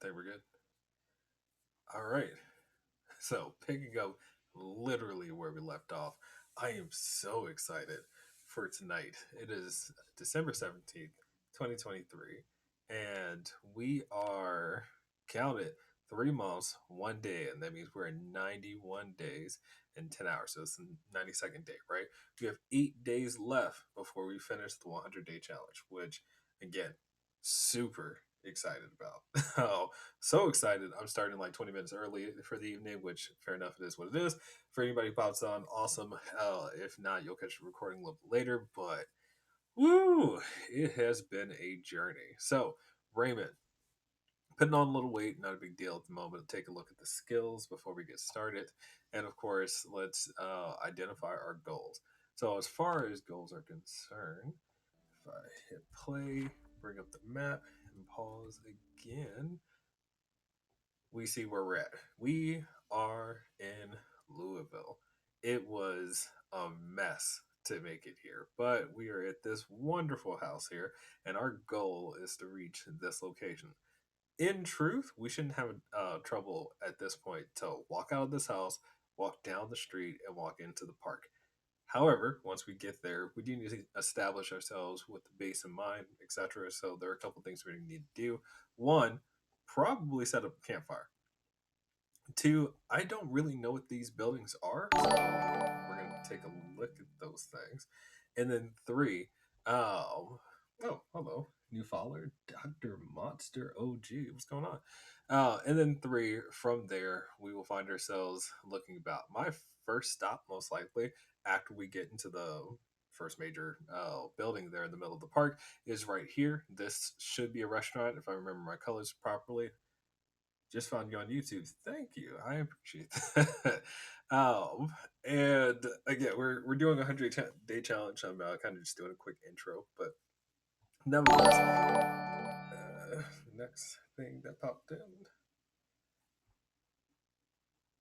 They were good. All right. So, picking up literally where we left off, I am so excited for tonight. It is December 17th, 2023, and we are counted 3 months, 1 day, and that means we're in 91 days and 10 hours. So, it's the 92nd day, right? We have 8 days left before we finish the 100-day challenge, which, again, super excited about. Oh, so excited. I'm starting like 20 minutes early for the evening, which fair enough, it is what it is. For anybody who pops on, awesome. If not, you'll catch the recording a little bit later. But woo, it has been a journey. So, Raymond, putting on a little weight, not a big deal at the moment. Take a look at the skills before we get started. And of course, let's identify our goals. So, as far as goals are concerned, if I hit play, bring up the map, and pause again, we see where we're at. We are in Louisville. It was a mess to make it here, but we are at this wonderful house here, and our goal is to reach this location. In truth, we shouldn't have trouble at this point to walk out of this house, walk down the street, and walk into the park. However, once we get there, we do need to establish ourselves with the base in mind, etc. So there are a couple things we need to do. One, probably set up a campfire. Two, I don't really know what these buildings are, so we're gonna take a look at those things. And then three, oh, hello, new follower, Dr. Monster OG. What's going on? And then three, from there, we will find ourselves looking about. My first stop, most likely, after we get into the first major building there in the middle of the park, is right here. This should be a restaurant, if I remember my colors properly. Just found you on YouTube. Thank you. I appreciate that. And again, we're doing a 100-day challenge. I'm kind of just doing a quick intro, but nevertheless, next thing that popped in.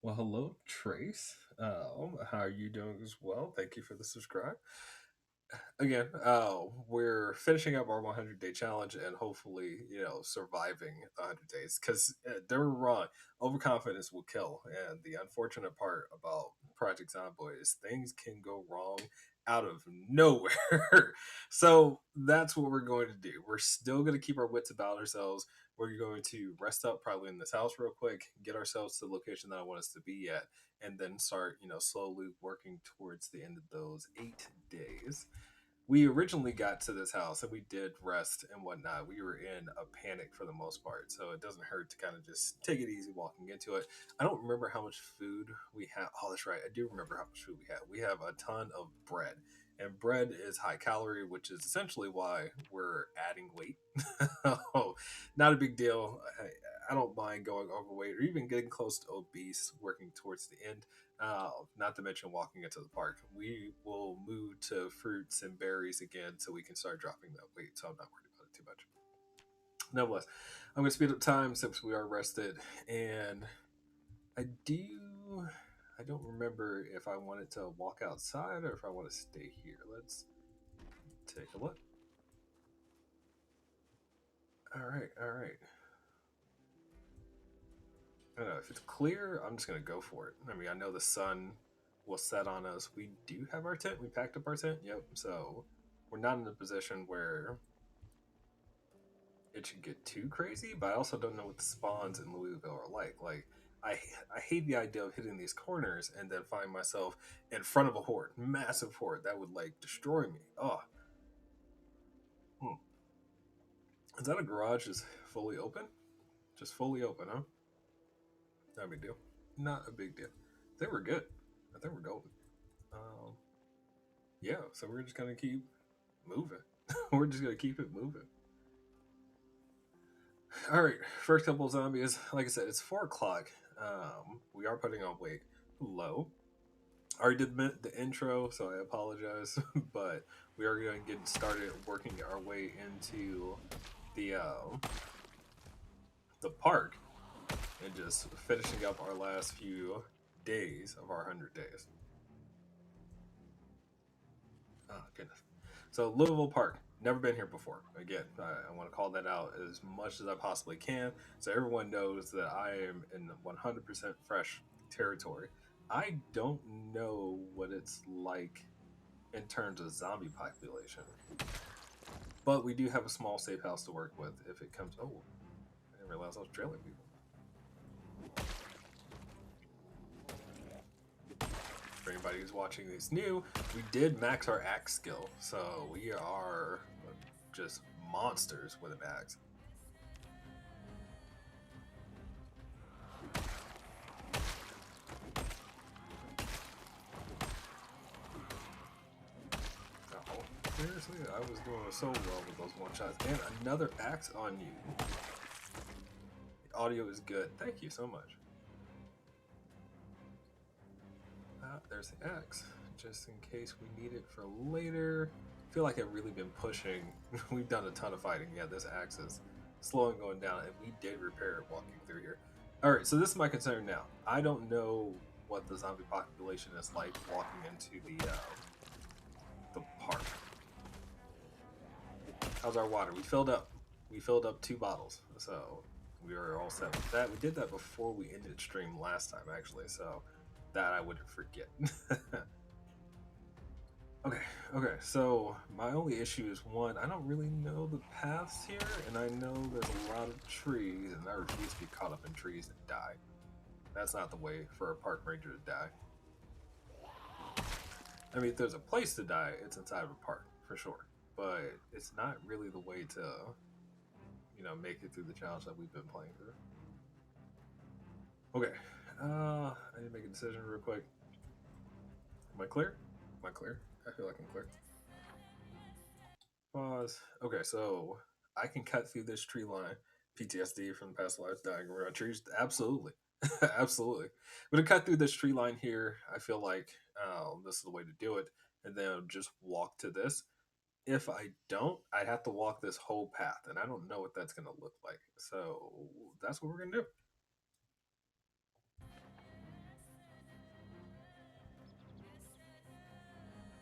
Well, hello, Trace. How are you doing as well? Thank you for the subscribe. Again, we're finishing up our 100-day challenge and hopefully, surviving 100 days. Because don't get me wrong, overconfidence will kill. And the unfortunate part about Project Zomboid is things can go wrong out of nowhere. So that's what we're going to do. We're still going to keep our wits about ourselves. We're going to rest up probably in this house real quick, get ourselves to the location that I want us to be at, and then start, slowly working towards the end of those 8 days. We originally got to this house and we did rest and whatnot. We were in a panic for the most part, so it doesn't hurt to kind of just take it easy walking into it. I don't remember how much food we have. Oh, that's right. I do remember how much food we have. We have a ton of bread, and bread is high calorie, which is essentially why we're adding weight. Oh, not a big deal. I don't mind going overweight or even getting close to obese, working towards the end. Not to mention walking into the park. We will move to fruits and berries again so we can start dropping that weight. So I'm not worried about it too much. Nevertheless, I'm going to speed up time since we are rested. And I do. I don't remember if I wanted to walk outside or if I want to stay here. Let's take a look. All right, all right. I don't know if it's clear. I'm just gonna go for it. I mean, I know the sun will set on us. We do have our tent. We packed up our tent. Yep. So we're not in a position where it should get too crazy. But I also don't know what the spawns in Louisville are like. Like I hate the idea of hitting these corners and then find myself in front of a horde, massive horde that would like destroy me. Oh, hmm. Is that a garage just fully open? Just fully open, huh? Not a big deal. Not a big deal. They were good. I think we're golden. Um, yeah, so we're just gonna keep moving. We're just gonna keep it moving. All right, first couple of zombies. Like I said, it's 4 o'clock. We are putting on weight. Low. I already did the intro, so I apologize, but we are going to get started working our way into the park and just finishing up our last few days of our 100 days. Oh goodness. So Louisville Park. Never been here before. Again, I want to call that out as much as I possibly can, so everyone knows that I am in 100% fresh territory. I don't know what it's like in terms of zombie population, but we do have a small safe house to work with if it comes. Oh, I didn't realize I was trailing people. For anybody who's watching this new, we did max our axe skill, so we are just monsters with an axe. Oh, seriously, I was doing so well with those one shots, and another axe on you. The audio is good. Thank you so much. There's the axe, just in case we need it for later. I feel like I've really been pushing. We've done a ton of fighting. Yeah, this axe is slowing going down, and we did repair it walking through here. All right, so this is my concern now. I don't know what the zombie population is like walking into the park. How's our water? We filled up. We filled up 2 bottles, so we were all set with that. We did that before we ended stream last time, actually, so that I wouldn't forget. Okay, okay, so my only issue is one, I don't really know the paths here, and I know there's a lot of trees, and I refuse to be caught up in trees and die. That's not the way for a park ranger to die. I mean, if there's a place to die, it's inside of a park, for sure. But it's not really the way to, make it through the challenge that we've been playing through. Okay, I need to make a decision real quick. Am I clear? Am I clear? I feel like I'm clear. Pause. Okay, so I can cut through this tree line. PTSD from the past lives dying around trees. Absolutely. Absolutely. But to cut through this tree line here, I feel like this is the way to do it. And then just walk to this. If I don't, I'd have to walk this whole path. And I don't know what that's going to look like. So that's what we're going to do.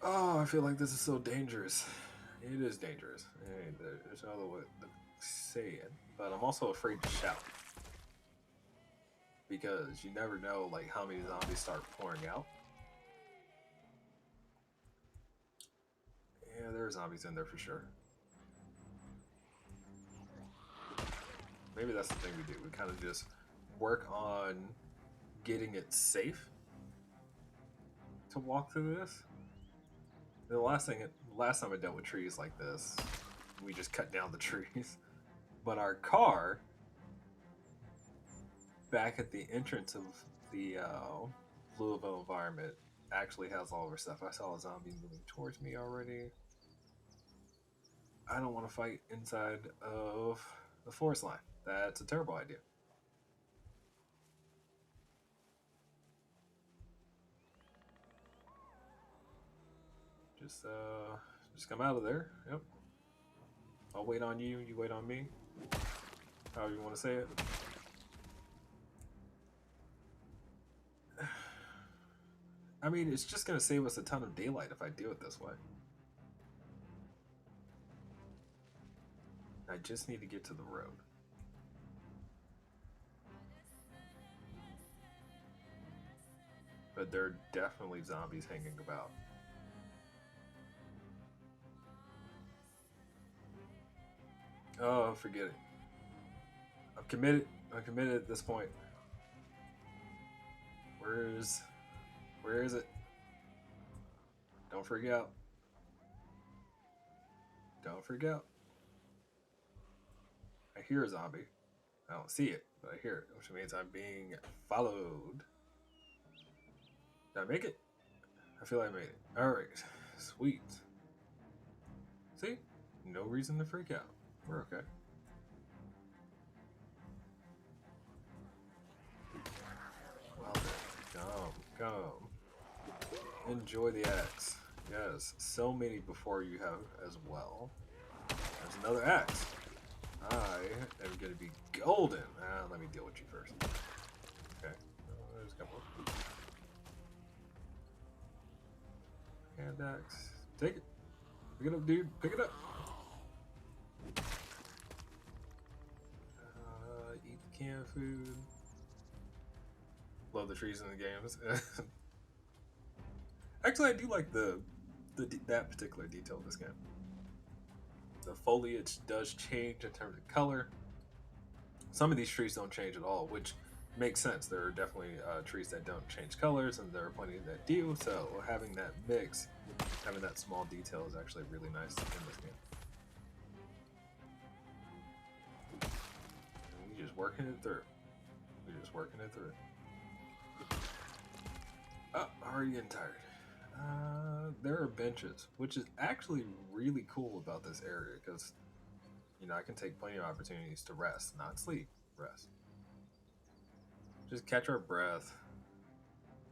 Oh, I feel like this is so dangerous. It is dangerous. And there's no other way to say it. But I'm also afraid to shout. Because you never know like how many zombies start pouring out. Yeah, there are zombies in there for sure. Maybe that's the thing we do. We kind of just work on getting it safe to walk through this. The last time I dealt with trees like this, we just cut down the trees. But our car, back at the entrance of the Louisville environment, actually has all of our stuff. I saw a zombie moving towards me already. I don't want to fight inside of the forest line. That's a terrible idea. Just come out of there. Yep. I'll wait on you. You wait on me. However you want to say it. I mean, it's just gonna save us a ton of daylight if I do it this way. I just need to get to the road. But there are definitely zombies hanging about. Oh, forget it. I'm committed. I'm committed at this point. Where is it? Don't freak out. Don't freak out. I hear a zombie. I don't see it, but I hear it, which means I'm being followed. Did I make it? I feel like I made it. Alright. Sweet. See? No reason to freak out. We're okay. Well then, come. Enjoy the axe. Yes, so many before you have as well. There's another axe. I am going to be golden. Let me deal with you first. Okay. There's a couple. Hand axe. Take it. Pick it up, dude. Pick it up. canned food. Love the trees in the games. Actually, I do like that particular detail of this game. The foliage does change in terms of color. Some of these trees don't change at all, which makes sense. There are definitely trees that don't change colors, and there are plenty that do. So having that mix, having that small detail is actually really nice in this game. And we just working it through. We're just working it through. Oh, already getting tired. There are benches, which is actually really cool about this area because I can take plenty of opportunities to rest, not sleep, rest. Just catch our breath,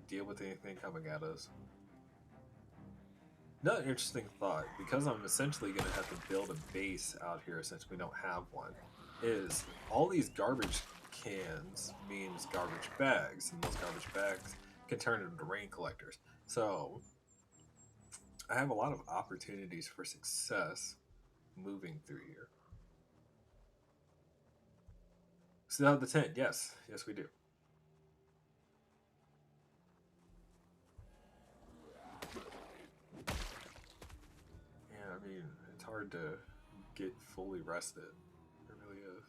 deal with anything coming at us. Another interesting thought, because I'm essentially going to have to build a base out here since we don't have one, is all these garbage cans means garbage bags, and those garbage bags can turn into rain collectors. So I have a lot of opportunities for success moving through here. Still have the tent, yes, yes we do. Yeah, I mean it's hard to get fully rested. It really is.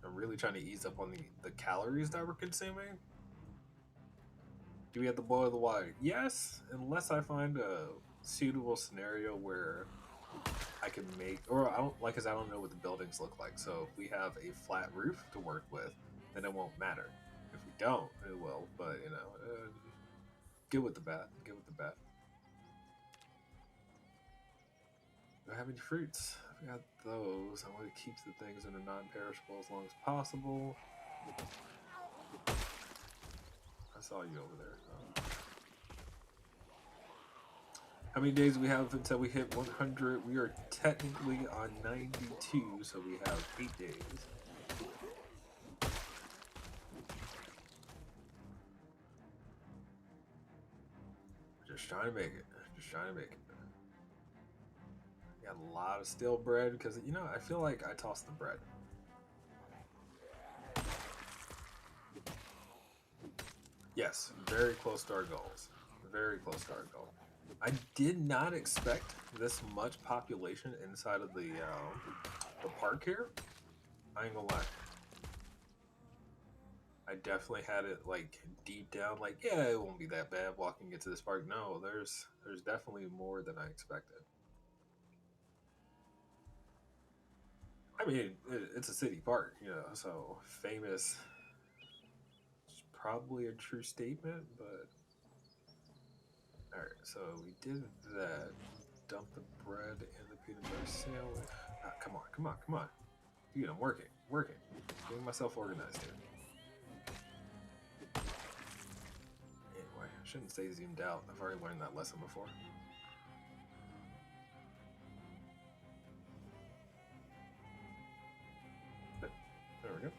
I'm really trying to ease up on the calories that we're consuming. Do we have to boil the water? Yes, unless I find a suitable scenario where I can make, or I don't like, cause I don't know what the buildings look like. So if we have a flat roof to work with, then it won't matter. If we don't, it will. But good with the bad. Good with the bad. Do I have any fruits? I got those. I want to keep the things that are non-perishable as long as possible. I saw you over there. How many days do we have until we hit 100? We are technically on 92, so we have 8 days. Just trying to make it. Just trying to make it. Got a lot of stale bread because I feel like I tossed the bread. Yes, very close to our goals. Very close to our goal. I did not expect this much population inside of the park here. I ain't gonna lie. I definitely had it like deep down, like yeah, it won't be that bad walking into this park. No, there's definitely more than I expected. I mean, it's a city park, so famous is probably a true statement, but all right. So we did that. Dump the bread in the peanut butter sandwich. Ah, come on, come on, come on, dude! I'm working, working, getting myself organized here. Anyway, I shouldn't stay zoomed out. I've already learned that lesson before. There we go.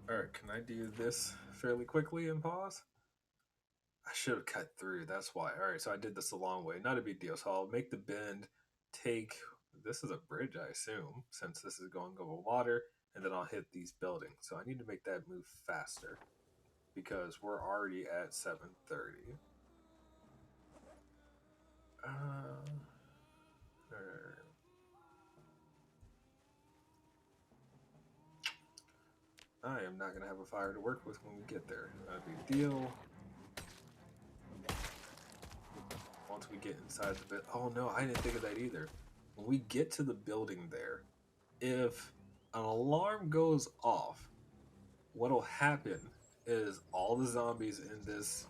Alright, can I do this fairly quickly and pause? I should have cut through, that's why. Alright, so I did this a long way. Not a big deal. So I'll make the bend, take. This is a bridge, I assume, since this is going over water, and then I'll hit these buildings. So I need to make that move faster because we're already at 7:30. Alright. I am not going to have a fire to work with when we get there. Not a big deal. Once we get inside the bit. Oh no, I didn't think of that either. When we get to the building there, if an alarm goes off, what'll happen is all the zombies in this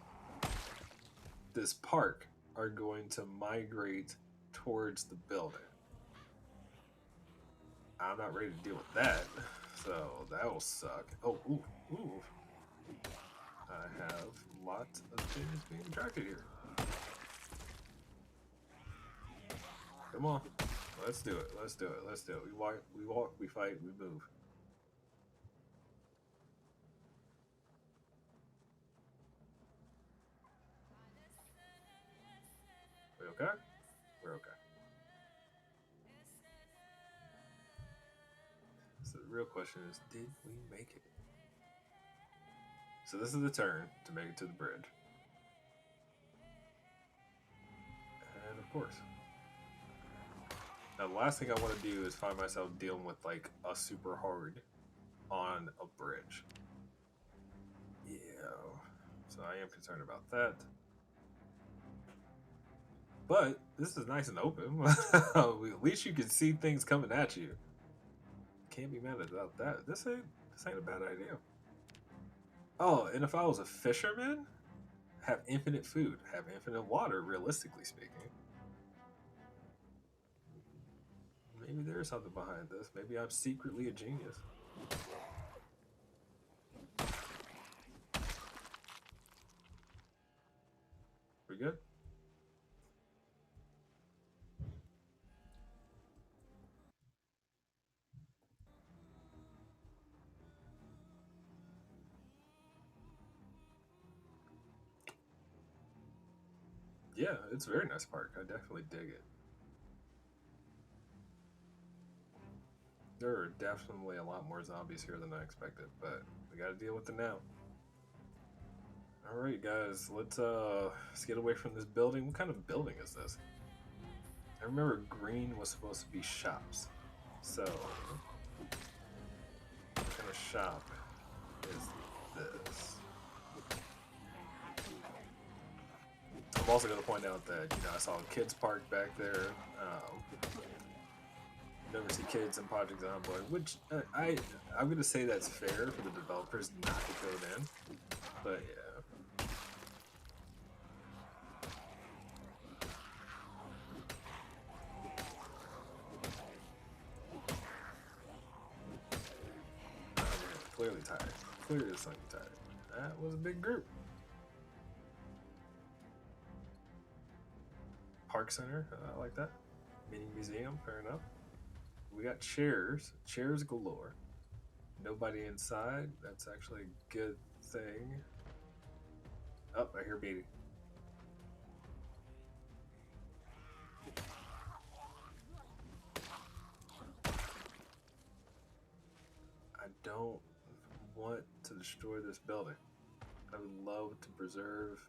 park are going to migrate towards the building. I'm not ready to deal with that, so that will suck. Oh, ooh, ooh. I have lots of things being attracted here. Come on. Let's do it. Let's do it. Let's do it. We walk, we fight, we move. okay? We're okay. So the real question is, did we make it? So this is the turn to make it to the bridge. And of course. Now the last thing I want to do is find myself dealing with like a super hard on a bridge. Yeah. So I am concerned about that. But this is nice and open. At least you can see things coming at you. Can't be mad about that. This ain't a bad idea. Oh, and if I was a fisherman, have infinite food, have infinite water, realistically speaking. Maybe there is something behind this. Maybe I'm secretly a genius. We good? Yeah, it's a very nice park. I definitely dig it. There are definitely a lot more zombies here than I expected, but we gotta deal with them now. Alright guys, let's get away from this building. What kind of building is this? I remember green was supposed to be shops. So what kind of shop is this? I'm also going to point out that I saw a kids park back there. Never see kids in Project Zomboid, which I'm going to say that's fair for the developers not to go in, but yeah. Oh, man, clearly tired. Clearly something tired. That was a big group. Park Center, I like that. Mini museum, fair enough. We got chairs galore. Nobody inside. That's actually a good thing. Oh, I hear beating. I don't want to destroy this building. I would love to preserve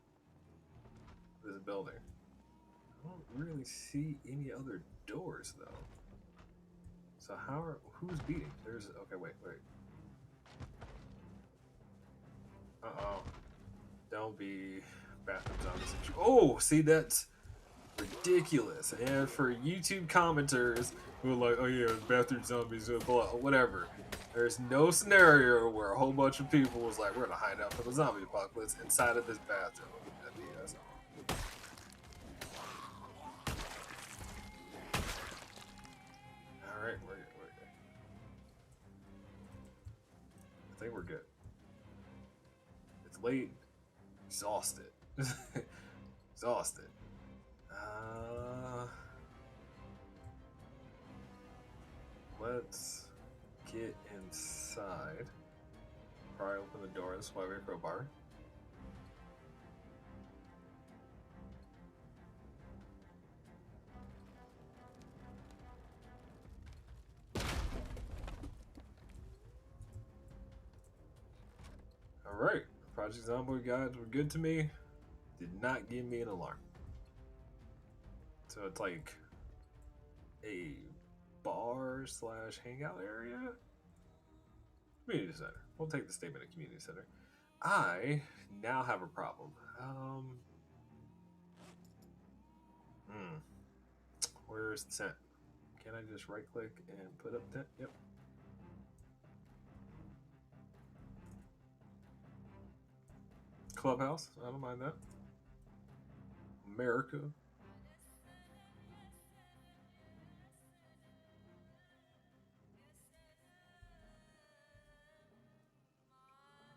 this building. I don't really see any other doors though. So who's beating? There's okay, wait. Uh-oh. Don't be bathroom zombie situation. Oh, see that's ridiculous. And for YouTube commenters who are like, oh yeah, bathroom zombies, blah, whatever. There's no scenario where a whole bunch of people was like, we're gonna hide out from the zombie apocalypse inside of this bathroom. All right, we're good. I think we're good. It's late, exhausted, exhausted. Uh, let's get inside. Probably open the door. That's why we crowbar. All right, Project Zomboid guides were good to me. Did not give me an alarm. So it's like a bar slash hangout area. Community center. We'll take the statement of community center. I now have a problem. Hmm. Where's the tent? Can I just right click and put up tent? Yep. Clubhouse. I don't mind that. America.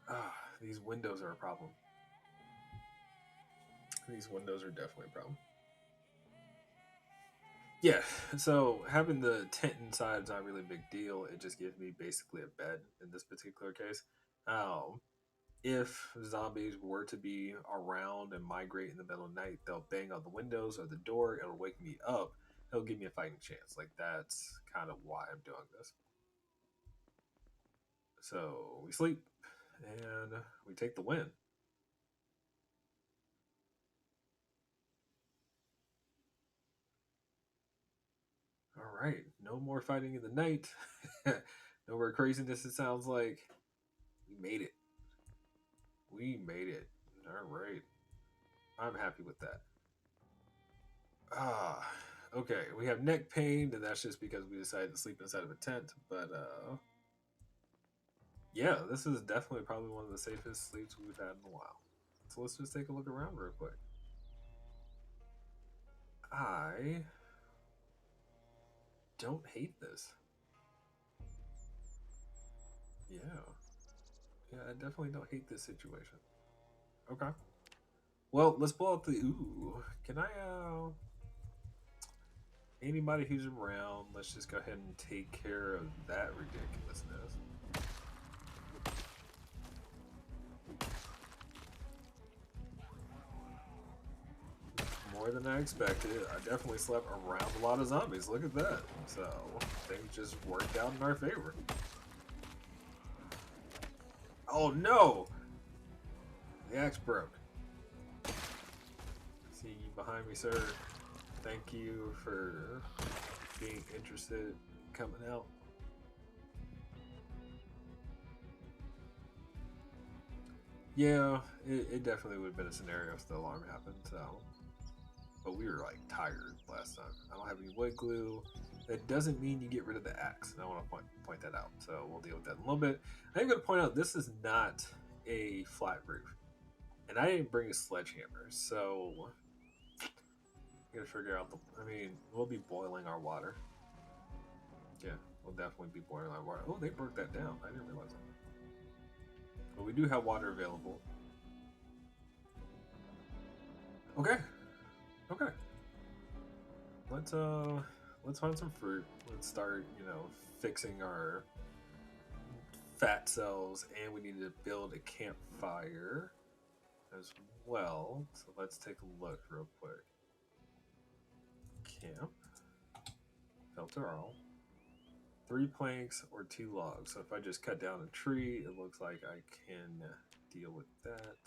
Ah, these windows are a problem. These windows are definitely a problem. Yeah, so having the tent inside is not really a big deal. It just gives me basically a bed in this particular case. Um, If zombies were to be around and migrate in the middle of the night, they'll bang on the windows or the door. It'll wake me up. It'll give me a fighting chance. Like that's kind of why I'm doing this. So we sleep and we take the win. All right, no more fighting in the night. No more craziness. It sounds like we made it. We made it. All right, I'm happy with that. Ah, okay. We have neck pain, and that's just because we decided to sleep inside of a tent. But yeah, this is definitely probably one of the safest sleeps we've had in a while. So let's just take a look around real quick. I don't hate this. Yeah, yeah, I definitely don't hate this situation. Okay. Well, let's pull out the ooh. Can I anybody who's around, let's just go ahead and take care of that ridiculousness. More than I expected. I definitely slept around a lot of zombies. Look at that. So things just worked out in our favor. Oh no! The axe broke. See you behind me, sir. Thank you for being interested in coming out. Yeah, it definitely would have been a scenario if the alarm happened. So, but we were like tired last time. I don't have any wood glue. That doesn't mean you get rid of the axe. And I want to point that out. So we'll deal with that in a little bit. I'm going to point out this is not a flat roof, and I didn't bring a sledgehammer. So we got to figure out the. I mean, we'll be boiling our water. Yeah, we'll definitely be boiling our water. Oh, they broke that down. I didn't realize that. But we do have water available. Okay. Okay. Let's uh let's find some fruit. Let's start, fixing our fat cells, and we need to build a campfire as well. So let's take a look real quick. Camp. Filter all. 3 planks or 2 logs. So if I just cut down a tree, it looks like I can deal with that.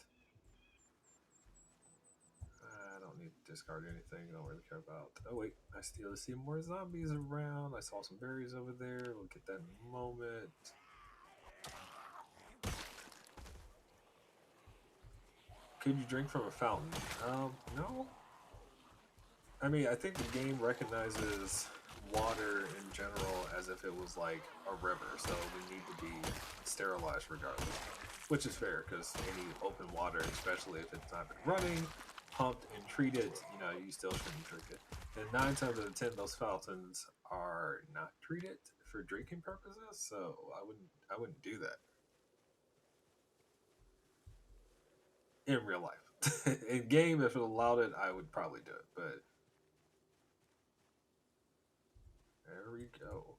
I don't need to discard anything. I don't really care about. Oh wait, I still see more zombies around. I saw some berries over there. We'll get that in a moment. Could you drink from a fountain? No. I mean, I think the game recognizes water in general as if it was like a river, so we need to be sterilized regardless, which is fair because any open water, especially if it's not been running, pumped and treated, you still shouldn't drink it. And 9 times out of 10, those fountains are not treated for drinking purposes, so I wouldn't do that in real life. In game, if it allowed it, I would probably do it, but there we go.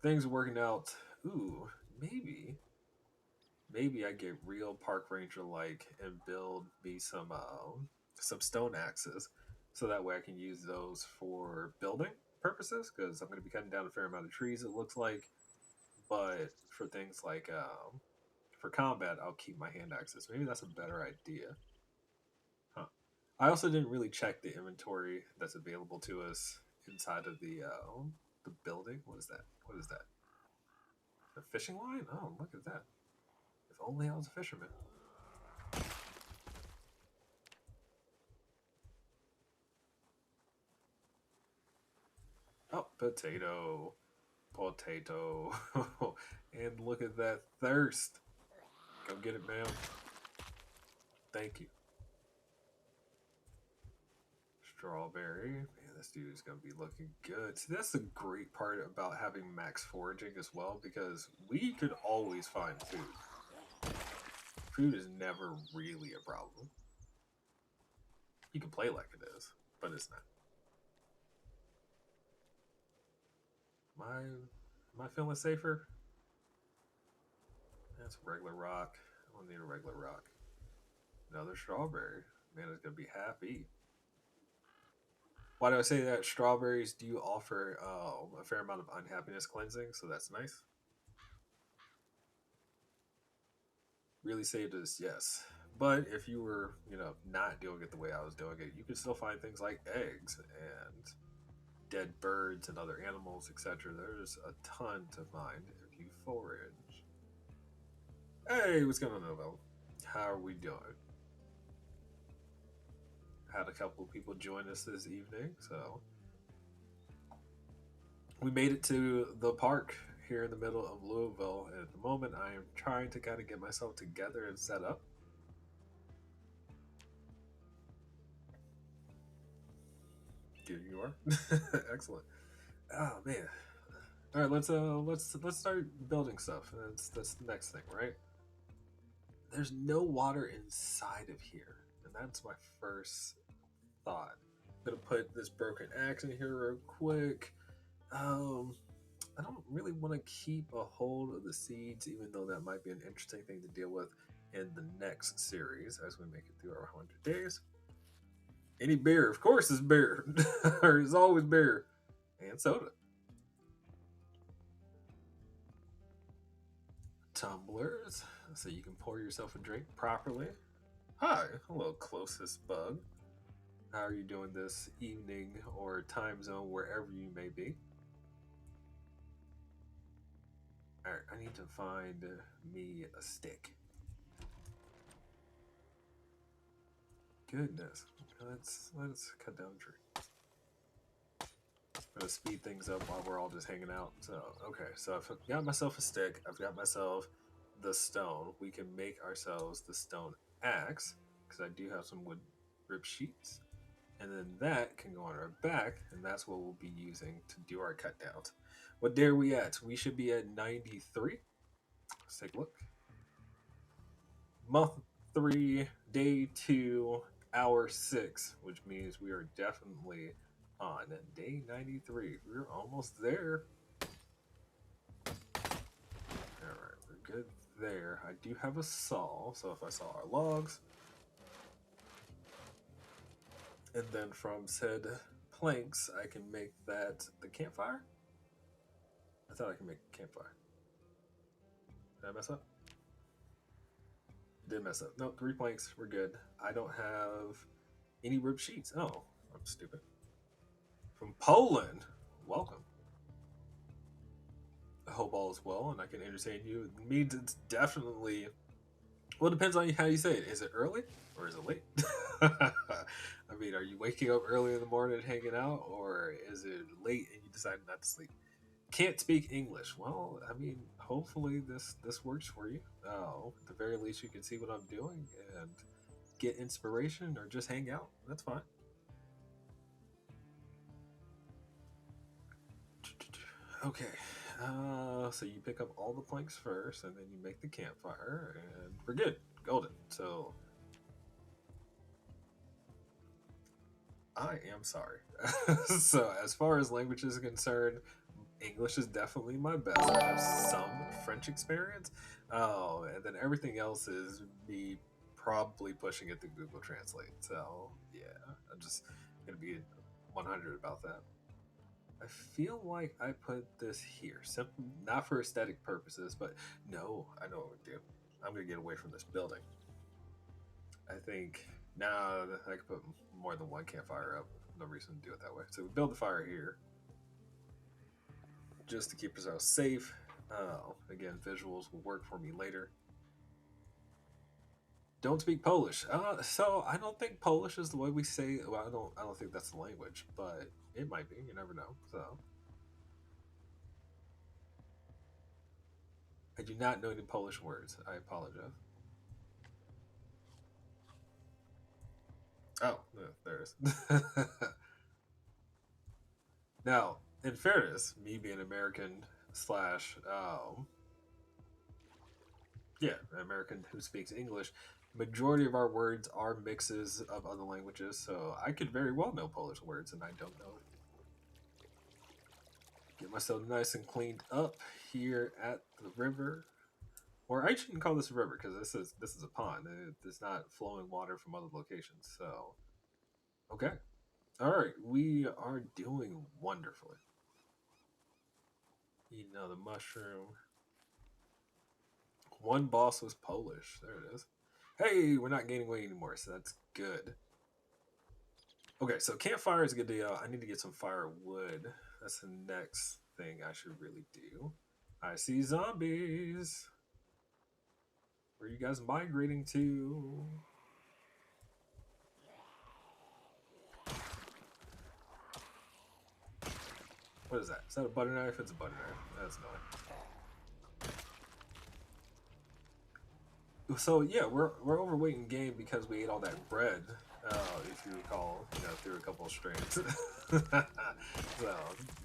Things are working out. Ooh, maybe I get real park ranger like and build me some stone axes, so that way I can use those for building purposes because I'm going to be cutting down a fair amount of trees. It looks like, but for things like for combat, I'll keep my hand axes. Maybe that's a better idea. Huh. I also didn't really check the inventory that's available to us inside of the building. What is that? What is that? A fishing line? Oh, look at that. If only I was a fisherman. Oh, potato. Potato. And look at that thirst. Go get it, ma'am. Thank you. Strawberry. Man, this dude is going to be looking good. See, that's the great part about having max foraging as well because we could always find food. Food is never really a problem. You can play like it is, but it's not. Am I feeling safer? That's regular rock. I don't need a regular rock. Another strawberry. Man is gonna be happy. Why do I say that? Strawberries do offer a fair amount of unhappiness cleansing, so that's nice. Really saved us, yes. But if you were, not doing it the way I was doing it, you could still find things like eggs and dead birds and other animals, etc. There's a ton to find if you forage. Hey, what's going on, Novel? How are we doing? Had a couple of people join us this evening, so we made it to the park here in the middle of Louisville. And at the moment, I am trying to kind of get myself together and set up. Here you are. Excellent. Oh man. All right, let's start building stuff. That's the next thing, right? There's no water inside of here, and that's my first thought. I'm gonna put this broken axe in here real quick. Um, I don't really want to keep a hold of the seeds, even though that might be an interesting thing to deal with in the next series as we make it through our 100 days. Any beer, of course, is beer. There's always beer and soda. Tumblers, so you can pour yourself a drink properly. Hi, hello, closest bug. How are you doing this evening or time zone, wherever you may be? All right, I need to find me a stick. Goodness, let's cut down the tree. I'm gonna speed things up while we're all just hanging out. So okay, so I've got myself a stick. I've got myself the stone. We can make ourselves the stone axe because I do have some wood rib sheets, and then that can go on our back, and that's what we'll be using to do our cut downs. What day are we at? We should be at 93. Let's take a look. Month 3, day 2, hour 6, which means we are definitely on day 93. We're almost there. All right, we're good there. I do have a saw, so if I saw our logs, and then from said planks, I can make that the campfire. I thought I could make a campfire. Did I mess up? Did mess up. No, 3 planks. We're good. I don't have any rib sheets. Oh, I'm stupid. From Poland. Welcome. I hope all is well and I can entertain you. It means it's definitely. Well, it depends on how you say it. Is it early or is it late? I mean, are you waking up early in the morning hanging out, or is it late and you decide not to sleep? Can't speak English. Well, I mean, hopefully this works for you. Oh, at the very least, you can see what I'm doing and get inspiration, or just hang out. That's fine. Okay. So you pick up all the planks first, and then you make the campfire, and we're good. Golden. So I am sorry. So as far as language is concerned, English is definitely my best. I have some French experience. Oh, and then everything else is me probably pushing it to Google Translate. So yeah, I'm just gonna be 100 about that. I feel like I put this here, simply not for aesthetic purposes, but no, I know what to do. I'm gonna get away from this building. I think now I could put more than one campfire up. No reason to do it that way. So we build the fire here just to keep ourselves safe. Again, visuals will work for me later. Don't speak Polish. So I don't think Polish is the way we say. Well, I don't think that's the language, but it might be. You never know. So I do not know any Polish words. I apologize. Oh, no, there it is. Now, in fairness, me being American slash yeah, American who speaks English, majority of our words are mixes of other languages, so I could very well know Polish words, and I don't know it. Get myself nice and cleaned up here at the river. Or I shouldn't call this a river because this is a pond. It's not flowing water from other locations. So okay, all right, we are doing wonderfully. Eating another mushroom. One boss was Polish. There it is. Hey, we're not gaining weight anymore, so that's good. Okay, so campfire is a good deal. I need to get some firewood. That's the next thing I should really do. I see zombies. Where are you guys migrating to? What is that? Is that a butter knife? It's a butter knife. That's annoying. So yeah, we're overweight in game because we ate all that bread. If you recall, through a couple of streams. So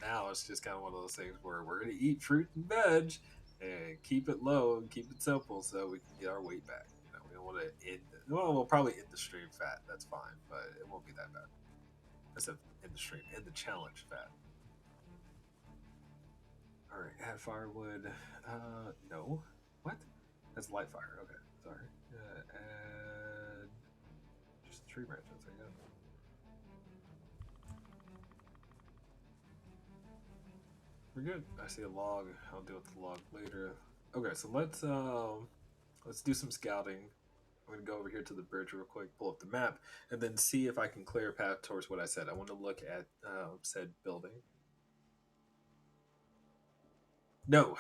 now it's just kind of one of those things where we're gonna eat fruit and veg and keep it low and keep it simple so we can get our weight back. We don't want to end. Well, we'll probably end the stream fat. That's fine, but it won't be that bad. Except in the stream, in the challenge fat. All right, add firewood. No. What? That's light fire. Okay, sorry. Add just tree branches, I guess. We're good. I see a log. I'll deal with the log later. Okay, so let's do some scouting. I'm gonna go over here to the bridge real quick, pull up the map, and then see if I can clear a path towards what I said. I want to look at said building. No,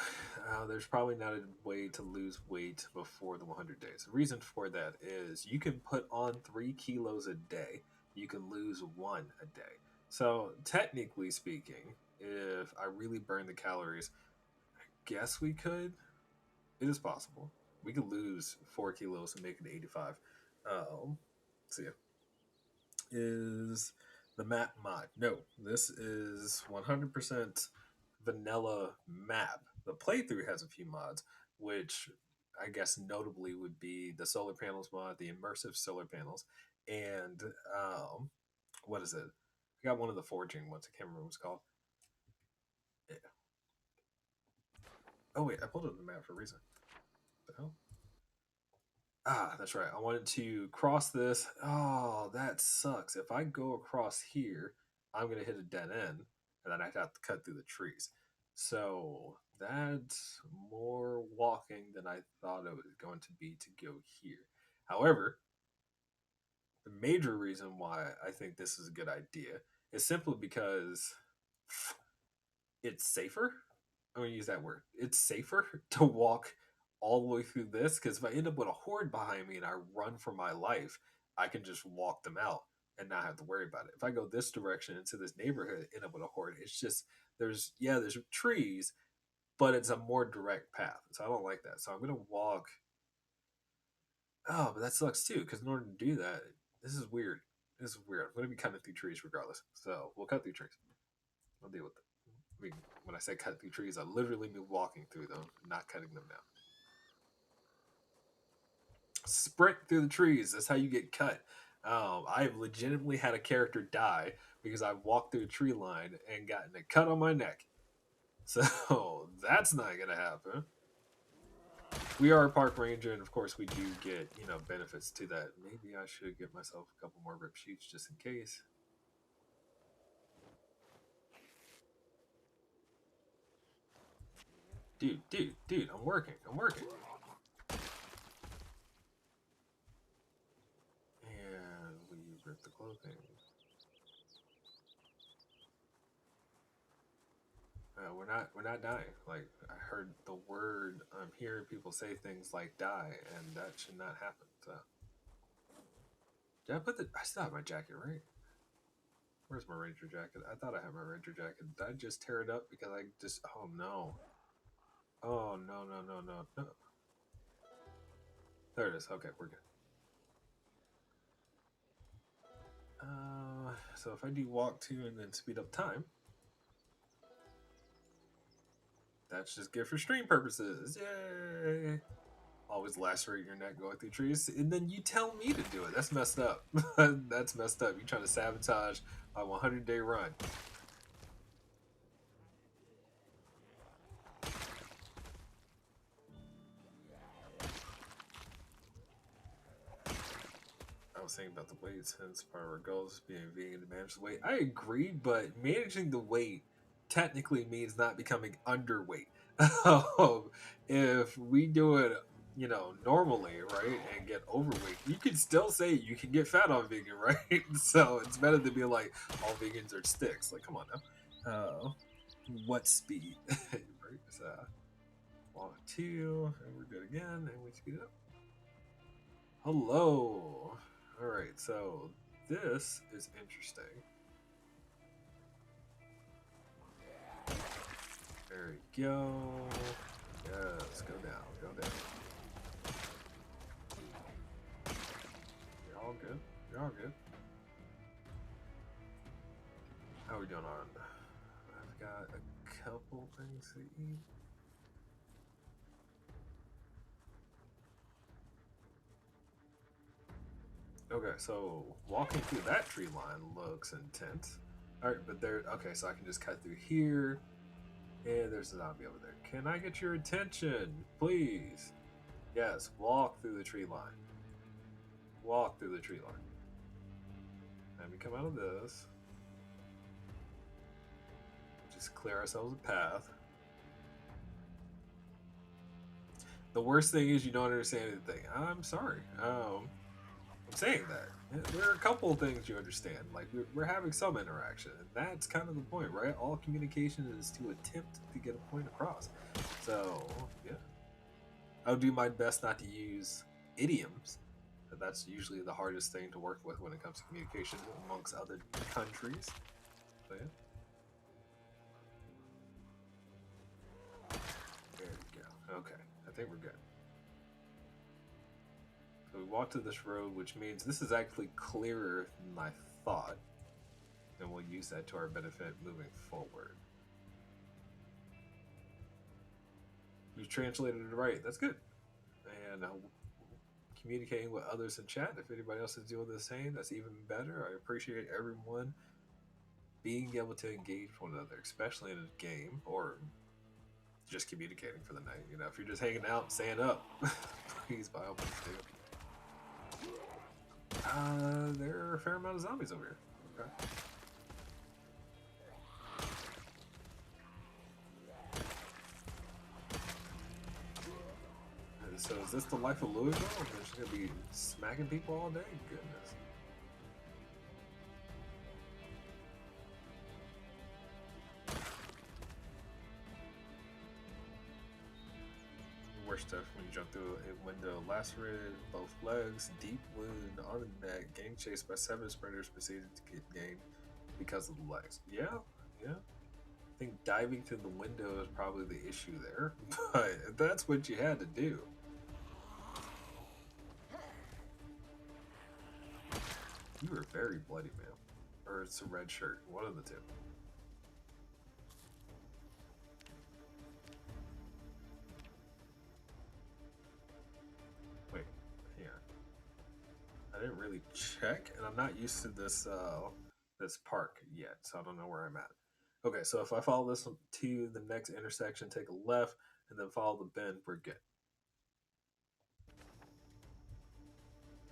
there's probably not a way to lose weight before the 100 days. The reason for that is you can put on 3 kilos a day, you can lose one a day. So, technically speaking, if I really burn the calories, I guess we could. It is possible. We could lose 4 kilos and make it 85. So, yeah, is the map mod. No, this is 100% vanilla map. The playthrough has a few mods, which I guess notably would be the solar panels mod, the immersive solar panels, and what is it? I got one of the forging ones. I can't remember what it's called. Yeah. Oh wait, I pulled up the map for a reason. What the hell? Ah, that's right. I wanted to cross this. Oh, that sucks. If I go across here, I'm gonna hit a dead end, and then I'd have to cut through the trees. So that's more walking than I thought it was going to be to go here. However, the major reason why I think this is a good idea is simply because it's safer. I'm gonna use that word. It's safer to walk all the way through this because if I end up with a horde behind me and I run for my life, I can just walk them out and not have to worry about it. If I go this direction into this neighborhood, end up with a horde, it's just there's trees, but it's a more direct path. So I don't like that. So I'm gonna walk. Oh, but that sucks too because in order to do that, this is weird. This is weird. I'm gonna be cutting through trees regardless. So we'll cut through trees. I'll deal with it. I mean, when I say cut through trees, I literally mean walking through them, not cutting them down. Sprint through the trees. That's how you get cut. I've legitimately had a character die because I walked through a tree line and gotten a cut on my neck. So that's not gonna happen. We are a park ranger, and of course, we do get benefits to that. Maybe I should get myself a couple more rip sheets just in case. Dude, I'm working. I'm working. And we rip the clothing. We're not dying. Like I heard the word. I'm hearing people say things like "die," and that should not happen. So did I put the? I still have my jacket, right? Where's my ranger jacket? I thought I had my ranger jacket. Did I just tear it up because I just? Oh no! Oh no! There it is. Okay, we're good. So if I do walk two and then speed up time, that's just good for stream purposes. Yay! Always lacerate your neck going through trees, and then you tell me to do it. That's messed up. That's messed up. You're trying to sabotage my 100-day run. was thinking about the weight since part of our goals is being vegan to manage the weight. I agree, but managing the weight technically means not becoming underweight. If we do it, normally, right, and get overweight, you can still say you can get fat on vegan, right? So it's better to be like all vegans are sticks. Like, come on now. What speed? Right? So, one, two, and we're good again, and we speed it up. Hello. All right, so this is interesting. There we go. Yes, go down, go down. You're all good. You're all good. How are we doing on? I've got a couple things to eat. Okay, so walking through that tree line looks intense. All right, but there. Okay, so I can just cut through here. And there's a zombie over there. Can I get your attention, please? Yes, walk through the tree line. Walk through the tree line. Let me come out of this. Just clear ourselves a path. The worst thing is you don't understand anything. I'm sorry. I'm saying that. There are a couple of things you understand. Like, we're having some interaction. And that's kind of the point, right? All communication is to attempt to get a point across. So, yeah. I'll do my best not to use idioms. That's usually the hardest thing to work with when it comes to communication amongst other countries. So, yeah. There we go. Okay. I think we're good. So we walked to this road, which means this is actually clearer than I thought. And we'll use that to our benefit moving forward. You translated it right. That's good. And communicating with others in chat. If anybody else is doing the same, that's even better. I appreciate everyone being able to engage one another, especially in a game or just communicating for the night. If you're just hanging out, staying up, please by all means do. There are a fair amount of zombies over here. Okay. So is this the life of Louisville? They're just gonna be smacking people all day? Goodness. Worst stuff when you jump through a window. Lacerated both legs, deep wound on the neck, getting chased by 7 sprinters proceeded to get gained because of the legs. Yeah, yeah. I think diving through the window is probably the issue there, but that's what you had to do. You were very bloody, man. Or it's a red shirt. One of the two. Wait, here. I didn't really check, and I'm not used to this park yet, so I don't know where I'm at. Okay, so if I follow this to the next intersection, take a left, and then follow the bend, we're good.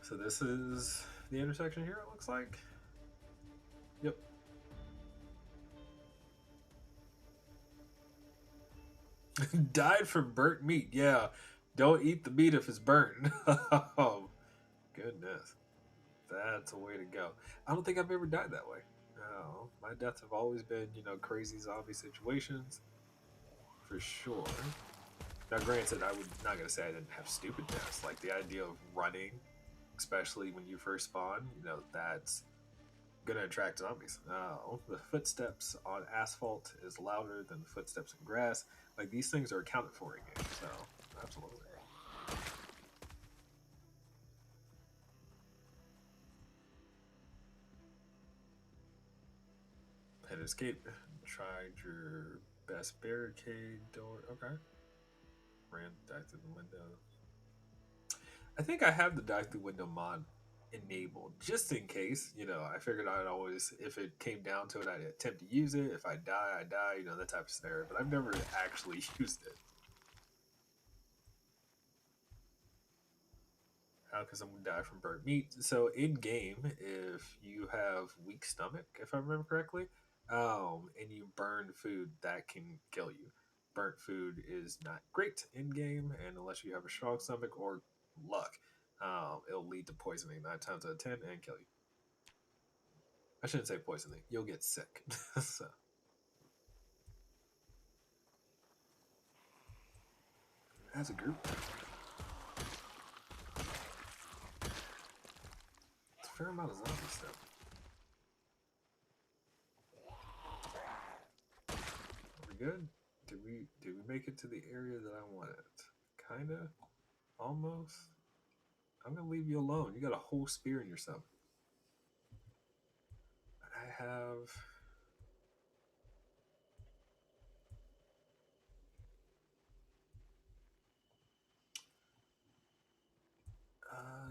So this is the intersection here, it looks like. Yep. Died from burnt meat. Yeah. Don't eat the meat if it's burnt. Oh, goodness. That's a way to go. I don't think I've ever died that way. No. My deaths have always been, crazy zombie situations. For sure. Now, granted, I would not going to say I didn't have stupid deaths. Like the idea of running, especially when you first spawn, that's gonna attract zombies. The footsteps on asphalt is louder than the footsteps in grass. Like these things are accounted for in game, so absolutely. Head escape. Tried your best barricade door. Okay. Ran dive through the window. I think I have the dive through window mod enabled just in case. I figured I'd always, if it came down to it, I'd attempt to use it. If I die, I die. That type of scenario. But I've never actually used it. because I'm gonna die from burnt meat. So in game, if you have weak stomach, if I remember correctly, and you burn food, that can kill you. Burnt food is not great in game, and unless you have a strong stomach or luck, it'll lead to poisoning 9 times out of 10 and kill you. I shouldn't say poisoning. You'll get sick. So as a group, it's a fair amount of zombie stuff. Are we good? Did we make it to the area that I wanted? Kinda, almost. I'm gonna leave you alone. You got a whole spear in yourself. I have.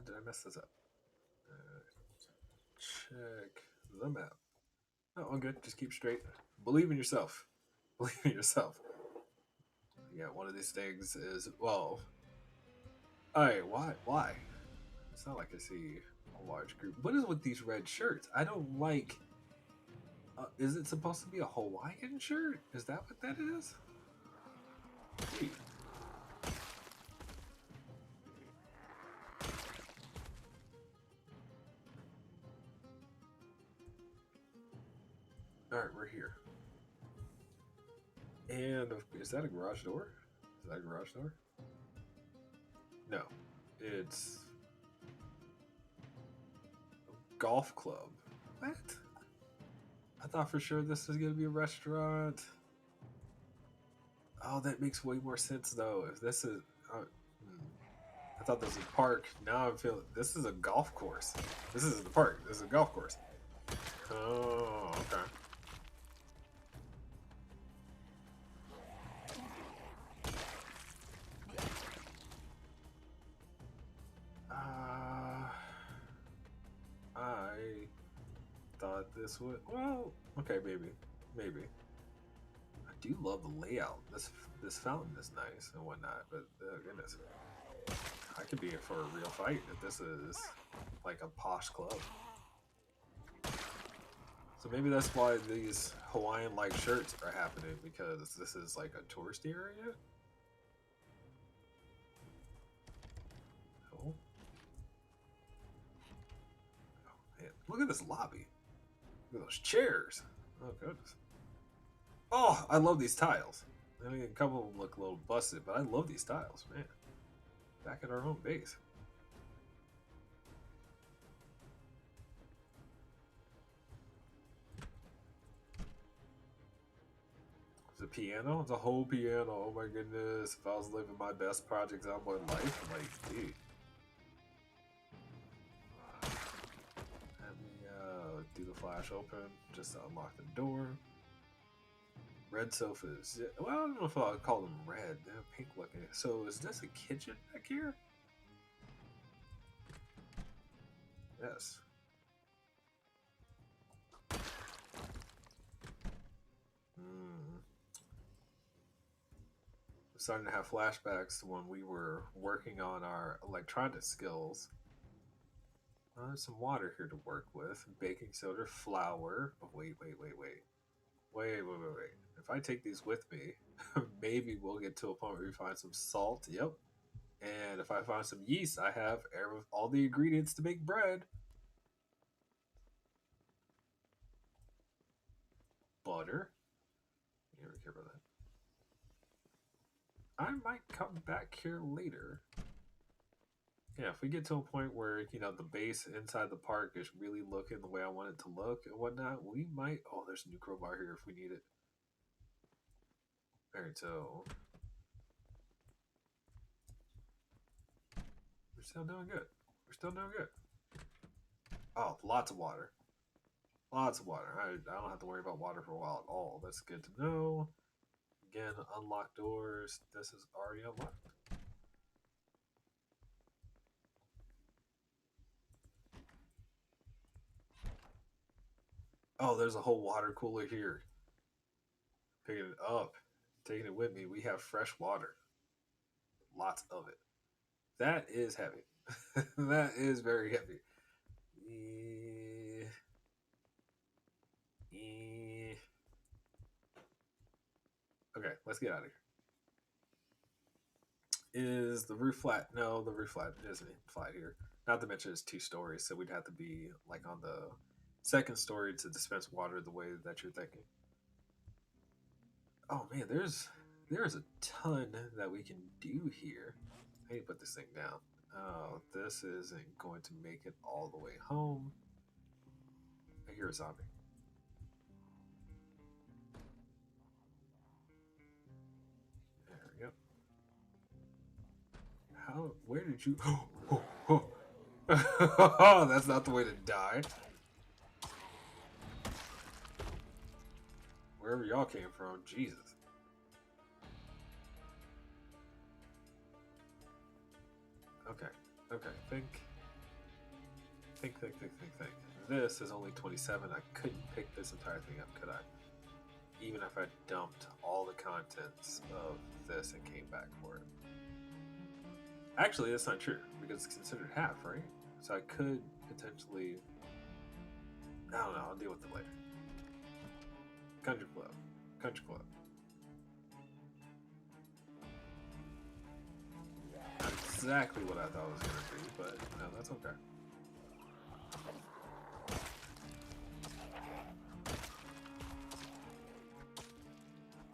Did I mess this up? Uh, check the map. Oh, all good. Just keep straight. Believe in yourself. Believe in yourself. Yeah, one of these things is well. All right, why? Why? It's not like I see a large group. What is with these red shirts? I don't like. Is it supposed to be a Hawaiian shirt? Is that what that is? Wait. All right, we're here. And is that a garage door? Is that a garage door? No, it's a golf club. What? I thought for sure this was gonna be a restaurant. Oh, that makes way more sense though. If this is, hmm. I thought this was a park. Now I feel this is a golf course. This is the park. This is a golf course. Oh, okay. Uh, I thought this would. Well, okay, maybe. I do love the layout. This fountain is nice and whatnot, but goodness, I could be in for a real fight if this is like a posh club. So maybe that's why these Hawaiian-like shirts are happening because this is like a tourist area. Oh, man, look at this lobby. Look at those chairs. Oh goodness. Oh, I love these tiles. I mean, a couple of them look a little busted, but I love these tiles, man. Back at our home base. It's a piano. It's a whole piano. Oh my goodness! If I was living my best project Zomboid life, like, dude, let me do the flash open just to unlock the door. Red sofas. Yeah, well, I don't know if I'll call them red. They're pink looking. So is this a kitchen back here? Yes. Hmm. I'm starting to have flashbacks to when we were working on our electronic skills. There's some water here to work with. Baking soda, flour. Oh, wait. If I take these with me, maybe we'll get to a point where we find some salt. Yep. And if I find some yeast, I have all the ingredients to make bread. Butter. You never care about that. I might come back here later. Yeah, if we get to a point where the base inside the park is really looking the way I want it to look and whatnot, we might. Oh, there's a new crowbar here if we need it. All right, so we're still doing good. We're still doing good. Oh, lots of water. Lots of water. I don't have to worry about water for a while at all. That's good to know. Again, unlock doors. This is already unlocked. Oh, there's a whole water cooler here. Picking it up, taking it with me. We have fresh water. Lots of it. That is heavy. That is very heavy. Eh, eh. Okay, let's get out of here. Is the roof flat? No, the roof flat isn't flat here. Not to mention it's 2 stories, so we'd have to be like on the second story to dispense water the way that you're thinking. Oh man, there's a ton that we can do here. I need to put this thing down. Oh, this isn't going to make it all the way home. I hear a zombie. There we go. How? Where did you? Oh, that's not the way to die. Wherever y'all came from, Jesus. Okay, okay. Think. This is only 27. I couldn't pick this entire thing up, could I? Even if I dumped all the contents of this and came back for it. Actually, that's not true because it's considered half, right? So I could potentially. I don't know. I'll deal with it later. Country club. Country club. Not exactly what I thought it was going to be, but no, that's okay.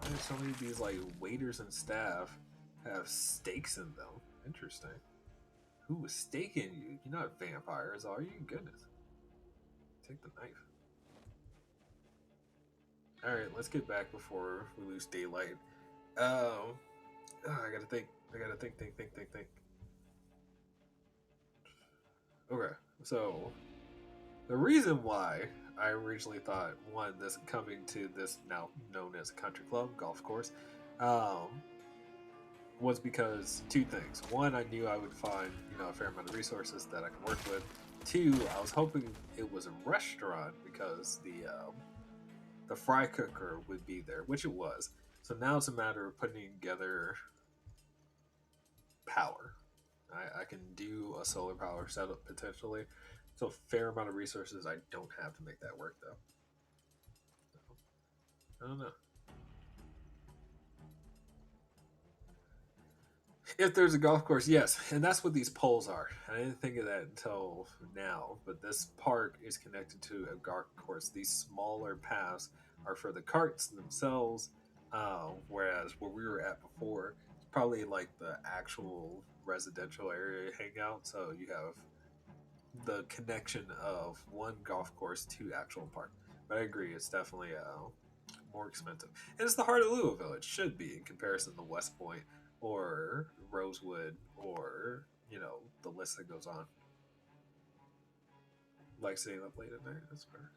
And so many of these like waiters and staff have stakes in them. Interesting. Who was staking you? You're not vampires, are you? Goodness. Take the knife. Alright, let's get back before we lose daylight. I gotta think. I gotta think. Okay, so the reason why I originally thought one this coming to this now known as country club golf course um, was because two things. One, I knew I would find a fair amount of resources that I can work with. Two, I was hoping it was a restaurant because the fry cooker would be there, which it was. So now it's a matter of putting together power. I can do a solar power setup potentially. So a fair amount of resources I don't have to make that work though. So, I don't know. If there's a golf course, yes, and that's what these poles are. I didn't think of that until now, but this park is connected to a golf course. These smaller paths are for the carts themselves, whereas where we were at before, it's probably like the actual residential area hangout. So you have the connection of one golf course to actual park. But I agree, it's definitely more expensive. And it's the heart of Louisville. It should be in comparison to West Point or Rosewood or the list that goes on. Like staying up late at night. That's fair.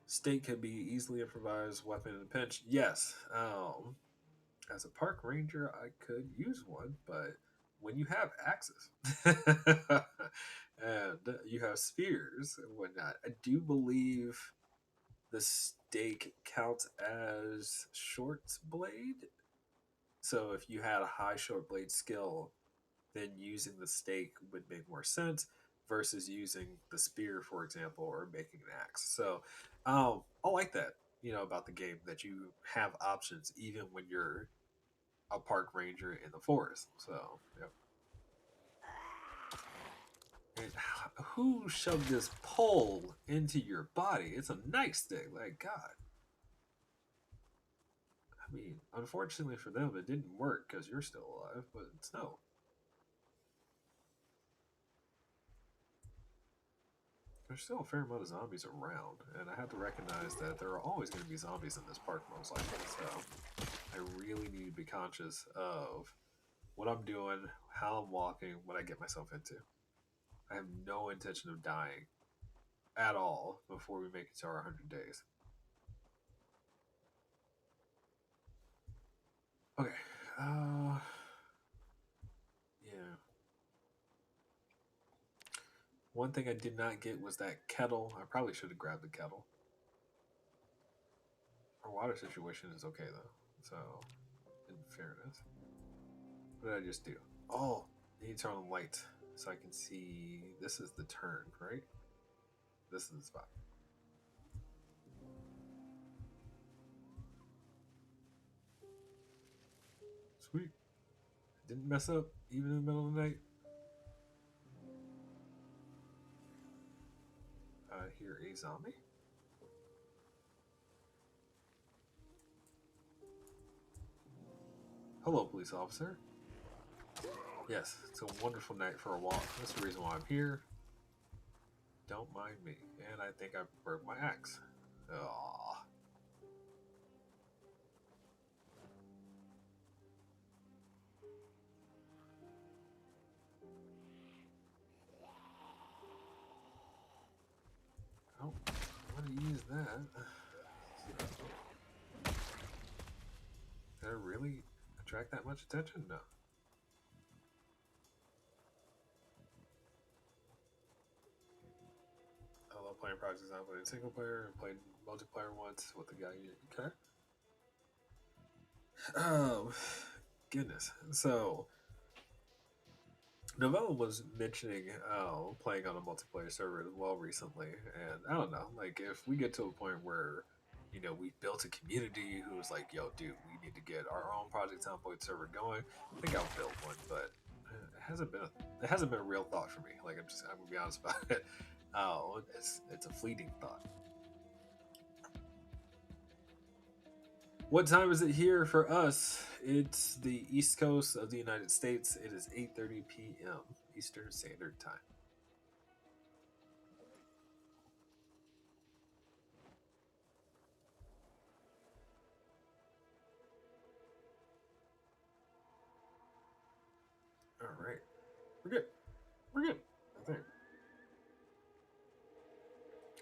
State can be easily improvised weapon in a pinch. Yes. As a park ranger, I could use one, but when you have axes and you have spears and whatnot, I do believe the stake counts as short blade. So if you had a high short blade skill, then using the stake would make more sense versus using the spear, for example, or making an axe. So I like that, about the game that you have options even when you're a park ranger in the forest. So, yeah. And who shoved this pole into your body? It's a nightstick. Like, God. I mean, unfortunately for them, it didn't work because you're still alive, but it's no. There's still a fair amount of zombies around, and I have to recognize that there are always going to be zombies in this park, most likely. So I really need to be conscious of what I'm doing, how I'm walking, what I get myself into. I have no intention of dying at all before we make it to our 100 days. Okay. Uh, yeah. One thing I did not get was that kettle. I probably should have grabbed the kettle. Our water situation is okay though. So, in fairness. What did I just do? Oh, I need to turn on the light so I can see. This is the turn, right? This is the spot. Sweet. Didn't mess up even in the middle of the night. I hear a zombie. Hello, police officer. Yes, it's a wonderful night for a walk. That's the reason why I'm here. Don't mind me. And I think I broke my axe. Aww. Oh, I want to use that. Did I really attract that much attention? No. I love playing Project Zomboid in single player and played multiplayer once with the guy. Okay. Oh, goodness. So, Novella was mentioning playing on a multiplayer server as well recently, and I don't know, like if we get to a point where we built a community who's like, "Yo, dude, we need to get our own Project Zomboid server going." I think I'll build one, but it hasn't been a real thought for me. Like I'm gonna be honest about it. It's a fleeting thought. What time is it here for us? It's the East Coast of the United States. It is 8:30 p.m. Eastern Standard Time. All right, we're good. We're good. I think.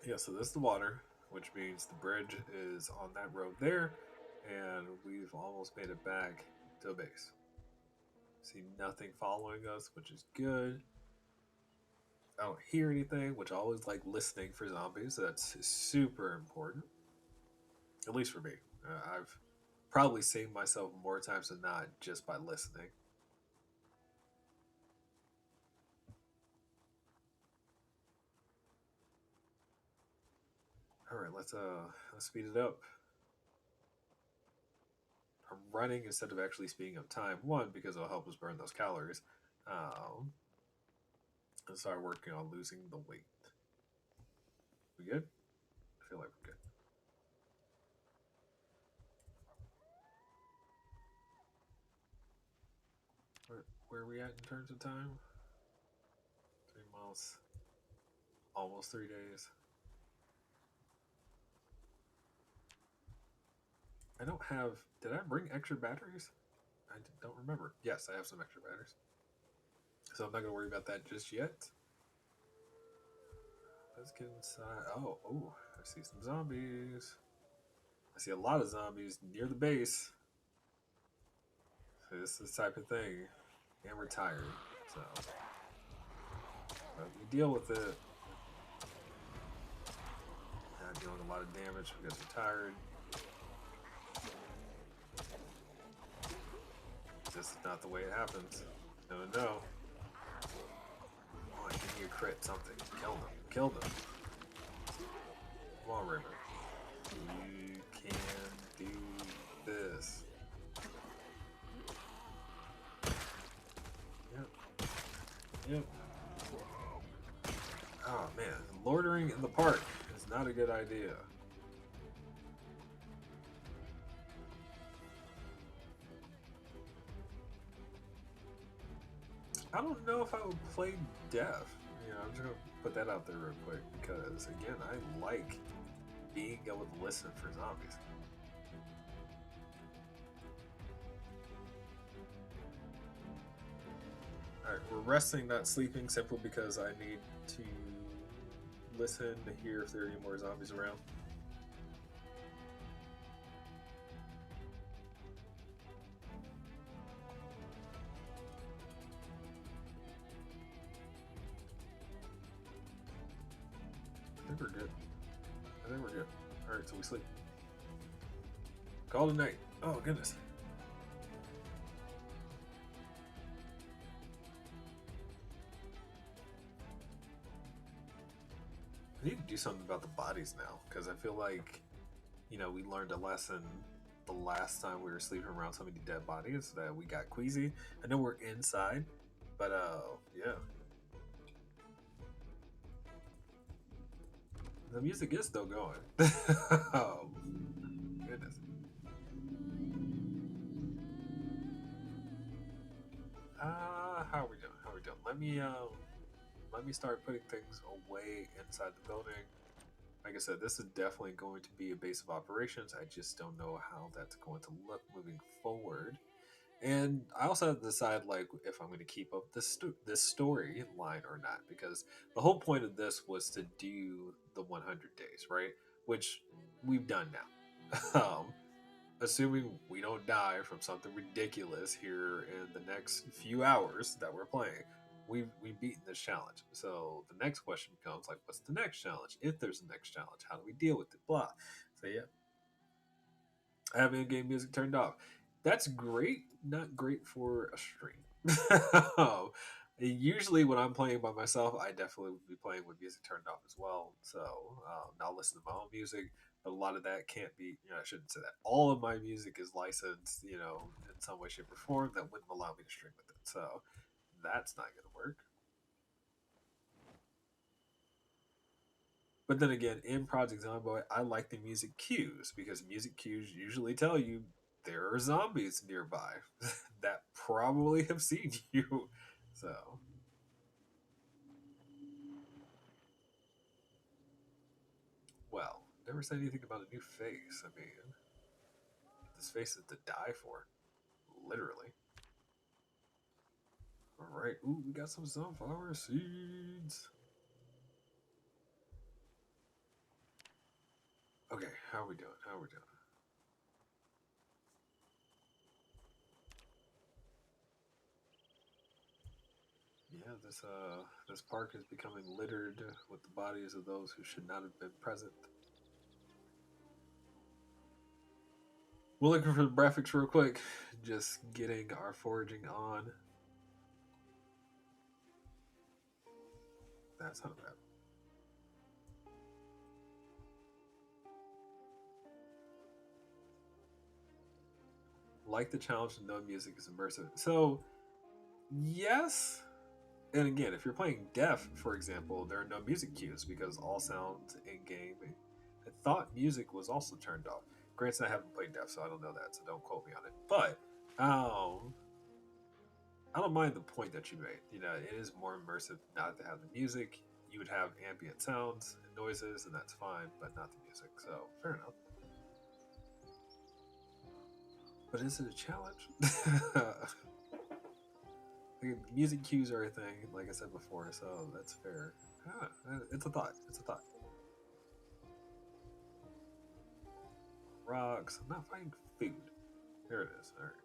Yeah. So this is the water, which means the bridge is on that road there, and we've almost made it back to a base. See nothing following us, which is good. I don't hear anything, which I always like listening for zombies. That's super important, at least for me. I've probably saved myself more times than not just by listening. All right, let's speed it up. I'm running instead of actually speeding up time. One, because it'll help us burn those calories. Um, and start working on losing the weight. We good? I feel like we're good. Where are we at in terms of time? 3 months, almost 3 days. I don't have. Did I bring extra batteries? I don't remember. Yes, I have some extra batteries. So I'm not going to worry about that just yet. Let's get inside. Oh, I see some zombies. I see a lot of zombies near the base. So this is the type of thing. And we're tired, so we deal with it. Not dealing a lot of damage because we're tired. This is not the way it happens. No, no. Come on, give me a crit, something. Kill them. Kill them. Come on, River. You can do this. Yep. Yep. Oh, man. Loitering in the park is not a good idea. I don't know if I would play deaf. I'm just gonna put that out there real quick because again, I like being able to listen for zombies. Alright, we're resting, not sleeping, simply because I need to listen to hear if there are any more zombies around. I think we're good. I think we're good. Alright, so we sleep. Call it a night. Oh, goodness. something about the bodies now because I feel like we learned a lesson the last time we were sleeping around so many dead bodies that we got queasy. I know we're inside, but yeah, the music is still going. Oh goodness. How are we doing? How are we doing? Let me start putting things away inside the building. Like I said, this is definitely going to be a base of operations. I just don't know how that's going to look moving forward. And I also have to decide like if I'm going to keep up this storyline or not, because the whole point of this was to do the 100 days, right? Which we've done now. Assuming we don't die from something ridiculous here in the next few hours that we're playing, we've beaten this challenge. So the next question becomes like, what's the next challenge? If there's a next challenge, how do we deal with it? Blah. So yeah, I have in-game music turned off. That's great, not great for a stream. Usually, when I'm playing by myself, I definitely would be playing with music turned off as well. So I'll listen to my own music. But a lot of that can't be. I shouldn't say that. All of my music is licensed, in some way, shape, or form that wouldn't allow me to stream with it. So that's not going to work. But then again, in Project Zomboid, I like the music cues because music cues usually tell you there are zombies nearby that probably have seen you. So, well, never said anything about a new face. I mean, this face is to die for, literally. All right. Ooh, we got some sunflower seeds. Okay, how are we doing? How are we doing? Yeah, this park is becoming littered with the bodies of those who should not have been present. We're looking for the graphics real quick. Just getting our foraging on. That's not bad. Like the challenge, no music is immersive. So, yes. And again, if you're playing deaf, for example, there are no music cues because all sounds in game. I thought music was also turned off. Granted, I haven't played deaf, so I don't know that, so don't quote me on it. But I don't mind the point that you made. It is more immersive not to have the music. You would have ambient sounds and noises, and that's fine, but not the music. So fair enough. But is it a challenge? Music cues are a thing, like I said before, so that's fair. It's a thought. It's a thought. Rocks. I'm not finding food. There it is. All right.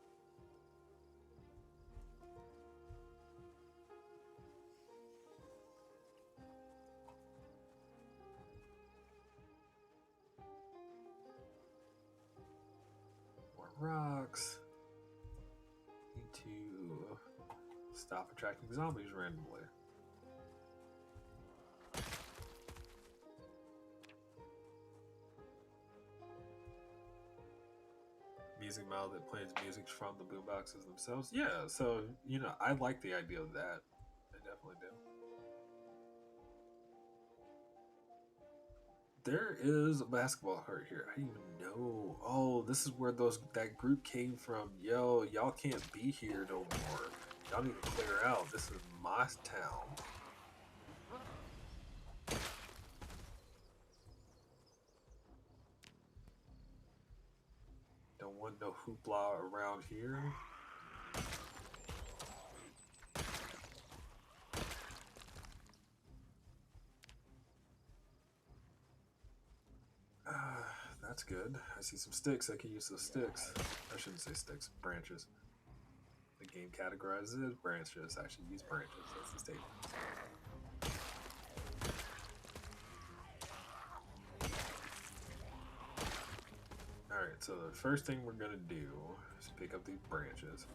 More rocks. Need to stop attracting zombies randomly. Music mouth that plays music from the boomboxes themselves. Yeah, so I like the idea of that. I definitely do. There is a basketball court here. I didn't even know. Oh, this is where that group came from. Yo, y'all can't be here no more. Y'all need to clear out. This is my town. Don't want no hoopla around here. That's good. I see some sticks. I can use those sticks. I shouldn't say sticks, branches. The game categorizes it as branches. I should use branches. That's the statement. Alright, so the first thing we're gonna do is pick up these branches.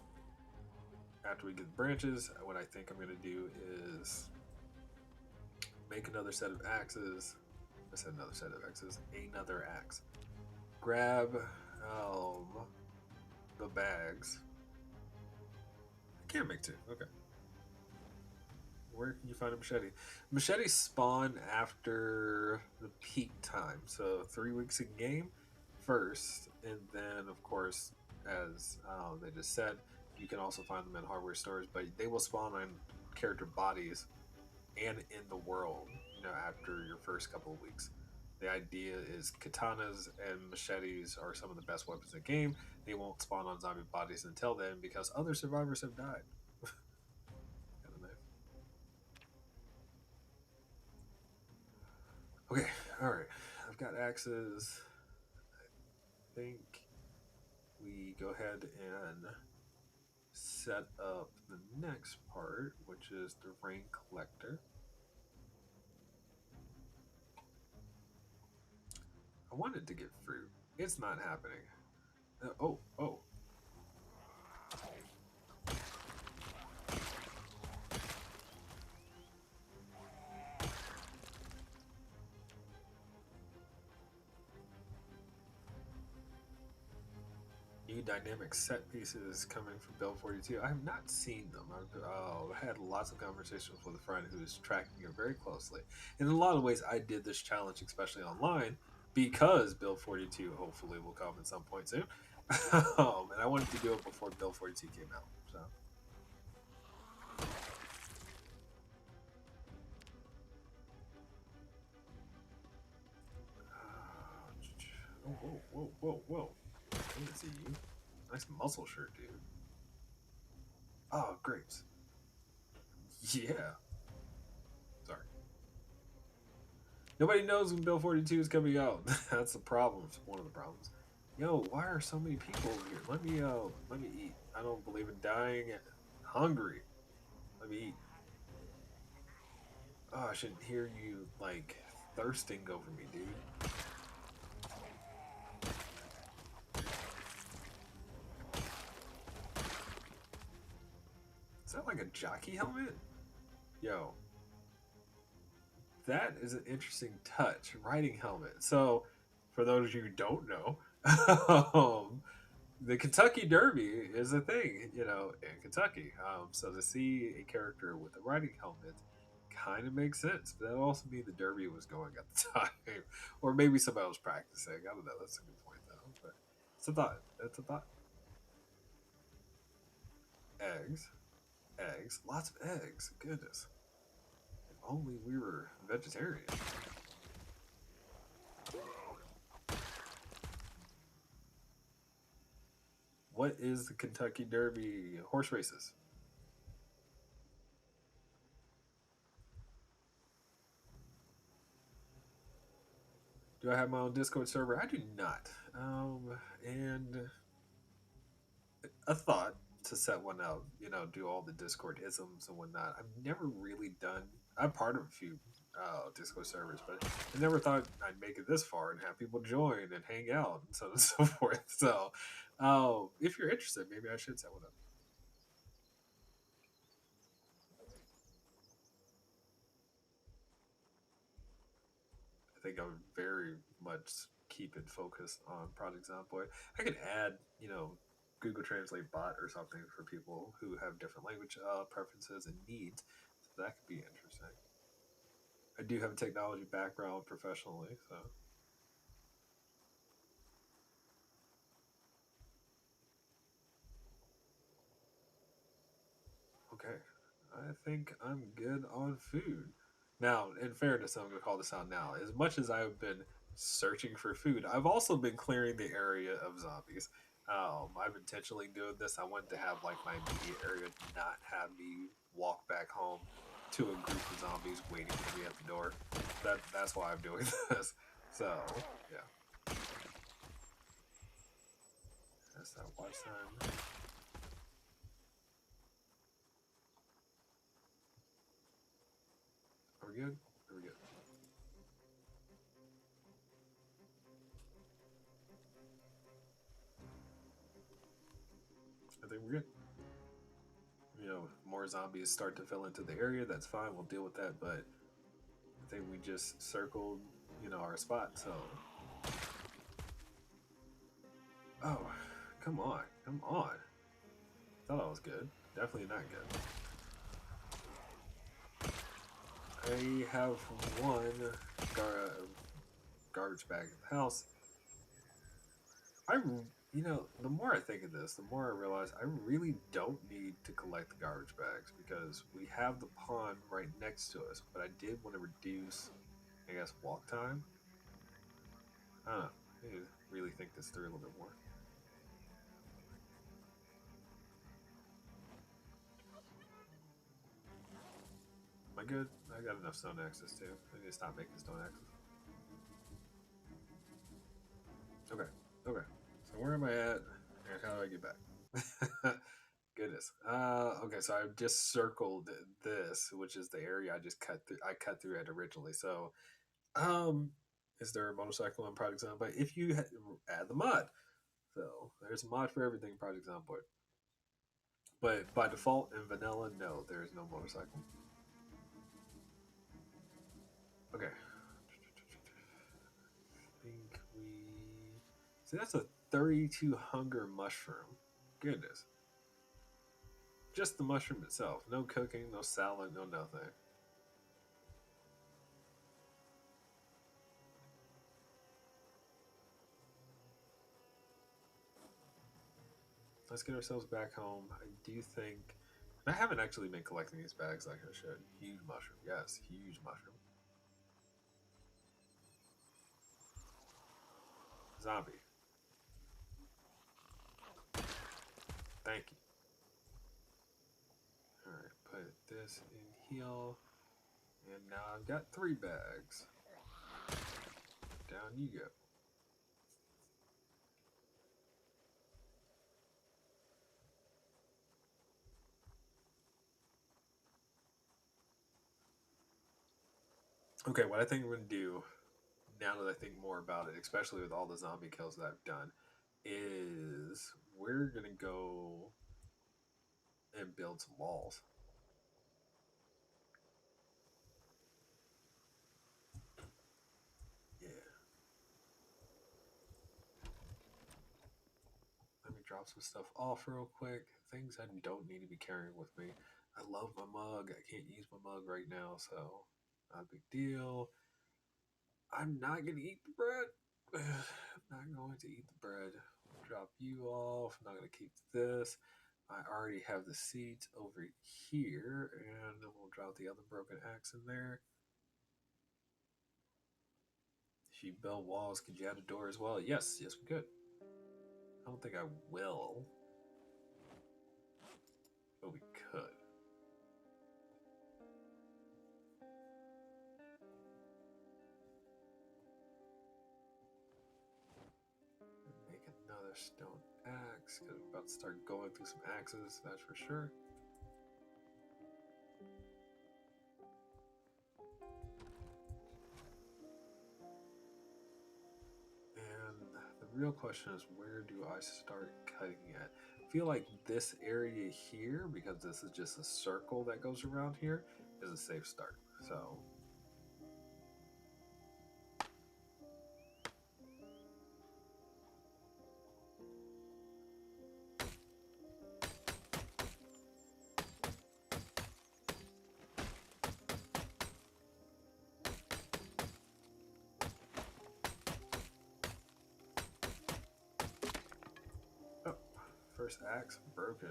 After we get the branches, what I think I'm gonna do is make another set of axes I said another set of X's. Another axe. Grab um, the bags. I can't make two. Okay. Where can you find a machete? Machetes spawn after the peak time, so 3 weeks in game first, and then of course, as they just said, you can also find them in hardware stores, but they will spawn on character bodies and in the world. After your first couple of weeks. The idea is katanas and machetes are some of the best weapons in the game. They won't spawn on zombie bodies until then because other survivors have died. Kind of nice. Okay, all right. I've got axes. I think we go ahead and set up the next part, which is the rain collector. I wanted to get fruit. It's not happening. Oh. New dynamic set pieces coming from Bill 42. I have not seen them. I've had lots of conversations with a friend who's tracking it very closely. And in a lot of ways, I did this challenge, especially online, because Bill 42 hopefully will come at some point soon. And I wanted to do it before Bill 42 came out. So, whoa. I didn't see you. Nice muscle shirt, dude. Oh, grapes. Yeah. Sorry. Nobody knows when Bill 42 is coming out. That's the problem. It's one of the problems. Yo, why are so many people over here? Let me eat. I don't believe in dying hungry. Let me eat. Oh, I shouldn't hear you like thirsting over me, dude. Is that like a jockey helmet? Yo, that is an interesting touch. Riding helmet. So, for those of you who don't know, the Kentucky Derby is a thing, in Kentucky. So to see a character with a riding helmet kind of makes sense. But that also means the Derby was going at the time, or maybe somebody was practicing. I don't know. That's a good point though. But it's a thought. It's a thought. Eggs, eggs, lots of eggs. Goodness, if only we were vegetarian. What is the Kentucky Derby? Horse races. Do I have my own Discord server? I do not. And a thought to set one up, do all the Discord isms and whatnot. I've never really done. I'm part of a few Discord servers, but I never thought I'd make it this far and have people join and hang out and so on and so forth. So, if you're interested, maybe I should set one up. I think I would very much keep it focused on Project Zomboid. I could add, Google Translate bot or something for people who have different language preferences and needs. So that could be interesting. I do have a technology background professionally, so okay. I think I'm good on food. Now, in fairness, I'm going to call this out now. As much as I've been searching for food, I've also been clearing the area of zombies. I've intentionally doing this. I wanted to have like my immediate area not have me walk back home to a group of zombies waiting for me at the door. That's why I'm doing this. So yeah, that's that watch time. Are we good? Are we good? I think we're good. More zombies start to fill into the area. That's fine. We'll deal with that. But I think we just circled. our spot. So, oh, come on, come on. Thought I was good. Definitely not good. I have one gar- garbage bag in the house. I, the more I think of this, the more I realize I really don't need to collect the garbage bags because we have the pond right next to us. But I did want to reduce, I guess, walk time. I don't know. I need to really think this through a little bit more. Am I good? I got enough stone axes too. I need to stop making stone axes. Okay. Okay. So where am I at? And how do I get back? Goodness. Okay, so I've just circled this, which is the area I just cut through. I cut through it originally. So, um, is there a motorcycle on Project Zomboid? If you add the mod, so there's a mod for everything in Project Zomboid. But by default in vanilla, no, there is no motorcycle. Okay. I think we see that's a 32 hunger mushroom. Goodness. Just the mushroom itself. No cooking, no salad, no nothing. Let's get ourselves back home. I do think I haven't actually been collecting these bags like I should. Huge mushroom. Yes, huge mushroom. Zombie. Thank you. Alright, put this in here. And now I've got 3 bags. Down you go. Okay, what I think I'm going to do, now that I think more about it, especially with all the zombie kills that I've done, is we're going to go and build some walls. Yeah. Let me drop some stuff off real quick. Things I don't need to be carrying with me. I love my mug. I can't use my mug right now, so not a big deal. I'm not going to eat the bread. I'm not going to eat the bread. Drop you off. I'm not going to keep this. I already have the seeds over here, and then we'll drop the other broken axe in there. If you build walls, could you add a door as well? Yes, yes, we could. I don't think I will, but we could. Make another stone axe because we're about to start going through some axes, that's for sure. And the real question is, where do I start cutting at? I feel like this area here, because this is just a circle that goes around here, is a safe start. So oh, first axe broken.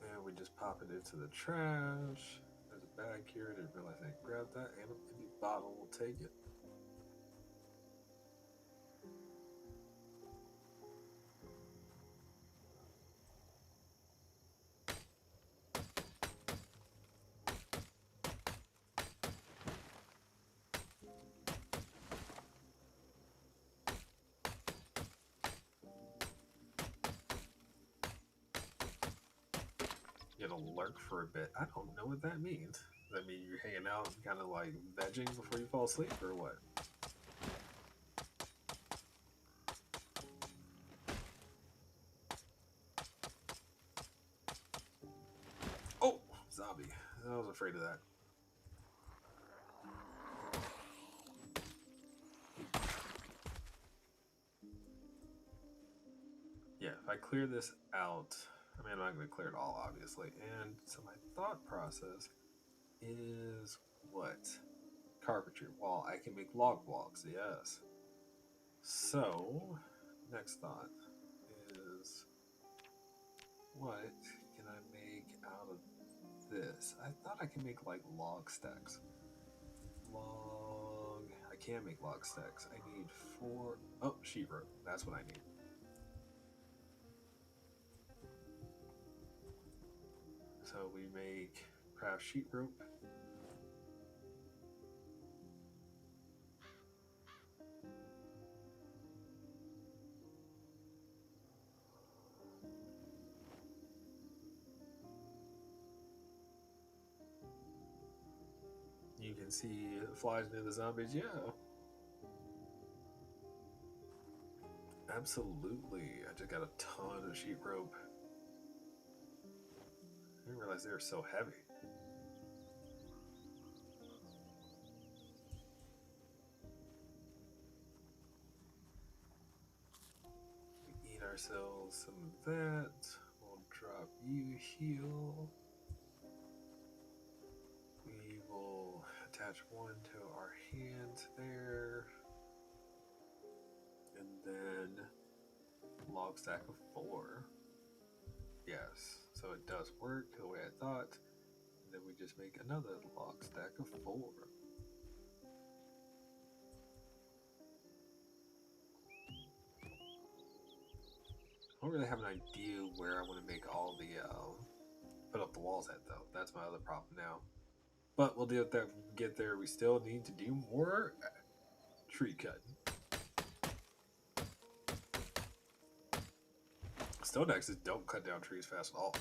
And we just pop it into the trash. There's a bag here. I didn't realize I grabbed that. And an empty bottle. We'll take it. It'll lurk for a bit. I don't know what that means. Does that mean you're hanging out and kind of like vegging before you fall asleep or what? Oh, zombie. I was afraid of that. Yeah, if I clear this out, I mean, I'm not going to clear it all, obviously. And so my thought process is what? Carpentry. Well, I can make log walks, yes. So, next thought is what can I make out of this? I thought I could make like log stacks. Log. I can make log stacks. I need four. Oh, sheet rope. That's what I need. So we make craft sheet rope. You can see flies near the zombies. Yeah, absolutely. I just got a ton of sheet rope. I didn't realize they were so heavy. We eat ourselves some of that. We'll drop you heal. We will attach one to our hand there. And then log stack of four. Yes, so it does work the way I thought. And then we just make another log stack of four. I don't really have an idea where I want to make all the put up the walls at though. That's my other problem now. But we'll deal with that when we get there. We still need to do more tree cutting. Stone axes don't cut down trees fast at all.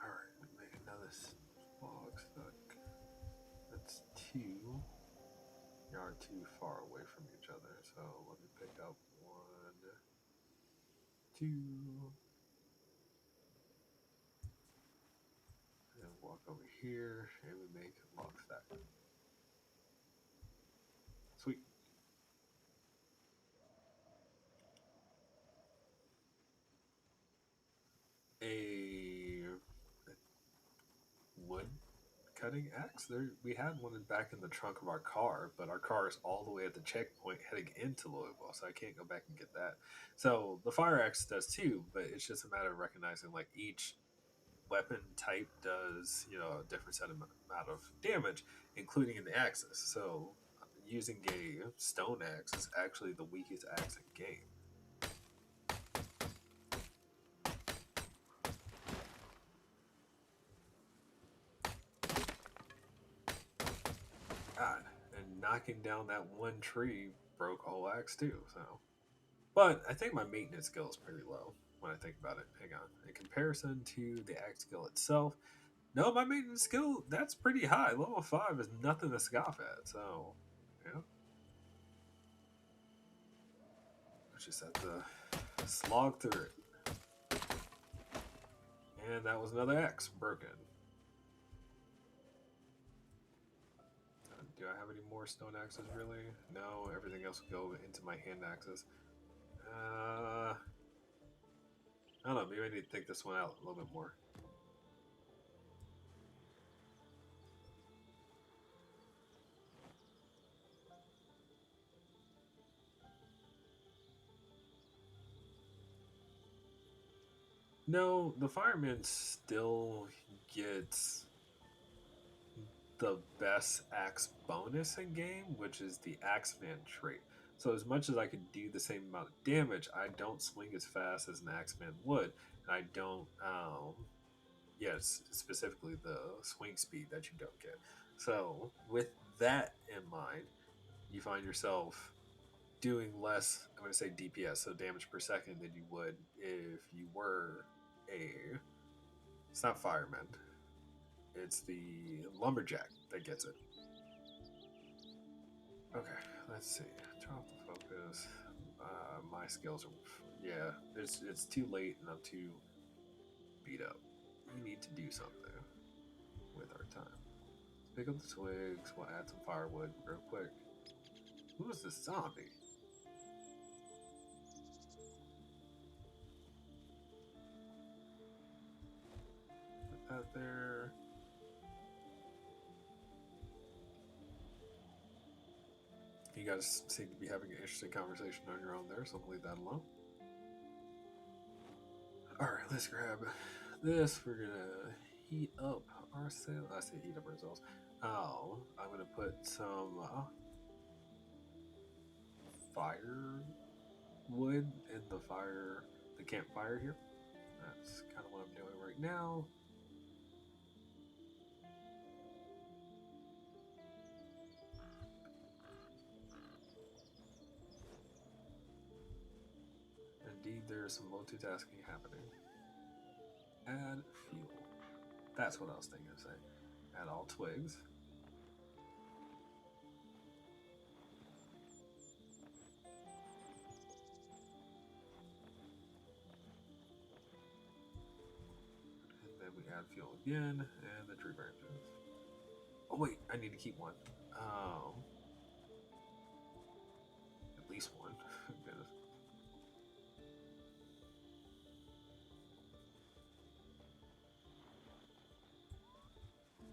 Alright, make another log stack. That's two. You are too far away from each other, so let me pick up one, two, and walk over here, and we make a log stack. Sweet. A wood cutting axe. There, we had one back in the trunk of our car, but our car is all the way at the checkpoint heading into Louisville, so I can't go back and get that. So the fire axe does too, but it's just a matter of recognizing like each weapon type does a different set amount of damage, including in the axes. So using a stone axe is actually the weakest axe in game. God, and knocking down that one tree broke a whole axe too. So, but I think my maintenance skill is pretty low when I think about it. Hang on, in comparison to the axe skill itself, no, my maintenance skill that's pretty high. Level 5 is nothing to scoff at. So, yeah, I just have to slog through it. And that was another axe broken. Do I have any more stone axes really? No, everything else will go into my hand axes. I don't know, maybe I need to think this one out a little bit more. No, the fireman still gets the best axe bonus in game, which is the Axeman trait. So as much as I can do the same amount of damage, I don't swing as fast as an Axeman would, and I don't. Yes, specifically the swing speed that you don't get. So with that in mind, you find yourself doing less. I'm going to say DPS, so damage per second, than you would if you were a. It's not fireman. It's the lumberjack that gets it. Okay, let's see. Turn off the focus. My skills are, yeah. It's too late, and I'm too beat up. We need to do something with our time. Let's pick up the twigs. We'll add some firewood real quick. Who is this zombie? Put that there. You guys seem to be having an interesting conversation on your own there, so I'll leave that alone. Alright, let's grab this. We're gonna heat up our sail. I say heat up ourselves. Oh, I'm gonna put some fire wood in the campfire here. That's kind of what I'm doing right now. Indeed, there's some multitasking happening. Add fuel. That's what I was thinking of saying. Add all twigs. And then we add fuel again, and the tree branches. Oh wait, I need to keep one. At least one. Goodness.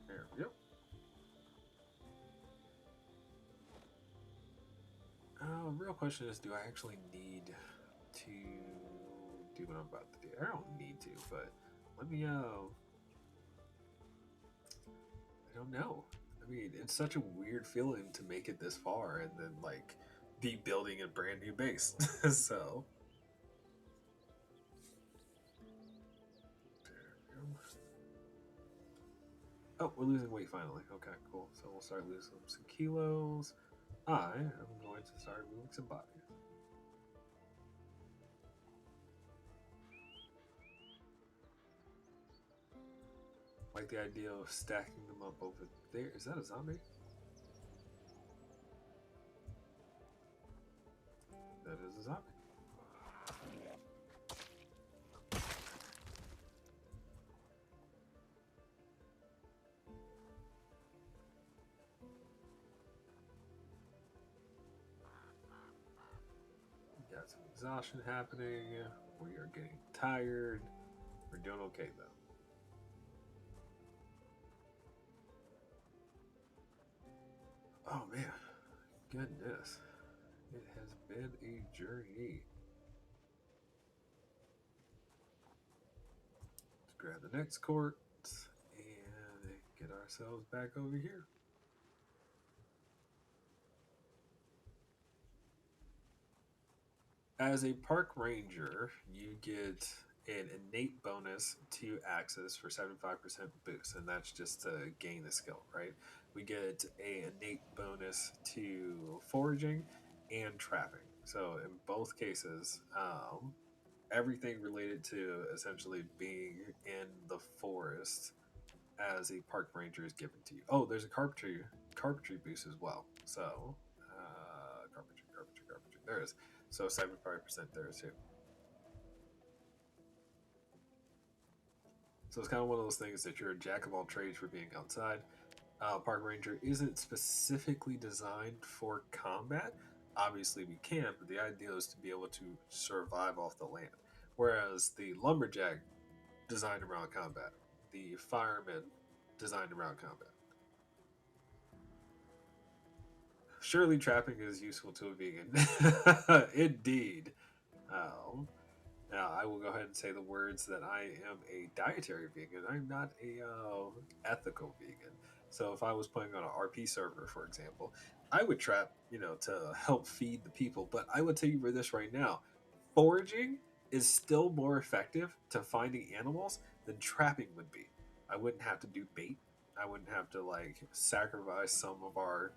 There we go. Real question is, do I actually need to do what I'm about to do? I don't need to, but let me. I don't know. I mean, it's such a weird feeling to make it this far and then like be building a brand new base. So there we go. Oh, we're losing weight finally. Okay, cool. So we'll start losing some kilos. I am going to start moving some bodies. Like the idea of stacking them up over there. Is that a zombie? That is a zombie. We got some exhaustion happening. We are getting tired. We're doing okay though. Oh man, goodness. It has been a journey. Let's grab the next court and get ourselves back over here. As a park ranger, you get an innate bonus to access for 75% boost, and that's just to gain the skill, right? We get a innate bonus to foraging and trapping. So in both cases, everything related to essentially being in the forest as a park ranger is given to you. Oh, there's a carpentry boost as well. So carpentry. There is. So 75% there too. So it's kind of one of those things that you're a jack of all trades for being outside. Park ranger isn't specifically designed for combat. Obviously, we can, but the idea is to be able to survive off the land. Whereas the lumberjack designed around combat, the fireman designed around combat. Surely trapping is useful to a vegan. Indeed. Um, Now, I will go ahead and say the words that I am a dietary vegan. I'm not a ethical vegan. So if I was playing on an RP server, for example, I would trap, to help feed the people. But I would tell you for this right now, foraging is still more effective to finding animals than trapping would be. I wouldn't have to do bait. I wouldn't have to like sacrifice some of our,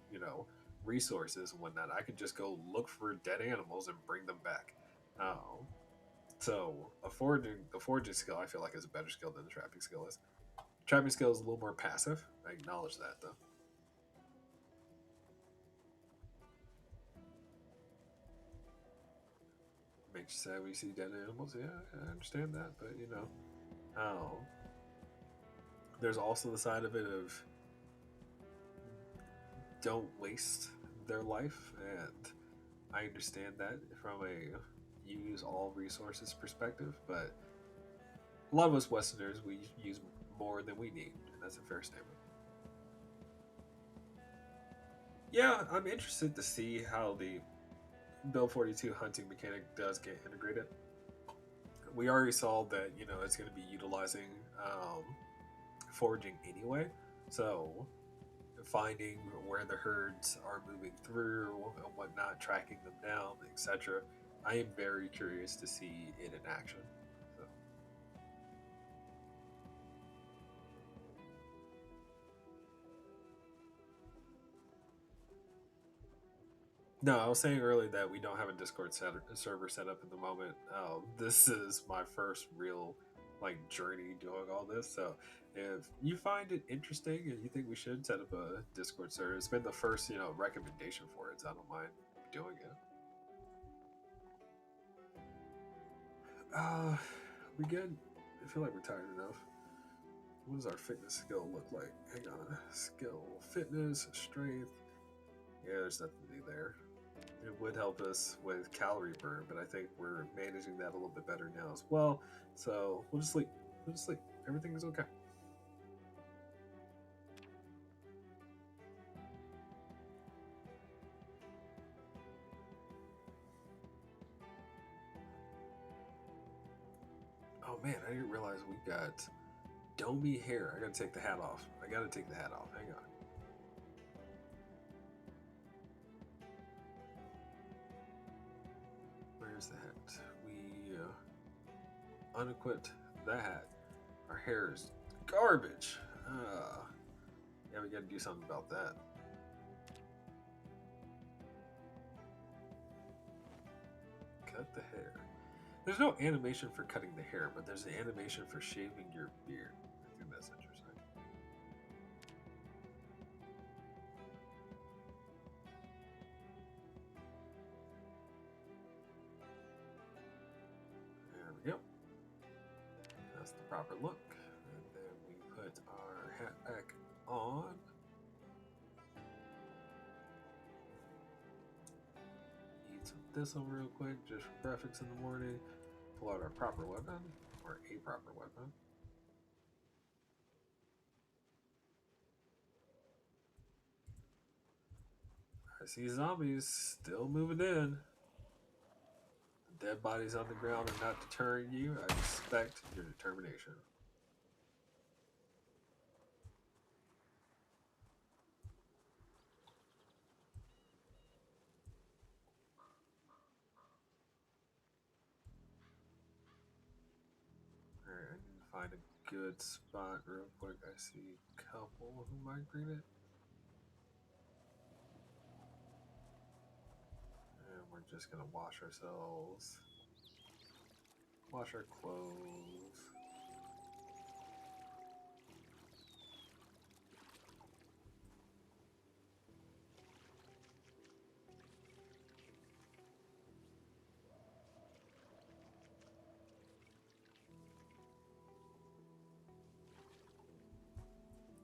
resources and whatnot. I could just go look for dead animals and bring them back. Um, so a foraging skill, I feel like is a better skill than the trapping skill is. Trapping skill is a little more passive. I acknowledge that though. Makes you sad when you see dead animals. Yeah, I understand that, but Um, there's also the side of it of don't waste their life, and I understand that from a use all resources perspective, but a lot of us Westerners we use more than we need, and that's a fair statement. Yeah, I'm interested to see how the Bill 42 hunting mechanic does get integrated. We already saw that it's going to be utilizing um, foraging anyway, so finding where the herds are moving through and whatnot, tracking them down, etc. I am very curious to see it in action. So, no, I was saying earlier that we don't have a server set up at the moment. This is my first real journey doing all this. So if you find it interesting and you think we should set up a Discord server, it's been the first recommendation for it. So I don't mind doing it. We good? I feel like we're tired enough. What does our fitness skill look like? Hang on. Skill, fitness, strength. Yeah, there's nothing to do there. It would help us with calorie burn, but I think we're managing that a little bit better now as well. So we'll just sleep. We'll just sleep. Everything is okay. Oh man, I didn't realize we got domey hair. I gotta take the hat off. I gotta take the hat off. Hang on. Where's the hat? We unequipped the hat. Our hair is garbage. Yeah, we gotta do something about that. Cut the hair. There's no animation for cutting the hair, but there's an animation for shaving your beard. I think that's interesting. There we go. That's the proper look. And then we put our hat back on. Eat some thistle real quick, just for breakfast in the morning. Pull out our proper weapon, or a proper weapon. I see zombies still moving in. Dead bodies on the ground are not deterring you. I respect your determination. Alright, I need to find a good spot real quick. I see a couple who might green it. And we're just gonna wash ourselves. Wash our clothes.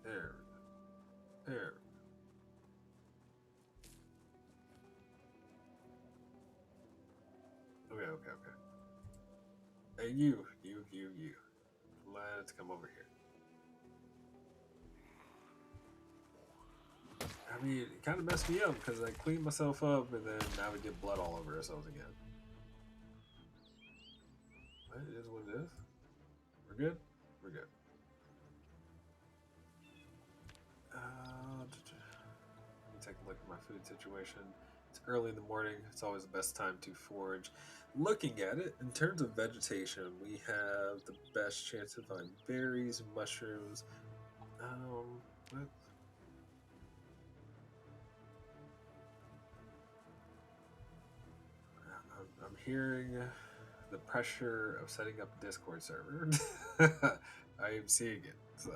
There. There. Okay, okay, okay. Hey, you. Let's come over here. I mean, it kind of messed me up because I cleaned myself up and then now we get blood all over ourselves again. It is what it is. We're good? We're good. Let me take a look at my food situation. It's early in the morning. It's always the best time to forage. Looking at it, in terms of vegetation, we have the best chance to find berries, mushrooms. What? I'm hearing the pressure of setting up a Discord server. I am seeing it, so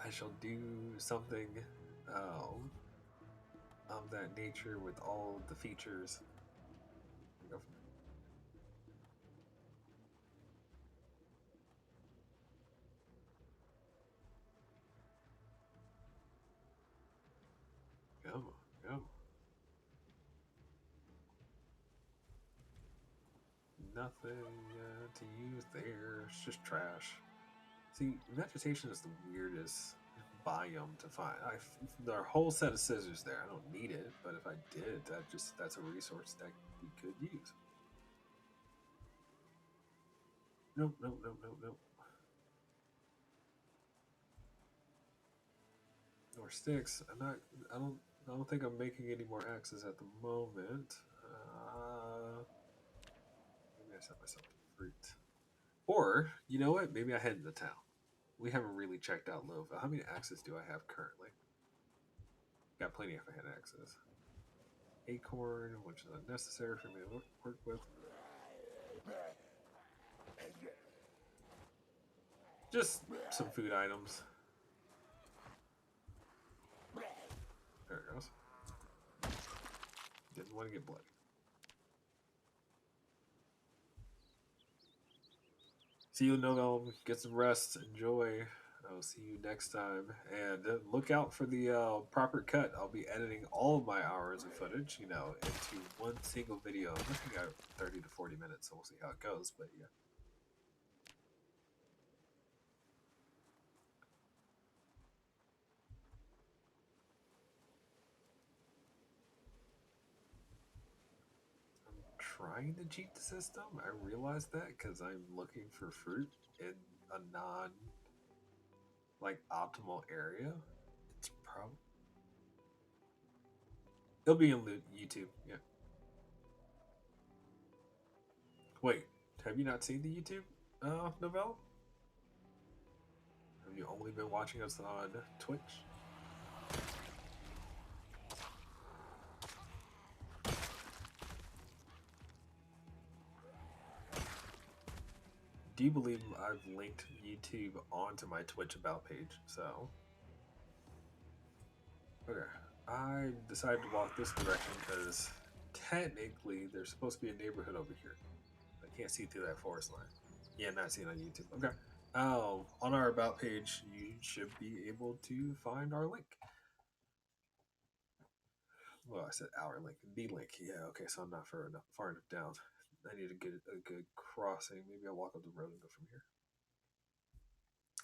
I shall do something um, of that nature with all the features. Go from Yum, yum. Nothing to use there. It's just trash. See, vegetation is the weirdest biome to find. There are a whole set of scissors there. I don't need it, but if I did, that's a resource that we could use. Nope, nope, nope, nope, nope. More sticks. I don't. I don't think I'm making any more axes at the moment. Maybe I set myself to fruit. Or you know what? Maybe I head into town. We haven't really checked out Lova. How many axes do I have currently? Got plenty if I had axes. Acorn, which is unnecessary for me to work with. Just some food items. There it goes. Didn't want to get bloody. See you, Novel. Get some rest. Enjoy. I'll see you next time. And look out for the proper cut. I'll be editing all of my hours of footage, into one single video. I'm looking at 30 to 40 minutes, so we'll see how it goes. But yeah. Trying to cheat the system. I realized that because I'm looking for fruit in a non optimal area. It's probably it'll be in YouTube. Yeah. Wait, have you not seen the YouTube Novell? Have you only been watching us on Twitch? Do you believe I've linked YouTube onto my Twitch about page? So, okay. I decided to walk this direction because technically there's supposed to be a neighborhood over here. I can't see through that forest line. Yeah, not seen on YouTube. Okay. On our about page, you should be able to find our link. Well, I said our link, the link. Yeah, okay. So I'm not far enough down. I need to get a good crossing. Maybe I'll walk up the road and go from here.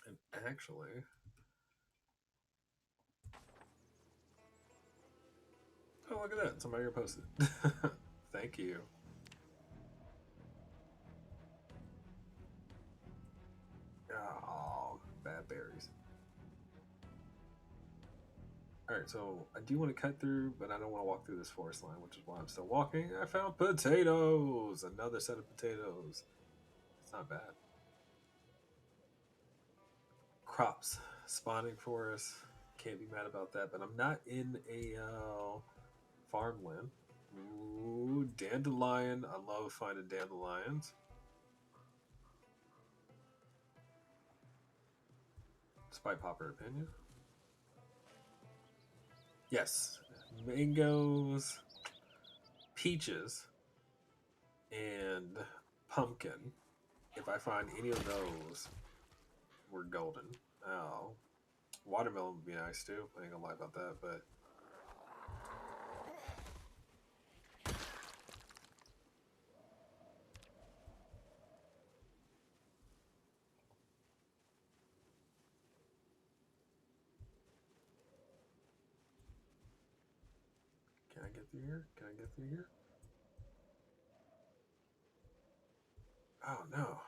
And actually, oh look at that! Somebody posted. Thank you. Oh, bad berries. All right, so I do want to cut through, but I don't want to walk through this forest line, which is why I'm still walking. I found potatoes. Another set of potatoes. It's not bad. Crops spawning for us. Can't be mad about that. But I'm not in a farmland. Ooh, dandelion. I love finding dandelions. Despite popular opinion. Yes. Mangoes, peaches, and pumpkin. If I find any of those, we're golden. Oh, watermelon would be nice too. I ain't gonna lie about that, but can I get through here? Can I get through here? Oh no.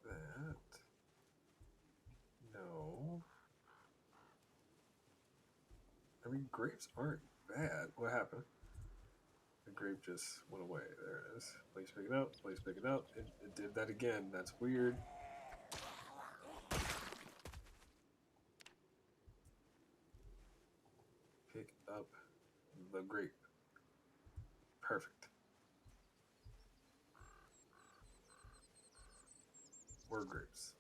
That. No. I mean, grapes aren't bad. What happened? The grape just went away. There it is. Please pick it up. Please pick it up. It did that again. That's weird. Pick up the grape. Perfect. More grapes.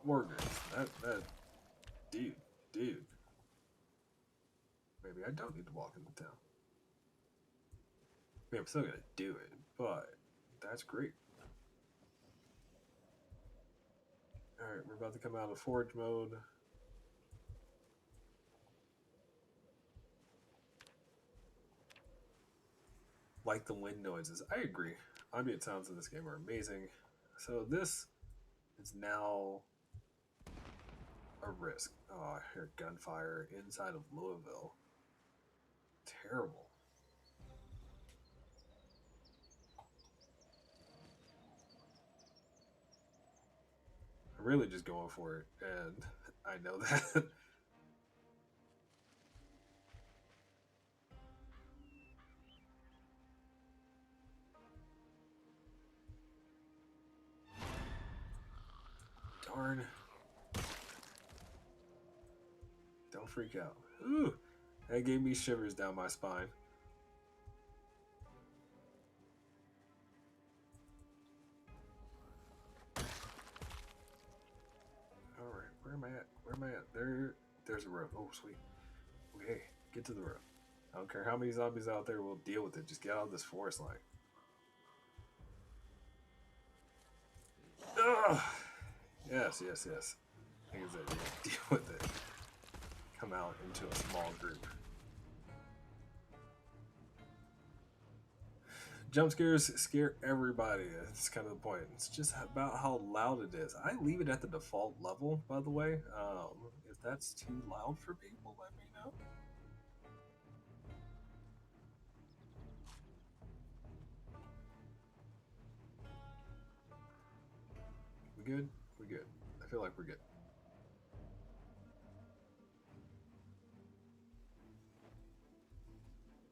More grapes. Dude, dude. Maybe I don't need to walk into town. I mean, I'm still gonna do it, but That's great. All right, we're about to come out of forge mode. Like the wind noises. I agree. Ambient sounds in this game are amazing. So this is now a risk. Oh, I hear gunfire inside of Louisville. Terrible. I'm really just going for it, and I know that. Darn. Don't freak out. Ooh, that gave me shivers down my spine. All right, where am I at? Where am I at? There's a road. Oh, sweet. Okay, get to the road. I don't care how many zombies out there. We'll deal with it. Just get out of this forest line. Ugh. Yes, yes, yes. Like I said, deal with it. Come out into a small group. Jump scares scare everybody. That's kind of the point. It's just about how loud it is. I leave it at the default level, by the way. If that's too loud for people, let me know. We good? We good. I feel like we're good.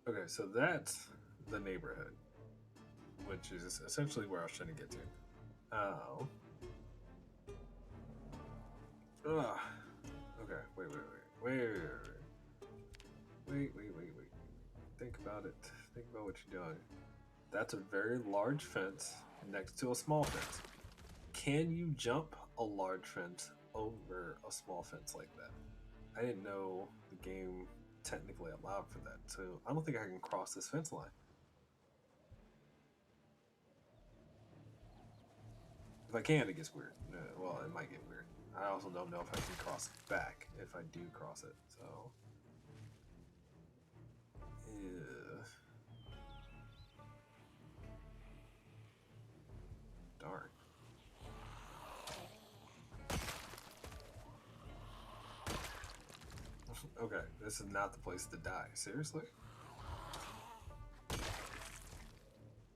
Okay, so that's the neighborhood, which is essentially where I was trying to get to. Oh. Ugh. Okay, wait. Think about it. Think about what you're doing. That's a very large fence next to a small fence. Can you jump a large fence over a small fence like that? I didn't know the game technically allowed for that, so I don't think I can cross this fence line. If I can, it gets weird. Well, it might get weird. I also don't know if I can cross it back if I do cross it. So, yeah. Darn. Okay, this is not the place to die. Seriously?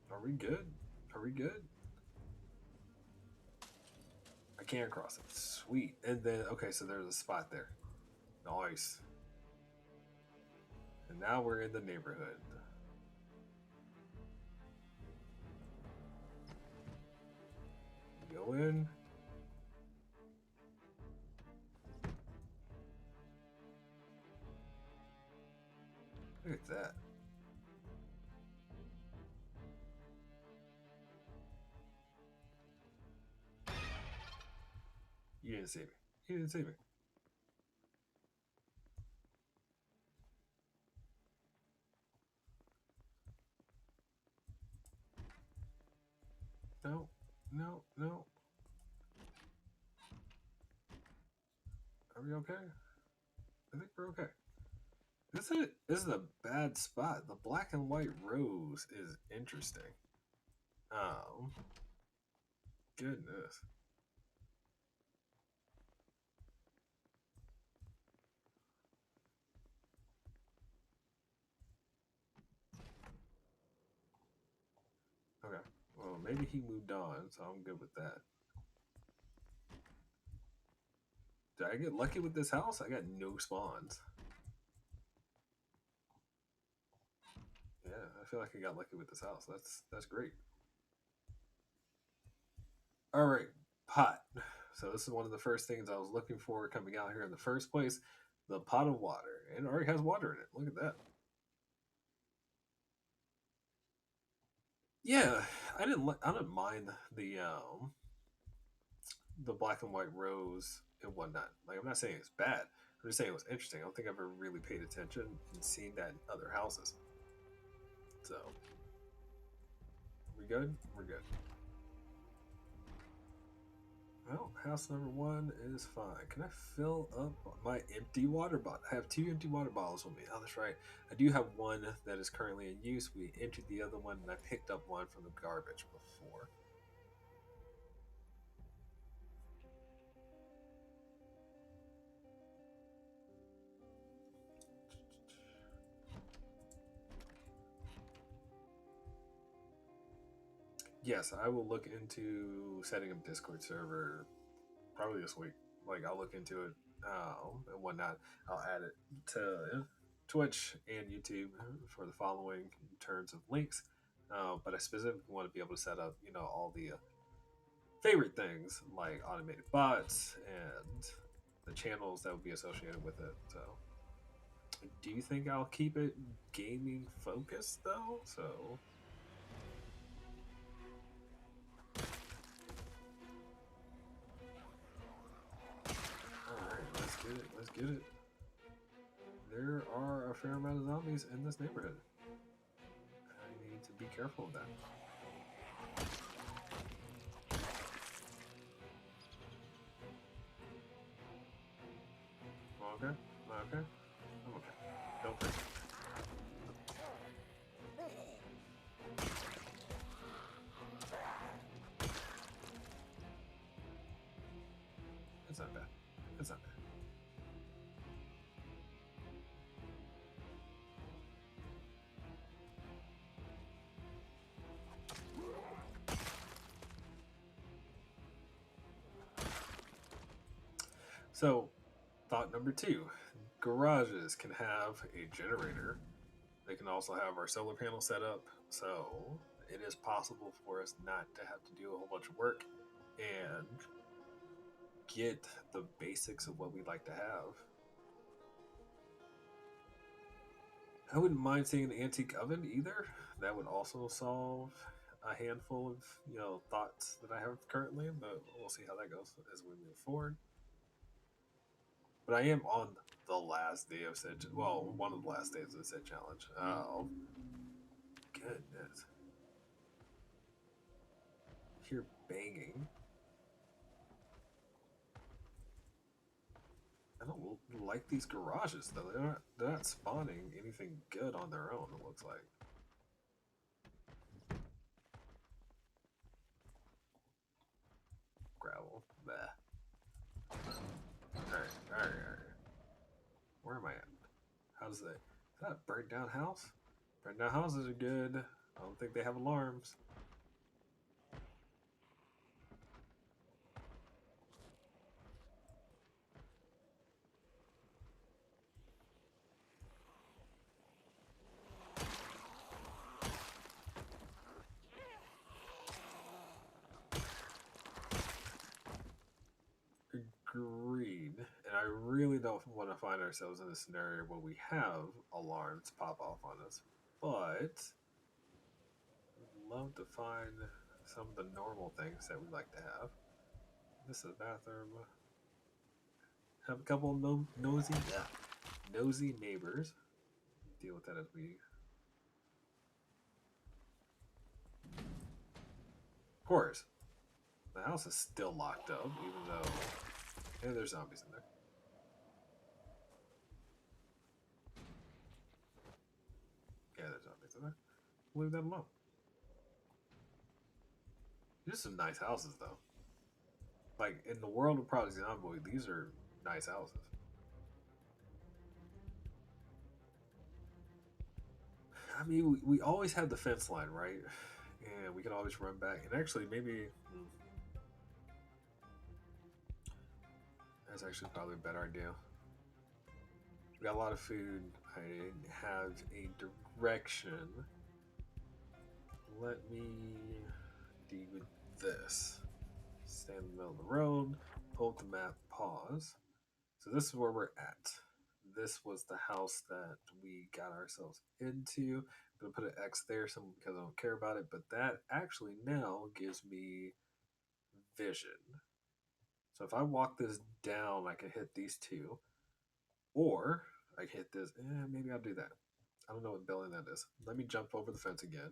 Are we good? Are we good? I can cross it. Sweet. And then, okay, so there's a spot there. Nice. And now we're in the neighborhood. Go in. Look at that. You didn't see me. You didn't see me. No, no. Are we okay? I think we're okay. This is a bad spot. The black and white rose is interesting. Um, Goodness. Okay. Well, maybe he moved on, so I'm good with that. Did I get lucky with this house? I got no spawns. Yeah, I feel like I got lucky with this house. That's great. All right, pot. So this is one of the first things I was looking for coming out here in the first place. The pot of water, and it already has water in it. Look at that. Yeah, I didn't mind the black and white rose and whatnot. Like I'm not saying it's bad. I'm just saying it was interesting. I don't think I've ever really paid attention and seen that in other houses. So We good? We're good. Well, house number one is fine. Can I fill up my empty water bottle? I have two empty water bottles with me. Oh, that's right. I do have one that is currently in use. We emptied the other one, and I picked up one from the garbage before. Yes, I will look into setting up Discord server probably this week. Like I'll look into it and whatnot. I'll add it to Twitch and YouTube for the following in terms of links. But I specifically want to be able to set up, all the favorite things like automated bots and the channels that would be associated with it. So, do you think I'll keep it gaming focused though? So, all right, let's get it. Let's get it. There are a fair amount of zombies in this neighborhood. I need to be careful of that. Okay, okay, I'm okay. Don't worry. It's not bad. It's not bad. So, thought number two: garages can have a generator. They can also have our solar panel set up, so it is possible for us not to have to do a whole bunch of work and get the basics of what we like to have. I wouldn't mind seeing an antique oven either. That would also solve a handful of thoughts that I have currently, but we'll see how that goes as we move forward. But I am on the last day of said, well, one of the last days of said challenge. Oh goodness! Hear banging. I don't like these garages though. They're not spawning anything good on their own. It looks like gravel. Bah. All right, all right, all right. Where am I at? How does that? Is that a burnt down house? Burnt down houses are good. I don't think they have alarms. Agreed. And I really don't want to find ourselves in a scenario where we have alarms pop off on us. But I'd love to find some of the normal things that we like to have. This is a bathroom. Have a couple of nosy neighbors. Deal with that as we. Of course, the house is still locked up, even though there's zombies in there. Yeah, there's zombies in there. Leave that alone. These are some nice houses, though. Like in the world of Project Zomboid, these are nice houses. I mean, we always have the fence line, right? And we can always run back. And actually, maybe that's actually probably a better idea. We got a lot of food. I have a direction. Let me do this. Stand in the middle of the road, pull up the map, pause. So this is where we're at. This was the house that we got ourselves into. I'm gonna put an X there simply because I don't care about it, but that actually now gives me vision. So if I walk this down, I can hit these two, or I can hit this. Maybe I'll do that. I don't know what building that is. Let me jump over the fence again.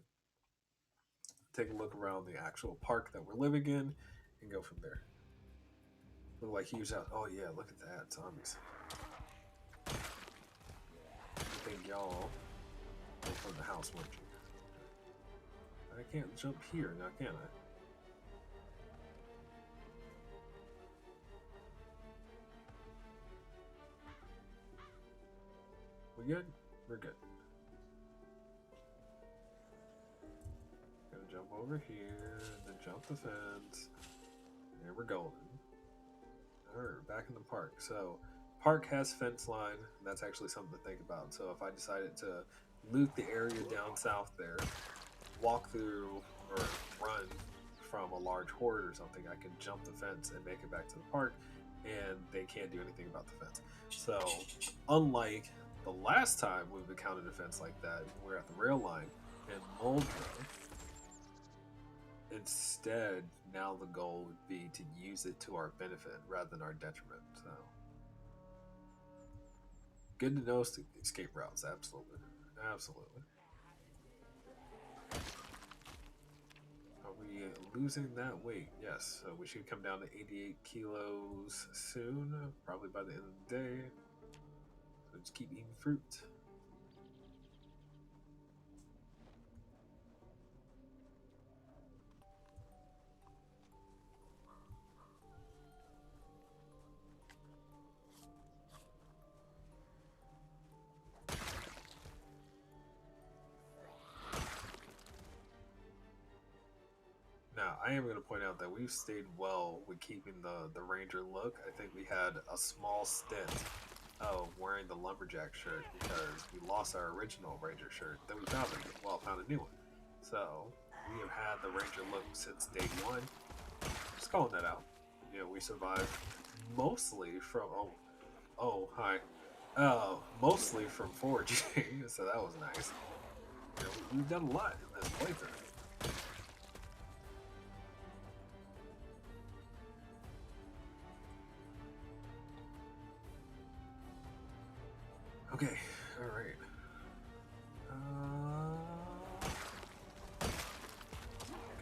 take a look around the actual park that we're living in, and go from there. Look like huge house. Oh yeah, look at that zombies. I think y'all were from the house, weren't you? I can't jump here now, can I? We good? We're good. Gonna jump over here, then jump the fence. There we're golden. Alright, back in the park. So, park has fence line. That's actually something to think about. So, if I decided to loot the area down south there, walk through or run from a large horde or something, I can jump the fence and make it back to the park, and they can't do anything about the fence. So, unlike the last time we've encountered a fence like that, we're at the rail line in Moldra. Instead, now the goal would be to use it to our benefit rather than our detriment. So, good to know escape routes. Absolutely, absolutely. Are we losing that weight? Yes. So we should come down to 88 kilos soon, probably by the end of the day. So just keep eating fruit. Now, I am going to point out that we've stayed well with keeping the ranger look. I think we had a small stint of wearing the lumberjack shirt because we lost our original ranger shirt. Then we found a new one. So we have had the ranger look since day one. Just calling that out. You know, we survived mostly from hi, mostly from foraging. So that was nice. You know, we've done a lot in this playthrough. Okay, all right.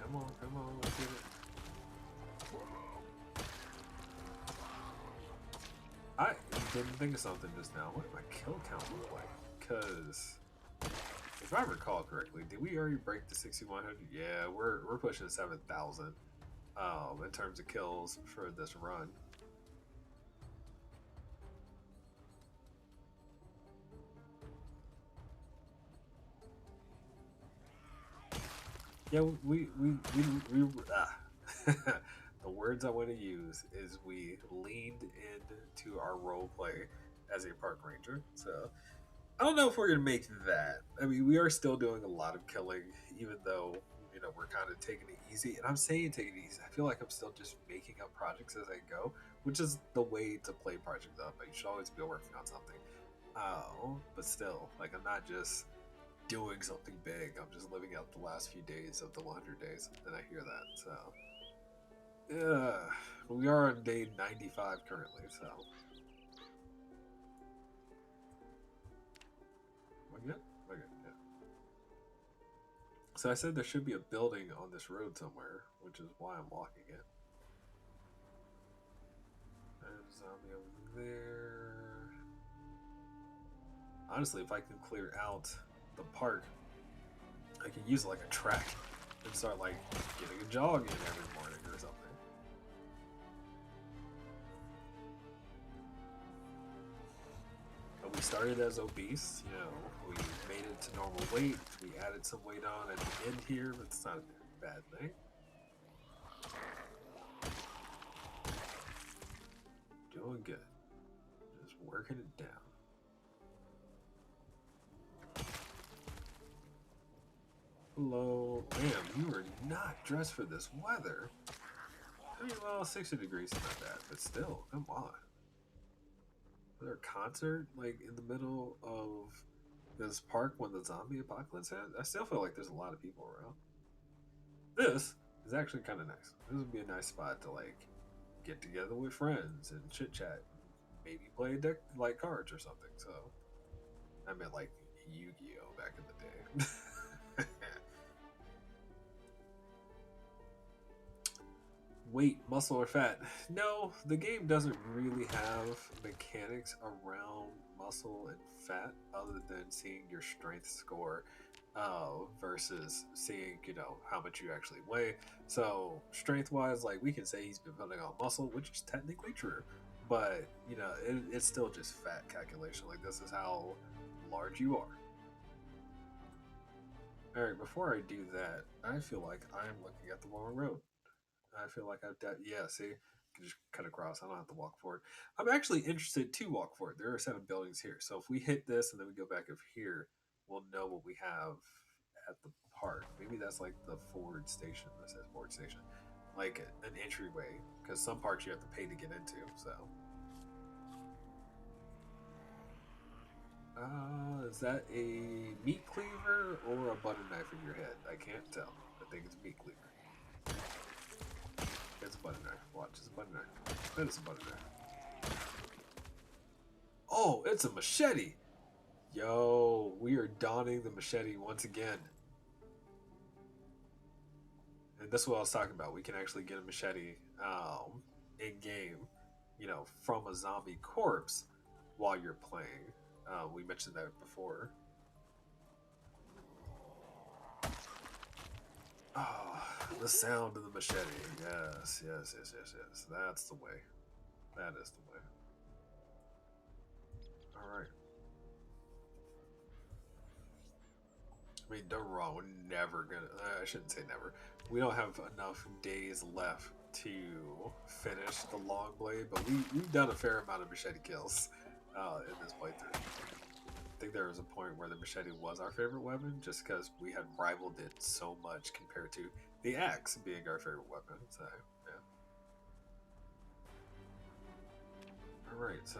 Come on, let's get it. I didn't think of something just now. What did my kill count look like? Because if I recall correctly, did we already break the 6,100? Yeah, we're pushing 7,000 in terms of kills for this run. Yeah, we the words I want to use is we leaned into our role play as a park ranger. So I don't know if we're gonna make that. I mean, we are still doing a lot of killing, even though we're kind of taking it easy. And I'm saying taking it easy. I feel like I'm still just making up projects as I go, which is the way to play projects up. But you should always be working on something. But still, like I'm not just doing something big. I'm just living out the last few days of the 100 days, and I hear that. So, yeah, we are on day 95 currently. So, we're good. We're good. Yeah. So I said there should be a building on this road somewhere, which is why I'm walking it. There's a zombie over there. Honestly, if I can clear out the park, I can use it like a track and start like getting a jog in every morning or something. But we started as obese, we made it to normal weight. We added some weight on at the end here, but it's not a bad thing. Doing good. Just working it down. Hello. Ma'am, you are not dressed for this weather. I mean, well, 60 degrees is not bad, but still, come on. Was there a concert, like, in the middle of this park when the zombie apocalypse hit? I still feel like there's a lot of people around. This is actually kind of nice. This would be a nice spot to, like, get together with friends and chit chat. Maybe play a deck, like, cards or something. So, I meant, like, Yu Gi Oh! Back in the day. Weight, muscle, or fat? No, the game doesn't really have mechanics around muscle and fat other than seeing your strength score versus seeing, how much you actually weigh. So, strength wise, like we can say he's been building on muscle, which is technically true, but, it's still just fat calculation. Like, this is how large you are. All right, before I do that, I feel like I'm looking at the wrong road. I feel like yeah, see, I can just cut across. I don't have to walk forward. I'm actually interested to walk forward. There are 7 buildings here. So if we hit this and then we go back over here, we'll know what we have at the park. Maybe that's like the Ford station. That says Ford station. Like an entryway. Because some parks you have to pay to get into. So. Is that a meat cleaver or a butter knife in your head? I can't tell. I think it's a meat cleaver. It's a butter knife. Watch, it's a butter knife. That is a butter knife. Oh, it's a machete. Yo, we are donning the machete once again. And that's what I was talking about. We can actually get a machete in game, from a zombie corpse while you're playing. We mentioned that before. Oh, the sound of the machete. Yes, yes, yes, yes, yes. That's the way. That is the way. All right. I mean, don't get me wrong. We're never gonna. I shouldn't say never. We don't have enough days left to finish the long blade, but we've done a fair amount of machete kills in this playthrough. I think there was a point where the machete was our favorite weapon, just because we had rivaled it so much compared to the axe being our favorite weapon. So yeah. All right, so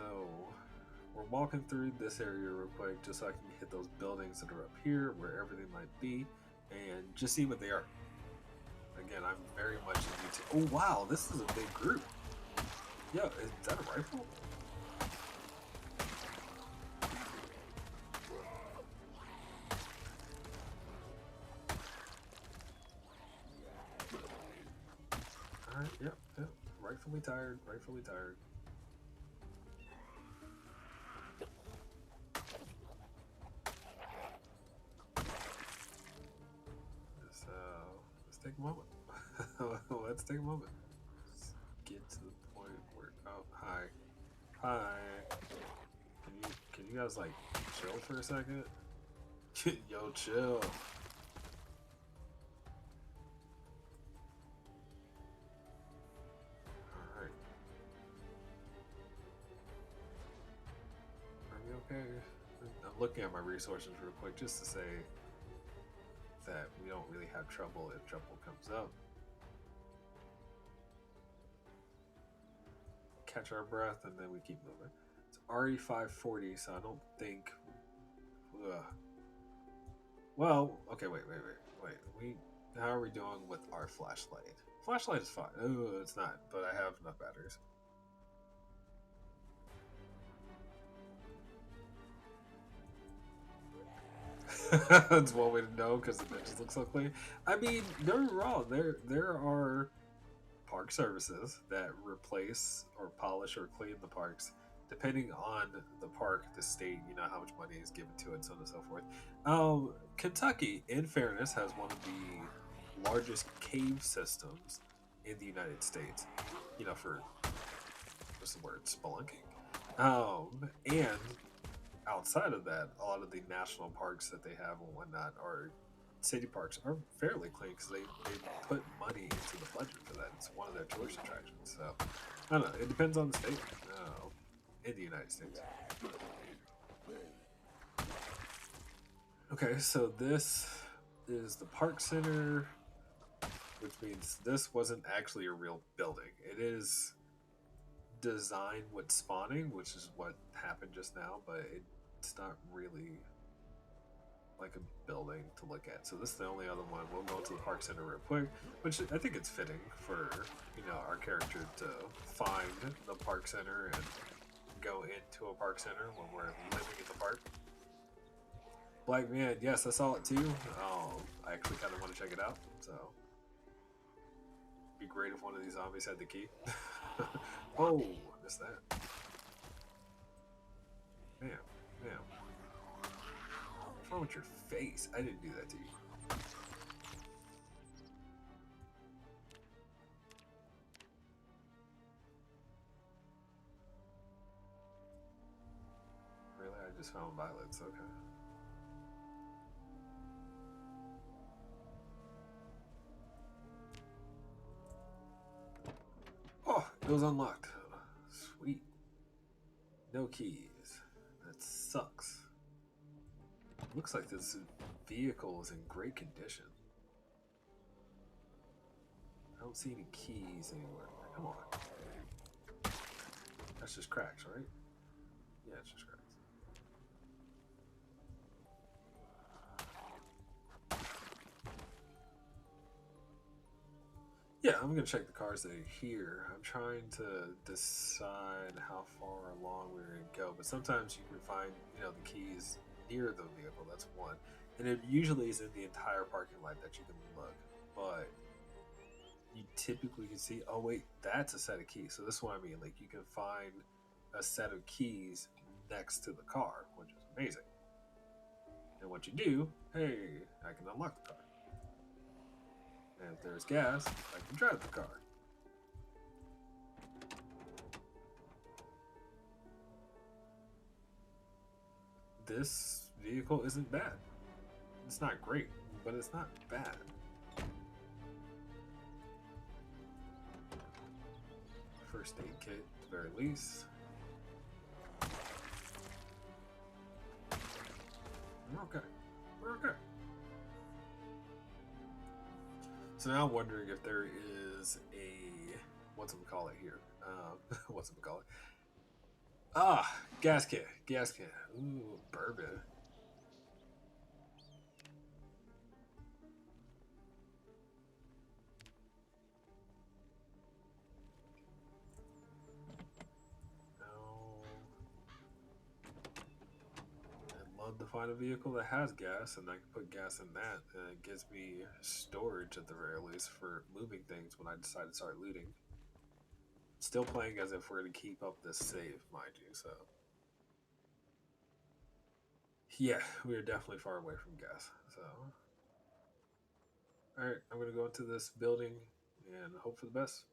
we're walking through this area real quick, just so I can hit those buildings that are up here, where everything might be, and just see what they are. Again, I'm very much into. Oh wow, this is a big group. Yeah, is that a rifle? All right, yep, yep. Rightfully tired. Rightfully tired. So let's take a moment. Let's take a moment. Let's get to the point where. Oh, hi, hi. Can you guys like chill for a second? Yo, chill. All right. Are we okay? I'm looking at my resources real quick just to say that we don't really have trouble if trouble comes up. Catch our breath and then we keep moving. It's RE 540, so I don't think. Ugh. Well, okay, wait. How are we doing with our flashlight? Flashlight is fine. Oh, it's not, but I have enough batteries. That's one way to know because the benches look so clean. I mean, don't get me wrong. There are park services that replace or polish or clean the parks, depending on the park, the state. You know how much money is given to it, so on and so forth. Kentucky, in fairness, has one of the largest cave systems in the United States. For what's the word, spelunking. And outside of that, a lot of the national parks that they have and whatnot are city parks are fairly clean because they put money into the budget for that. It's one of their tourist attractions. So I don't know. It depends on the state in the United States. Okay, so this is the park center, which means this wasn't actually a real building. It is designed with spawning, which is what happened just now, but it's not really like a building to look at. So this is the only other one. We'll go to the park center real quick, which I think it's fitting for our character to find the park center and go into a park center when we're living in the park. Black Man, yes, I saw it too. I actually kind of want to check it out. So Be great if one of these zombies had the key. Oh, missed that. Man, man. What's wrong with your face? I didn't do that to you. Really? I just found violets. Okay. Oh, it was unlocked. Sweet. No keys. That sucks. Looks like this vehicle is in great condition. I don't see any keys anywhere. Come on. That's just cracks, right? Yeah, it's just cracks. Yeah, I'm gonna check the cars that are here. I'm trying to decide how far along we're gonna go, but sometimes you can find, the keys near the vehicle. That's one, and it usually is in the entire parking lot that you can look. But you typically can see, oh wait, that's a set of keys. So this is what I mean. Like you can find a set of keys next to the car, which is amazing. And what you do, hey, I can unlock the car. And if there's gas, I can drive the car. This vehicle isn't bad. It's not great, but it's not bad. First aid kit, at the very least. We're okay. We're okay. So now I'm wondering if there is a what's it call it here? What's it call it? Ah, gas can, gas can. Ooh, bourbon. No, I'd love to find a vehicle that has gas, and I can put gas in that, and it gives me storage at the very least for moving things when I decide to start looting. Still playing as if we're going to keep up this save, mind you. So yeah, we are definitely far away from gas. So all right, I'm going to go into this building and hope for the best.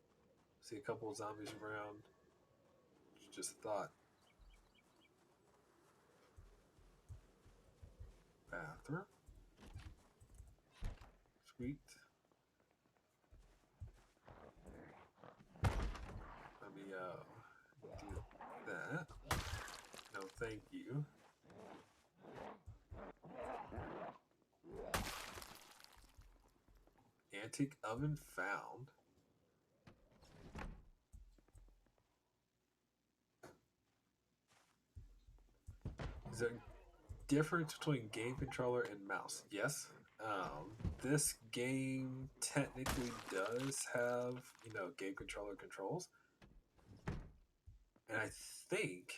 See a couple of zombies around. Just a thought. Bathroom. Sweet. Let me do that. No, thank you. Antique oven found. Is there a difference between game controller and mouse? Yes. This game technically does have, game controller controls, and I think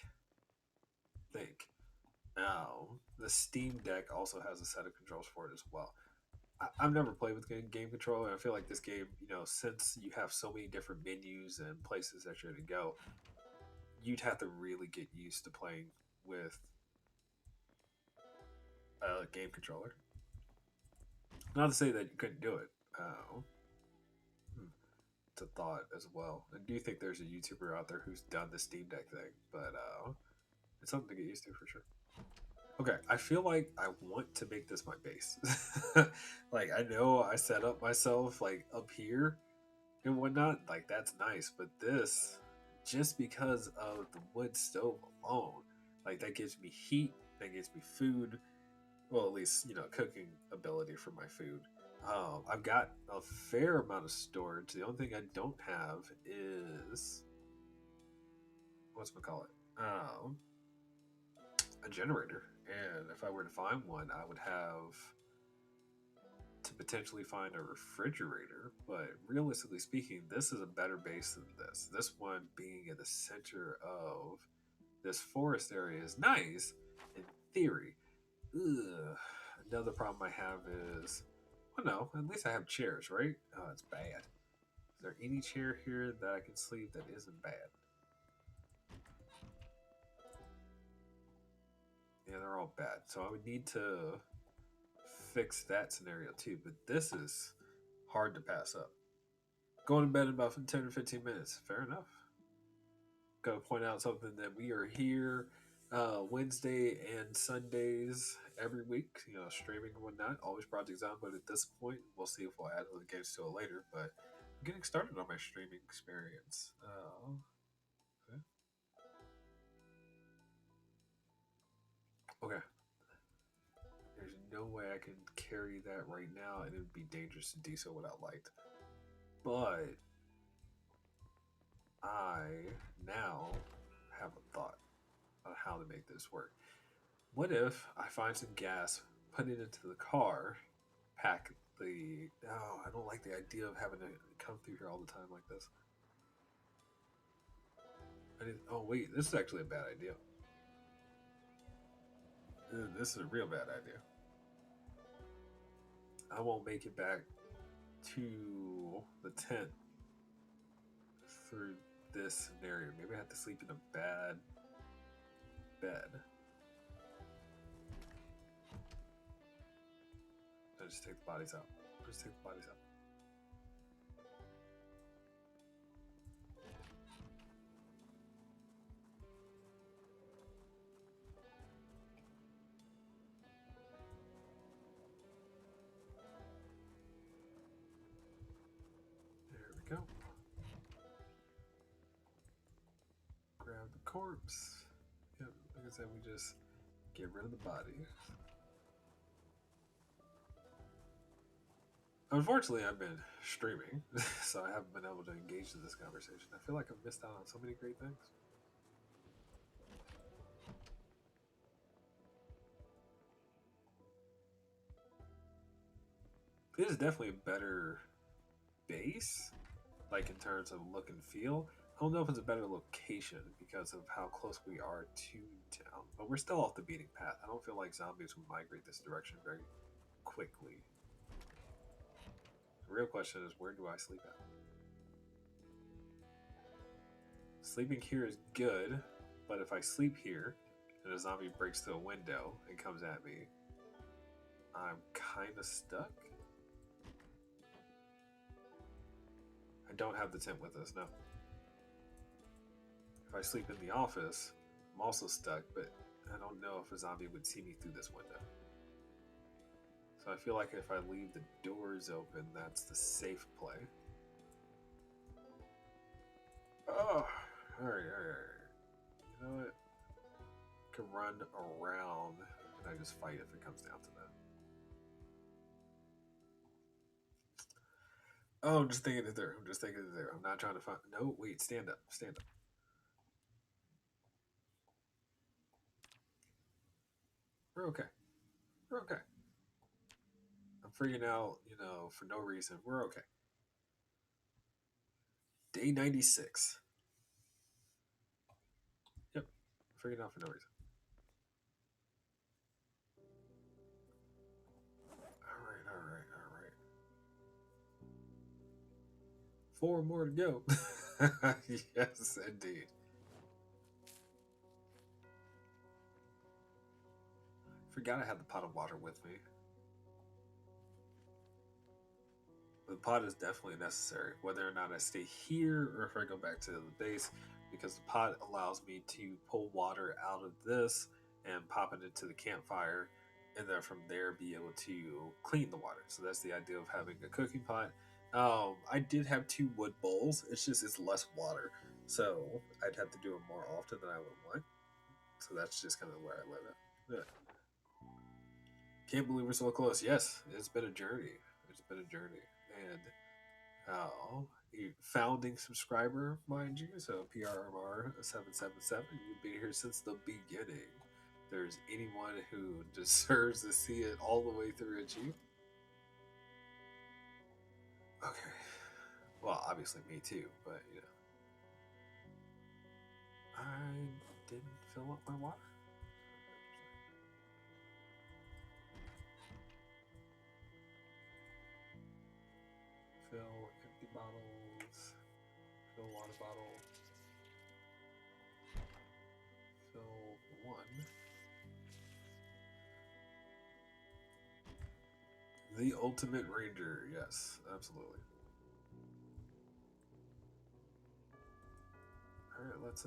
the Steam Deck also has a set of controls for it as well. I've never played with game controller. I feel like this game, since you have so many different menus and places that you're to go, you'd have to really get used to playing with a game controller. Not to say that you couldn't do it. Hmm, it's a thought as well. I do think there's a YouTuber out there who's done the Steam Deck thing, but it's something to get used to for sure. Okay, I feel like I want to make this my base. Like I know I set up myself like up here and whatnot. Like that's nice, but this just because of the wood stove alone, like that gives me heat, that gives me food. Well, at least cooking ability for my food. I've got a fair amount of storage. The only thing I don't have is what's it call it? A generator. And if I were to find one, I would have to potentially find a refrigerator. But realistically speaking, this is a better base than this. This one being in the center of this forest area is nice in theory. Ugh. Another problem I have is, well, no, at least I have chairs, right? Oh, it's bad. Is there any chair here that I can sleep that isn't bad? Yeah, they're all bad. So I would need to fix that scenario too. But this is hard to pass up. Going to bed in about 10 or 15 minutes. Fair enough. Got to point out something that we are here Wednesday and Sundays every week, streaming and whatnot. Always Project Zomboid at this point. We'll see if we'll add other games to it later. But I'm getting started on my streaming experience. Okay. There's no way I can carry that right now, and it would be dangerous to do so without light. But I now have a thought on how to make this work. What if I find some gas, put it into the car, pack the. Oh, I don't like the idea of having to come through here all the time like this. Oh, wait, this is actually a bad idea. This is a real bad idea. I won't make it back to the tent through this scenario. Maybe I have to sleep in a bad bed. I just take the bodies out. Just take the bodies out. There we go. Grab the corpse. Yep, like I said, we just get rid of the body. Unfortunately, I've been streaming, so I haven't been able to engage in this conversation. I feel like I've missed out on so many great things. It is definitely a better base, like in terms of look and feel. I don't know if it's a better location because of how close we are to town, but we're still off the beaten path. I don't feel like zombies will migrate this direction very quickly. The real question is, where do I sleep at? Sleeping here is good, but if I sleep here and a zombie breaks through a window and comes at me, I'm kind of stuck. I don't have the tent with us, no. If I sleep in the office, I'm also stuck, but I don't know if a zombie would see me through this window. So I feel like if I leave the doors open, that's the safe play. Oh, alright. You know what? I can run around and I just fight if it comes down to that. Oh, I'm just thinking it through. I'm not trying to find. No, wait, stand up. We're okay. We're okay. I'm freaking out, for no reason. We're okay. Day 96. Yep. I'm freaking out for no reason. All right. 4 more to go. Yes, indeed. Forgot I had the pot of water with me. The pot is definitely necessary, whether or not I stay here or if I go back to the base, because the pot allows me to pull water out of this and pop it into the campfire, and then from there be able to clean the water. So that's the idea of having a cooking pot. I did have 2 wood bowls. It's just it's less water, so I'd have to do it more often than I would want. So that's just kind of where I live at. Yeah. Can't believe we're so close. Yes, it's been a journey. It's been a journey, and a founding subscriber, mind you, so PRMR777. You've been here since the beginning. If there's anyone who deserves to see it all the way through, it's you. Okay. Well, obviously me too, but I didn't fill up my water. Fill empty bottles. water bottle. Fill one. The ultimate ranger, yes, absolutely. All right, let's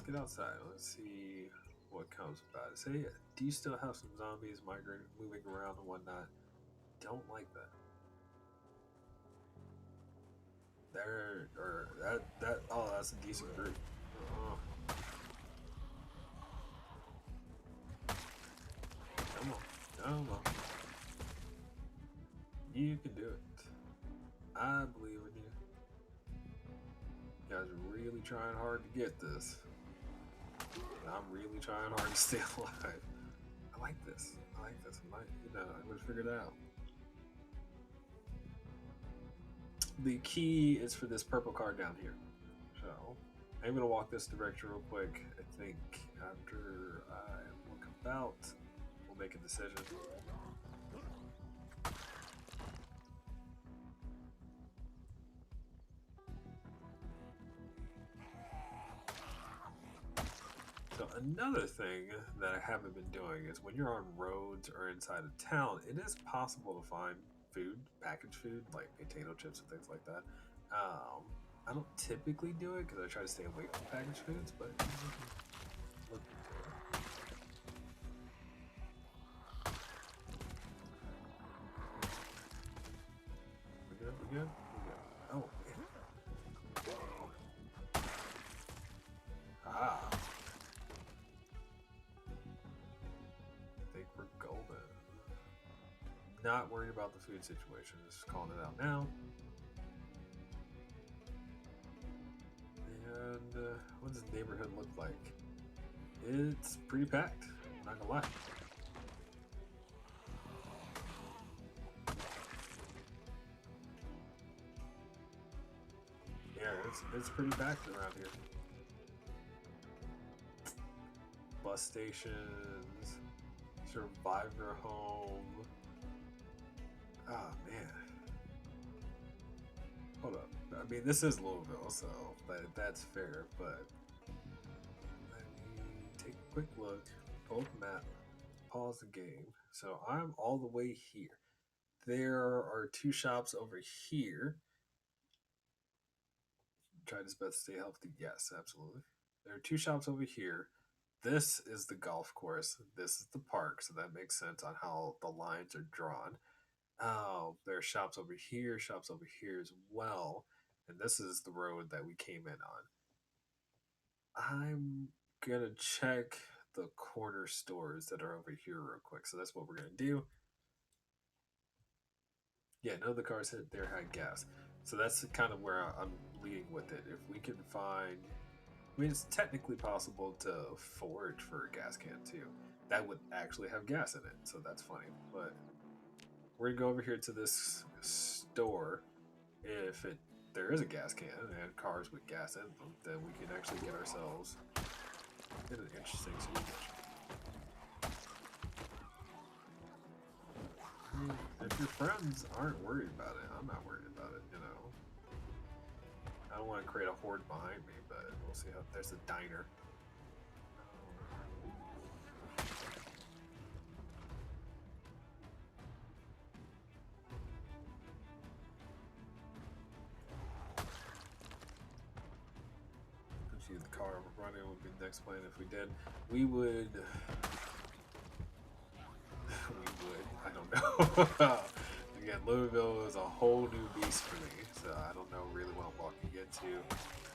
get outside. Let's see what comes about it. Say, do you still have some zombies migrating, moving around and whatnot? Don't like that. There or that. Oh, that's a decent group. Uh, come on, come on. You can do it. I believe in you. You guys are really trying hard to get this. And I'm really trying hard to stay alive. I like this. I like this. I might, I'm gonna figure it out. The key is for this purple card down here. So I'm gonna walk this direction real quick. I think after I look about, we'll make a decision. So another thing that I haven't been doing is when you're on roads or inside a town, it is possible to find food, packaged food like potato chips and things like that. Um, I don't typically do it because I try to stay away from packaged foods, but look into it. We good? We good? We good? Oh, ah, I think we're golden. Not worried about the food situation. Just calling it out now. And what does the neighborhood look like? It's pretty packed. Not gonna lie. Yeah, it's pretty packed around here. Bus stations, survivor home. Ah man, hold up. I mean, this is Louisville, so that's fair. But let me take a quick look. Pull up the map. Pause the game. So I'm all the way here. There are two shops over here. Tried his best to stay healthy. Yes, absolutely. There are two shops over here. This is the golf course. This is the park, so that makes sense on how the lines are drawn. Oh, there are shops over here as well, and this is the road that we came in on. I'm gonna check the corner stores that are over here real quick. So that's what we're gonna do. Yeah, none of the cars hit there had gas. So that's kind of where I'm leading with it. If we can find, I mean, it's technically possible to forage for a gas can too. That would actually have gas in it, so that's funny. But we're gonna go over here to this store. If it there is a gas can and cars with gas in them, then we can actually get ourselves in an interesting situation. I mean, if your friends aren't worried about it, I'm not worried about it. I don't want to create a horde behind me, but we'll see how. There's a diner. Let's use the car running would be the next plan. If we did, we would. We would. I don't know. Again, Louisville is a whole new beast for me, so I don't know really what I'm walking into,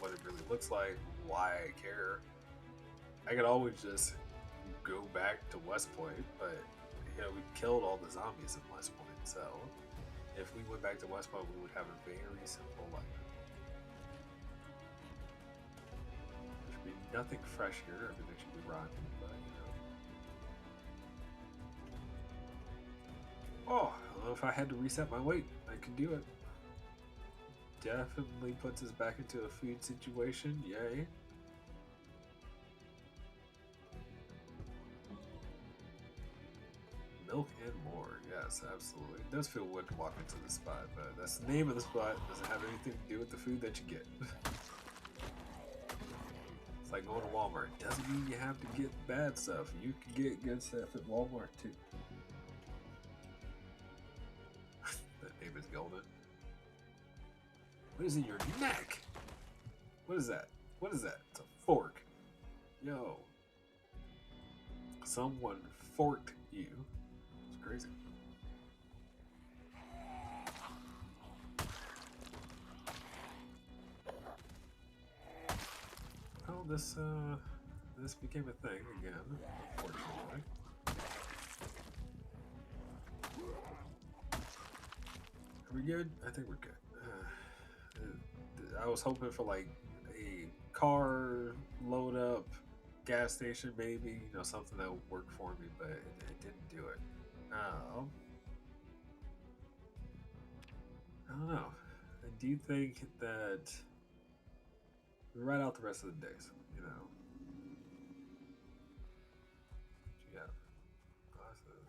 what it really looks like, why I care. I could always just go back to West Point, but we killed all the zombies in West Point, so if we went back to West Point, we would have a very simple life. There should be nothing fresh here. Everything should be rotten, but. Oh, I don't know if I had to reset my weight. I could do it. Definitely puts us back into a food situation. Yay. Milk and more. Yes, absolutely. It does feel weird to walk into the spot, but that's the name of the spot. Doesn't have anything to do with the food that you get. It's like going to Walmart. Doesn't mean you have to get bad stuff. You can get good stuff at Walmart too. That name is golden. What is in your neck? What is that? What is that? It's a fork. Yo. Someone forked you. It's crazy. Oh, this became a thing again, unfortunately. Are we good? I think we're good. I was hoping for like a car load up, gas station maybe, you know, something that would work for me, but it didn't do it. Um, I don't know. Do you think that we write out the rest of the days? You know, you got glasses.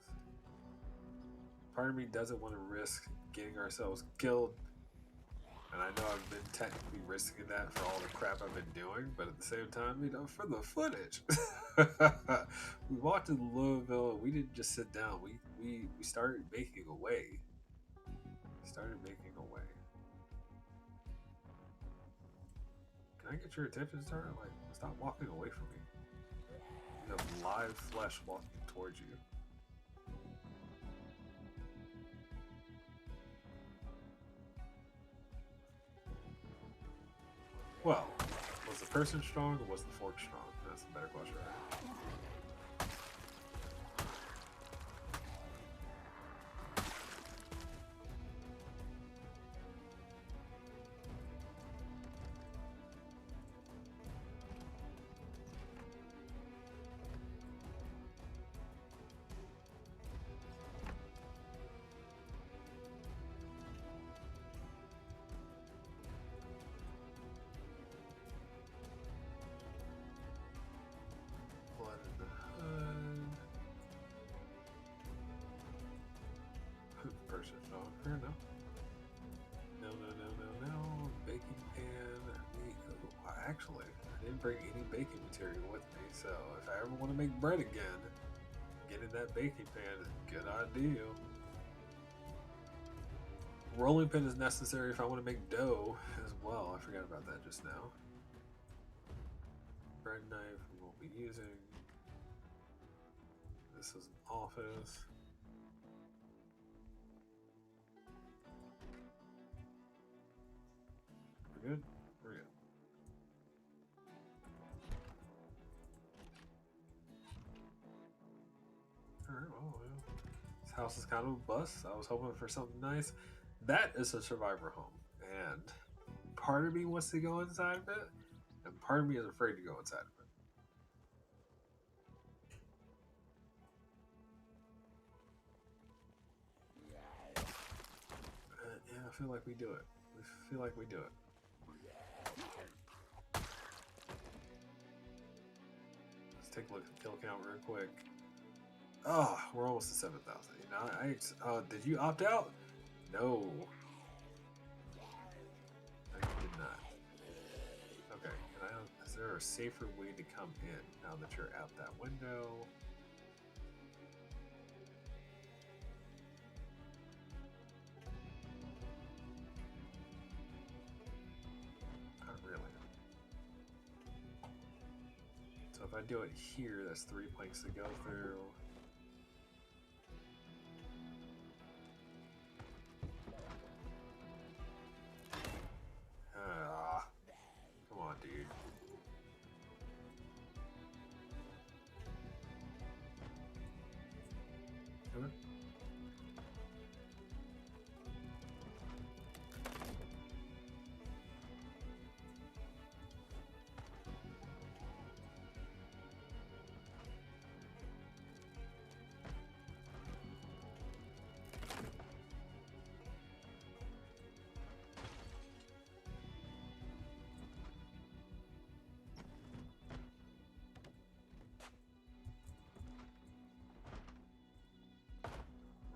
Part of me doesn't want to risk getting ourselves killed. And I know I've been technically risking that for all the crap I've been doing, but at the same time, you know, for the footage. We walked to Louisville. We didn't just sit down. We started making a way. Started making a way. Can I get your attention, sir? Like, stop walking away from me. You have live flesh walking towards you. Well, was the person strong or was the fork strong? That's a better question, right? Blood in the hood. Person strong. Fair enough. No, no, no, no, no. Baking pan. Actually, I didn't bring any baking material with me, so if I ever want to make bread again, getting that baking pan is a good idea. Rolling pin is necessary if I want to make dough as well. I forgot about that just now. Bread knife we won't be using. This is an office. We're good? We're good. Alright, well, this house is kind of a bust. I was hoping for something nice. That is a survivor home. And part of me wants to go inside of it, and part of me is afraid to go inside of it. Yeah, I feel like we do it. We feel like we do it. Let's take a look at the kill count real quick. Oh, we're almost to 7,000. You know, did you opt out? No. No, you did not. Okay, is there a safer way to come in now that you're out that window? Not really. So if I do it here, that's 3 planks to go through. Come on, dude. Okay.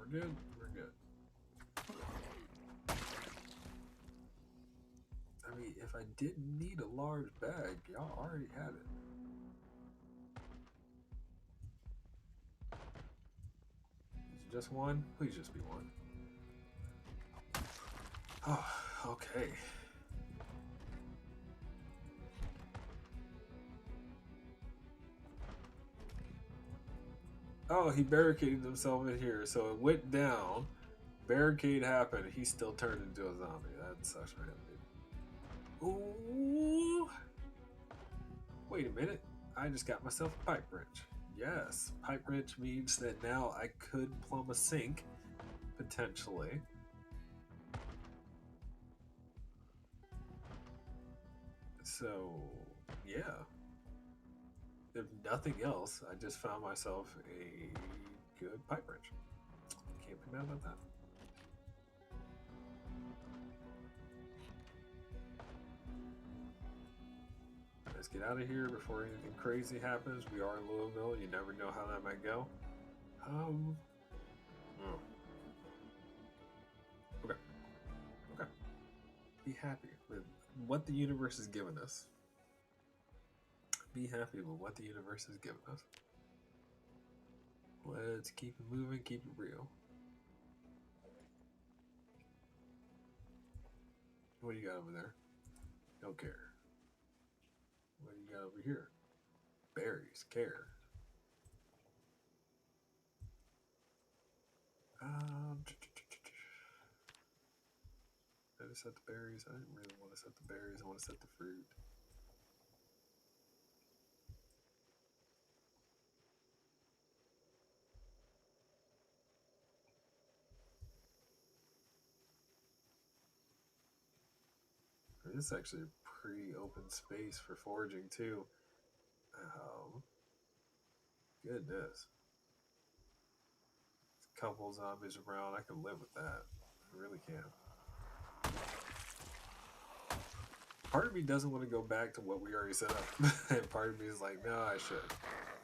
We're good. We're good. I mean, if I didn't need a large bag, y'all already had it. Just one? Please just be one. Oh, okay. Oh, he barricaded himself in here, so it went down. Barricade happened. He still turned into a zombie. That sucks for him, dude. Ooh. Wait a minute. I just got myself a pipe wrench. Yes, pipe wrench means that now I could plumb a sink, potentially. So, yeah. If nothing else, I just found myself a good pipe wrench. Can't be mad about that. Let's get out of here before anything crazy happens. We are in Louisville. You never know how that might go. Oh, okay, okay. Be happy with what the universe has given us. Be happy with what the universe has given us. Let's keep it moving, keep it real. What do you got over there? Don't care. What do you got over here? Berries, care. Um, I just set the berries. I didn't really want to set the berries. I want to set the fruit. This is actually a pretty open space for foraging too. Um, Goodness, a couple zombies around. I can live with that. I really can. Part of me doesn't want to go back to what we already set up, and part of me is like, no, I should.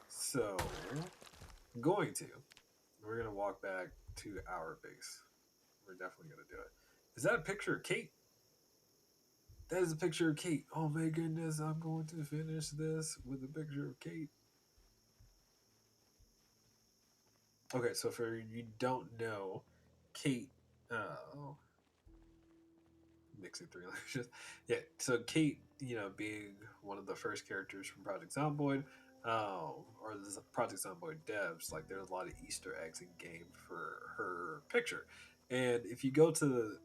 So, I'm going to. We're gonna walk back to our base. We're definitely gonna do it. Is that a picture of Kate? That is a picture of Kate. Oh my goodness, I'm going to finish this with a picture of Kate. Okay, so for you don't know, Kate, oh, mixing three languages. Yeah, so Kate, being one of the first characters from Project Zomboid, or the Project Zomboid devs, like there's a lot of Easter eggs in game for her picture. And if you go to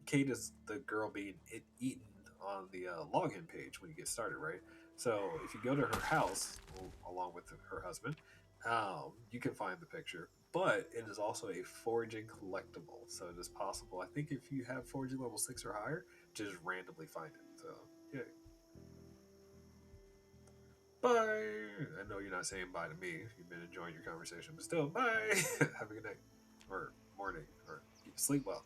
Kate is the girl being eaten on the login page when you get started, right? So if you go to her house along with her husband, you can find the picture. But it is also a foraging collectible, so it is possible. I think if you have foraging level 6 or higher, to just randomly find it. So yeah. Bye. I know you're not saying bye to me. You've been enjoying your conversation, but still, bye. Have a good night or morning or sleep well.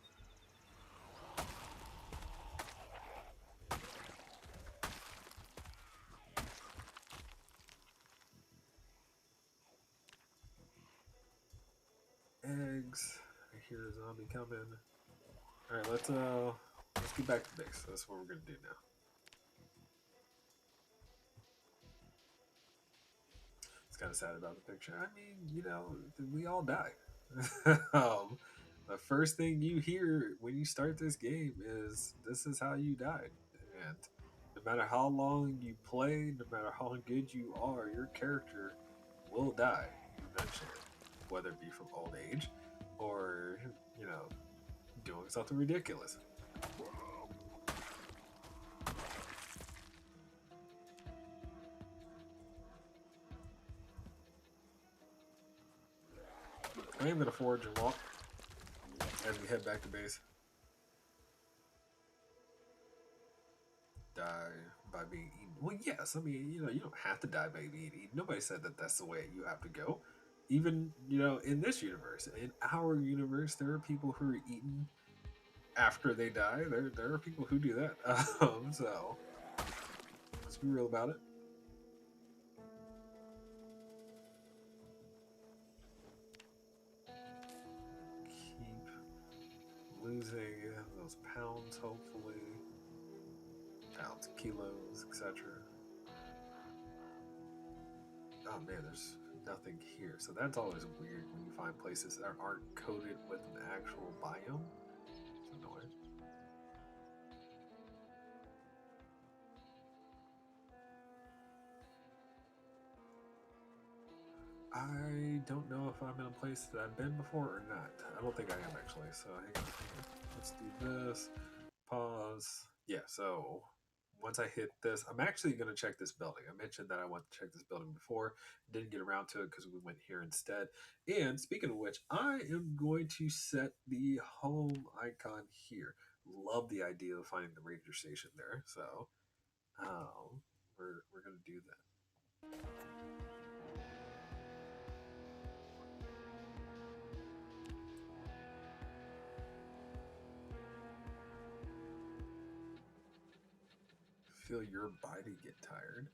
Eggs. I hear a zombie coming. All right, let's get back to base. That's what we're gonna do now. It's kind of sad about the picture. I mean, we all die. um, the first thing you hear when you start this game is this is how you died, and no matter how long you play, no matter how good you are, your character will die eventually, whether it be from old age or doing something ridiculous. I am gonna forge and walk as we head back to base. Die by being eaten. Well, yes. I mean, you don't have to die by being eaten. Nobody said that that's the way you have to go. Even in this universe, in our universe, there are people who are eaten after they die. There are people who do that. So let's be real about it. Keep losing those pounds, hopefully pounds, kilos, etc. Oh man, there's nothing here. So that's always weird when you find places that aren't coated with an actual biome. It's annoying. I don't know if I'm in a place that I've been before or not. I don't think I am actually. So hang on. Let's do this. Pause. Yeah, so once I hit this, I'm actually going to check this building. I mentioned that I want to check this building before. Didn't get around to it because we went here instead. And speaking of which, I am going to set the home icon here. Love the idea of finding the ranger station there. So we're going to do that. Feel your body get tired.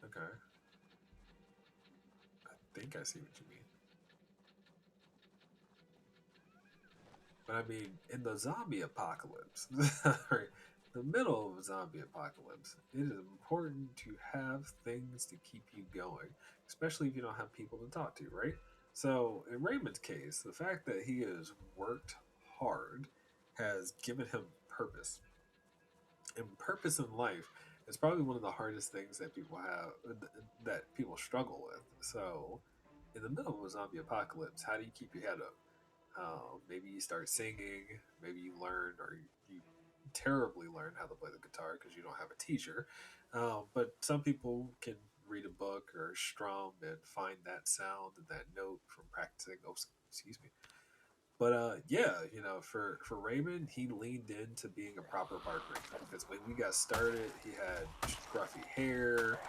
Okay. I think I see what you mean. But I mean, in the zombie apocalypse, right, the middle of a zombie apocalypse, it is important to have things to keep you going, especially if you don't have people to talk to, right? So, in Raymond's case, the fact that he has worked hard has given him purpose. And purpose in life is probably one of the hardest things that people have, that people struggle with. So, in the middle of a zombie apocalypse, how do you keep your head up? Maybe you start singing. Maybe you learn, or you terribly learn how to play the guitar because you don't have a teacher. But some people can read a book or strum and find that sound and that note from practicing. Oh, excuse me. But yeah, for Raymond, he leaned into being a proper park ranger because when we got started, he had scruffy hair,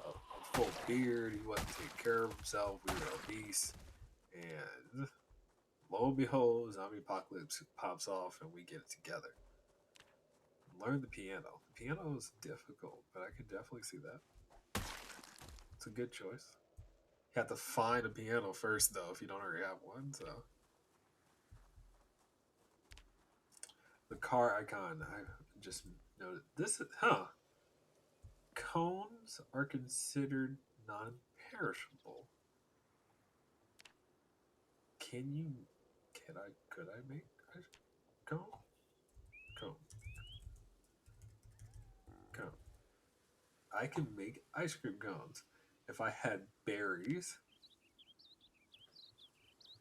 a full beard. He wasn't taking care of himself. We were obese, and lo and behold, zombie apocalypse pops off and we get it together. Learn the piano. The piano is difficult, but I can definitely see that. It's a good choice. You have to find a piano first, though, if you don't already have one. So the car icon, I just noted this. Cones are considered non-perishable. Can you? Can I? Could I make ice cone? Cone. Cone. I can make ice cream cones if I had berries,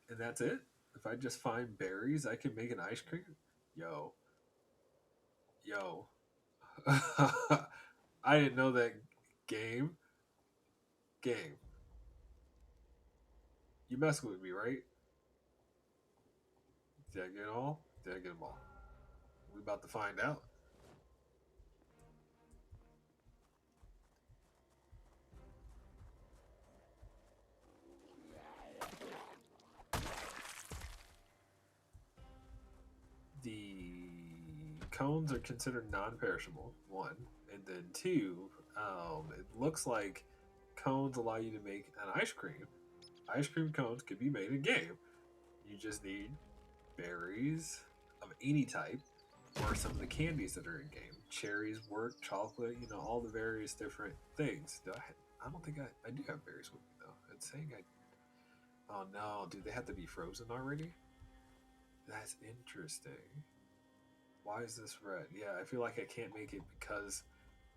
and that's it. If I just find berries, I can make an ice cream. Yo, yo. I didn't know that. Game, game. You messing with me, right? Did I get it all? Did I get them all? We about to find out. The cones are considered non-perishable. One, and then two. It looks like cones allow you to make an ice cream. Ice cream cones can be made in game. You just need berries of any type, or some of the candies that are in game. Cherries work, chocolate, all the various different things. I don't think I do have berries with me though. It's saying I. Oh no, do they have to be frozen already? That's interesting. Why is this red? Yeah, I feel like I can't make it because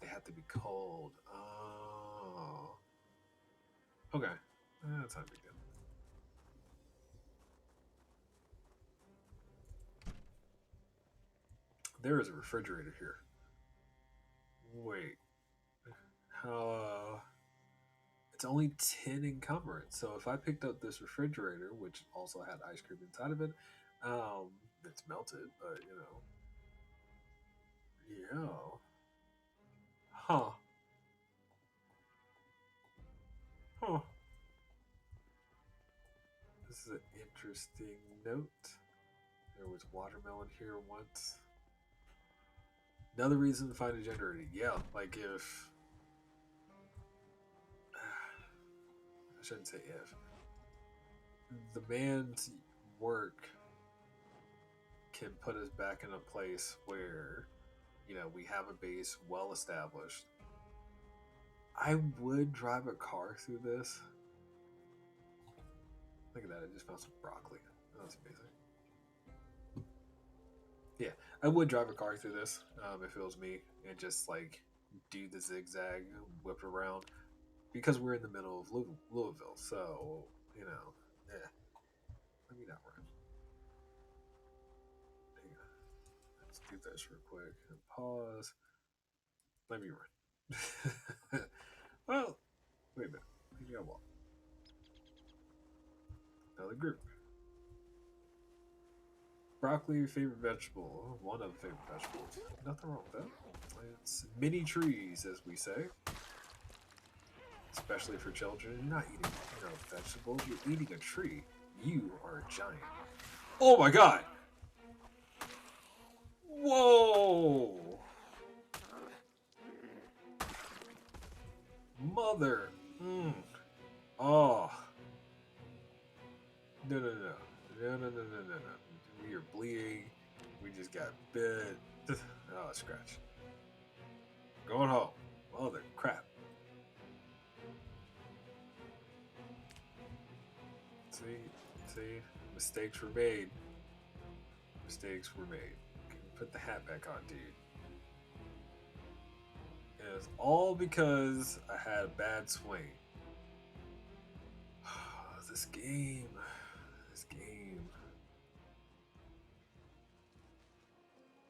they have to be cold. Oh, okay. That's not a big deal. There is a refrigerator here. Wait, how? It's only 10 encumbrance. So if I picked up this refrigerator, which also had ice cream inside of it, it's melted, but yeah. Huh. Huh. This is an interesting note. There was watermelon here once. Another reason to find a generator. Yeah, like if. I shouldn't say if. The man's work can put us back in a place where, we have a base well established. I would drive a car through this, Look at that! I just found some broccoli. Oh, that's amazing. Yeah, I would drive a car through this if it was me, and just like do the zigzag, whip around because we're in the middle of Louisville. So you know, yeah. Let me not run. Hang on. Let's do this real quick and pause. Let me run. Well, wait a minute. Maybe I walk. Another group. Broccoli, your favorite vegetable. One of the favorite vegetables. Nothing wrong with that. It's mini trees, as we say, especially for children. You're not eating, vegetables. You're eating a tree. You are a giant. Oh my god! Whoa! Mother. Mm. Oh. No, no, no. No, no, no, no, no, no. We are bleeding. We just got bit. Oh, scratch. Going home. Mother crap. See? See? Mistakes were made. Mistakes were made. Put the hat back on, dude. And it's all because I had a bad swing. This game. This game.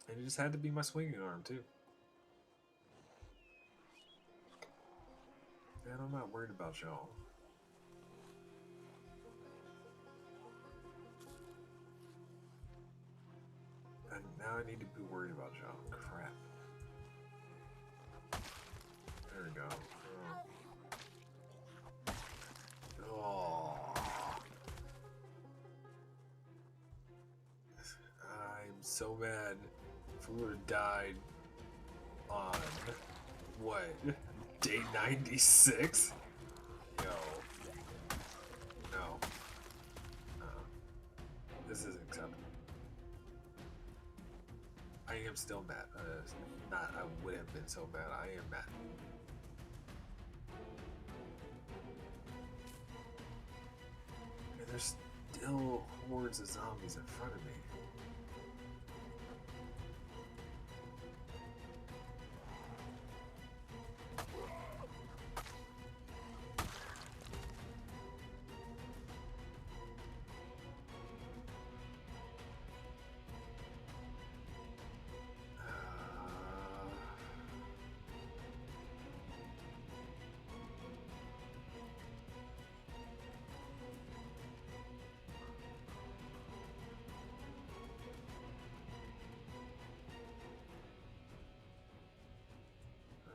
And it just had to be my swinging arm, too. Man, I'm not worried about y'all. And now I need to be worried about y'all. Crap. There we go. Oh. I'm so mad. If we would have died on what? Day 96? Yo. No. This isn't acceptable. I am still mad. Not I would have been so mad. I am mad. And there's still hordes of zombies in front of me.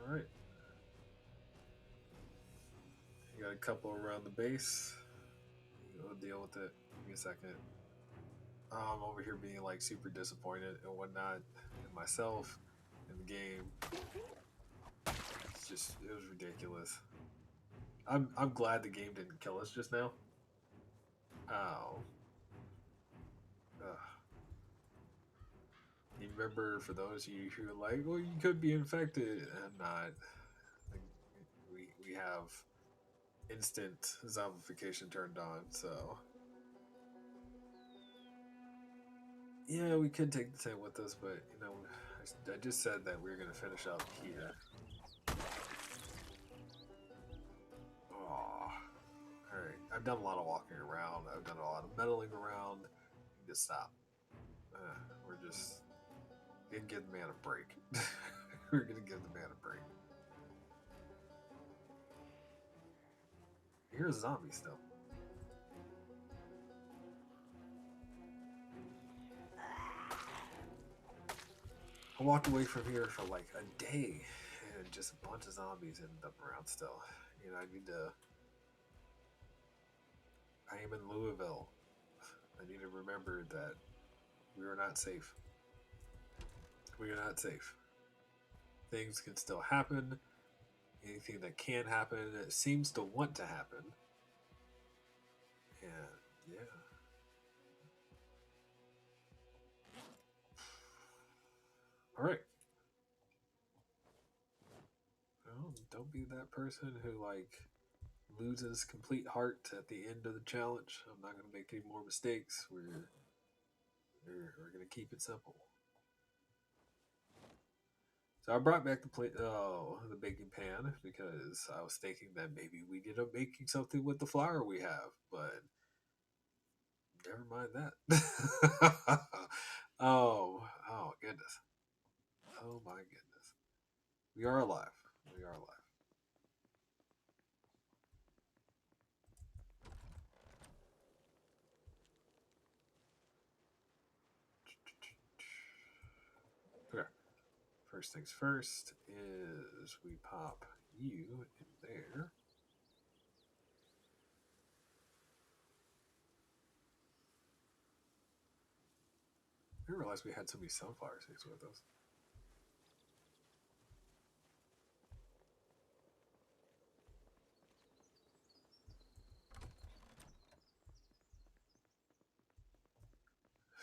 All right. You got a couple around the base. We'll deal with it. Give me a second. I'm over here being like super disappointed and whatnot in myself in the game. It was ridiculous. I'm glad the game didn't kill us just now. Oh. Ugh. You remember, for those of you who are like, well, you could be infected. I'm not. We have instant zombification turned on, so yeah, we could take the same with us, but I just said that we were gonna finish up here. Oh, all right. I've done a lot of walking around. I've done a lot of meddling around. Just stop. We're just gonna give the man a break. We're gonna give the man a break. Here's a zombie still. I walked away from here for like a day, and just a bunch of zombies ended up around still. I need to. I am in Louisville. I need to remember that we are not safe. We are not safe. Things can still happen. Anything that can happen, it seems to want to happen. And yeah. All right. Well, don't be that person who like loses complete heart at the end of the challenge. I'm not going to make any more mistakes. We're going to keep it simple. So I brought back the baking pan because I was thinking that maybe we end up making something with the flour we have, but never mind that. Oh goodness. Oh my goodness. We are alive. We are alive. Okay. First things first is we pop you in there. I didn't realize we had so many sunflower seeds with us.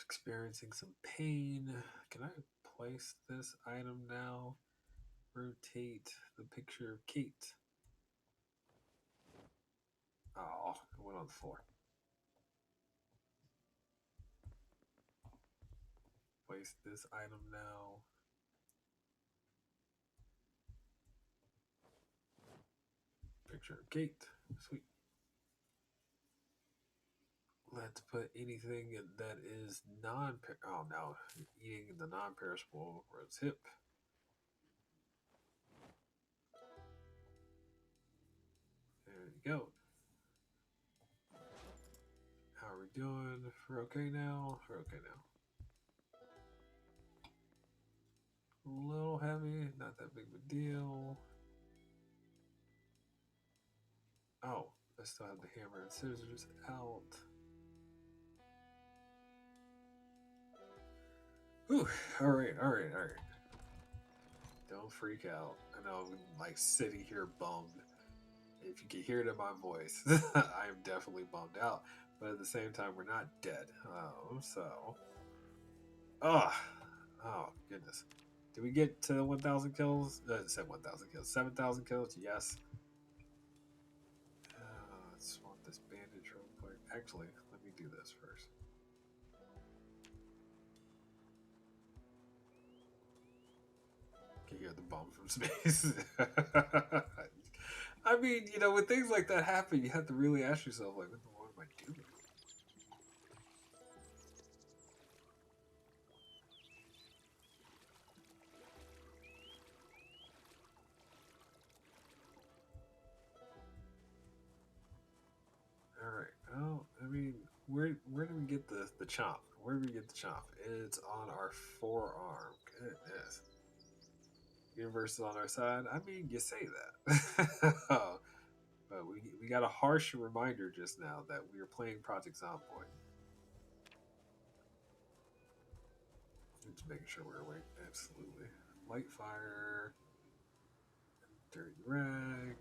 Experiencing some pain. Can I place this item now? Rotate the picture of Kate. Oh, it went on the floor. Place this item now. Picture of Kate. Sweet. Let's put anything that is non. Oh no, eating the non-perishable rose hip. There you go. How are we doing? We're okay now. We're okay now. A little heavy, not that big of a deal. Oh, I still have the hammer and scissors out. Ooh, all right, all right, all right. Don't freak out. I know I'm like sitting here bummed. If you can hear it in my voice, I am definitely bummed out. But at the same time, we're not dead. So. Oh, oh, goodness. Did we get to 1,000 kills? I said 1,000 kills. 7,000 kills? Yes. Let's swap this bandage real quick. Actually, let me do this first. Can hear the bomb from space. I mean, when things like that happen, you have to really ask yourself, like, what am I doing? All right. Well, I mean, where do we get the chomp? Where do we get the chomp? It's on our forearm. Goodness. Universe is on our side. I mean, you say that, but we got a harsh reminder just now that we are playing Project Zomboid. Just making sure we're awake. Absolutely. Light fire, dirty rag.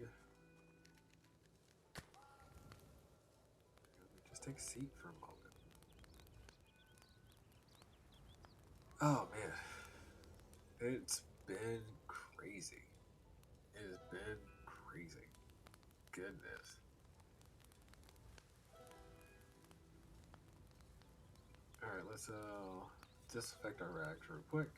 Just take a seat for a moment. Oh man, it's been crazy. It has been crazy. Goodness. All right, let's disinfect our rags real quick.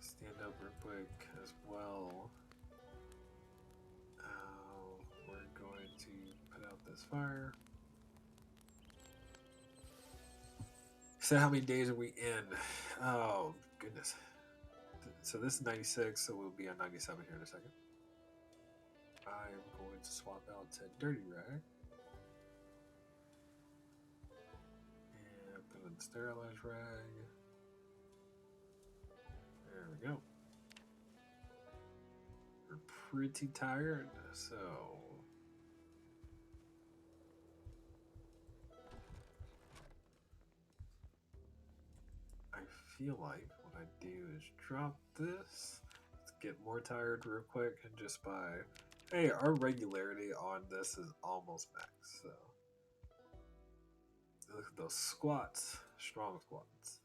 Stand up real quick as well. We're going to put out this fire. So how many days are we in? Oh goodness. So this is 96, so we'll be on 97 here in a second. I am going to swap out to Dirty Rag. And put in the Sterilized Rag. There we go. We're pretty tired, so I feel like what I do is drop this. Let's get more tired real quick, and just by hey, our regularity on this is almost max. So look at those squats, strong squats.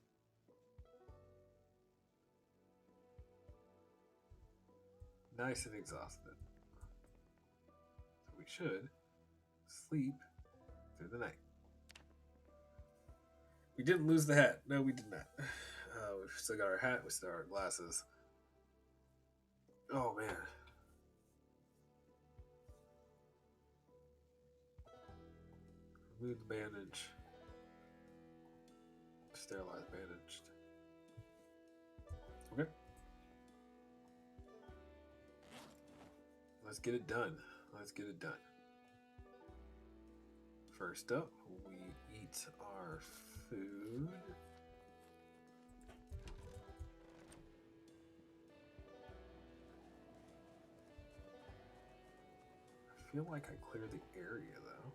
nice and exhausted. So we should sleep through the night. We didn't lose the hat. No, we did not. We still got our hat. We still got our glasses. Oh man. Remove the bandage. Sterilized bandaged. Okay. Let's get it done. Let's get it done. First up, we eat our food. I feel like I cleared the area though.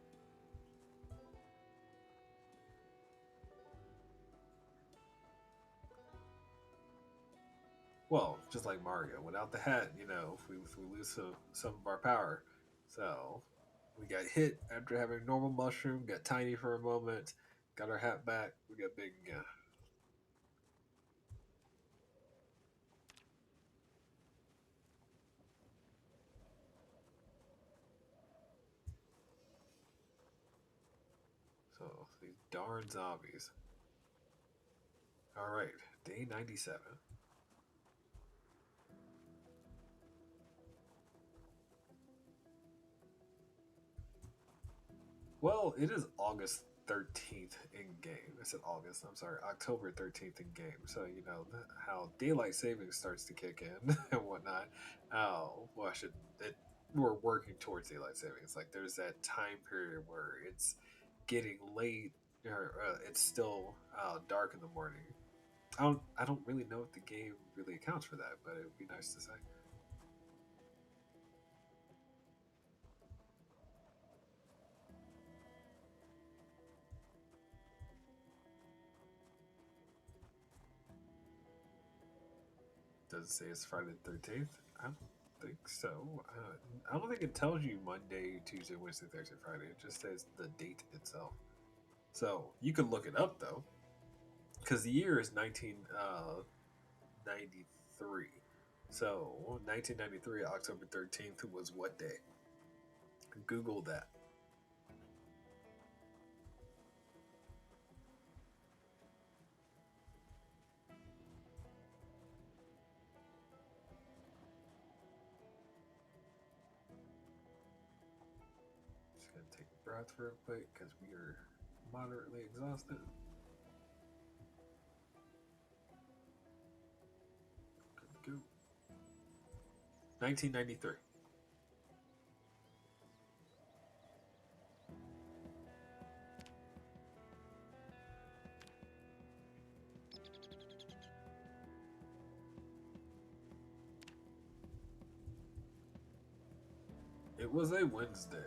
Well, just like Mario, without the hat, if we lose some of our power. So we got hit after having normal mushroom, got tiny for a moment, got our hat back, we got big again. So these darn zombies. All right, day 97. Well, it is August 13th in game. I said August, I'm sorry, October 13th in game. So, how daylight savings starts to kick in and whatnot. Oh, well, we're working towards daylight savings. Like, there's that time period where it's getting late or it's still dark in the morning. I don't really know if the game really accounts for that, but it would be nice to say. Does it say it's Friday the 13th? I don't think so. I don't think it tells you Monday, Tuesday, Wednesday, Thursday, Friday. It just says the date itself. So you can look it up though, because the year is 1993. So 1993, October 13th was what day? Google that. Just gonna take a breath real quick because we are moderately exhausted. Good to go. 1993. It was a Wednesday.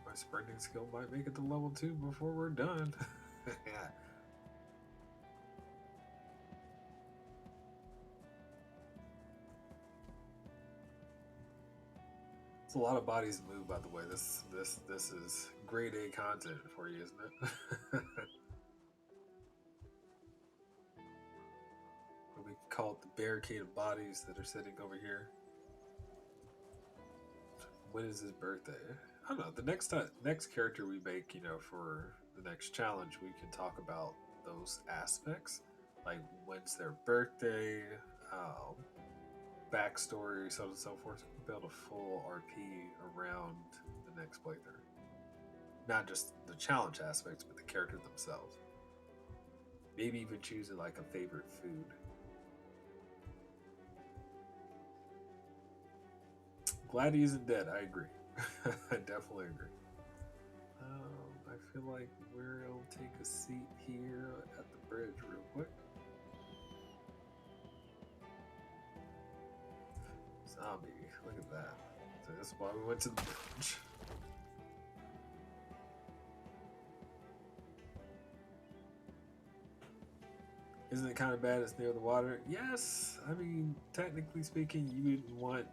My sprinting skill might make it to level 2 before we're done. Yeah. It's a lot of bodies to move, by the way. This is grade A content for you, isn't it? We call it the barricade of bodies that are sitting over here. When is his birthday? I don't know. The next character we make, for the next challenge, we can talk about those aspects, like when's their birthday, um, backstory, so on and so forth. Build a full RP around the next playthrough. Not just the challenge aspects, but the character themselves. Maybe even choosing like a favorite food. Glad he isn't dead. I agree. I definitely agree. I feel like we'll take a seat here at the bridge real quick. Zombie, look at that. So that's why we went to the bridge. Isn't it kind of bad it's near the water? Yes. I mean, technically speaking, you wouldn't want,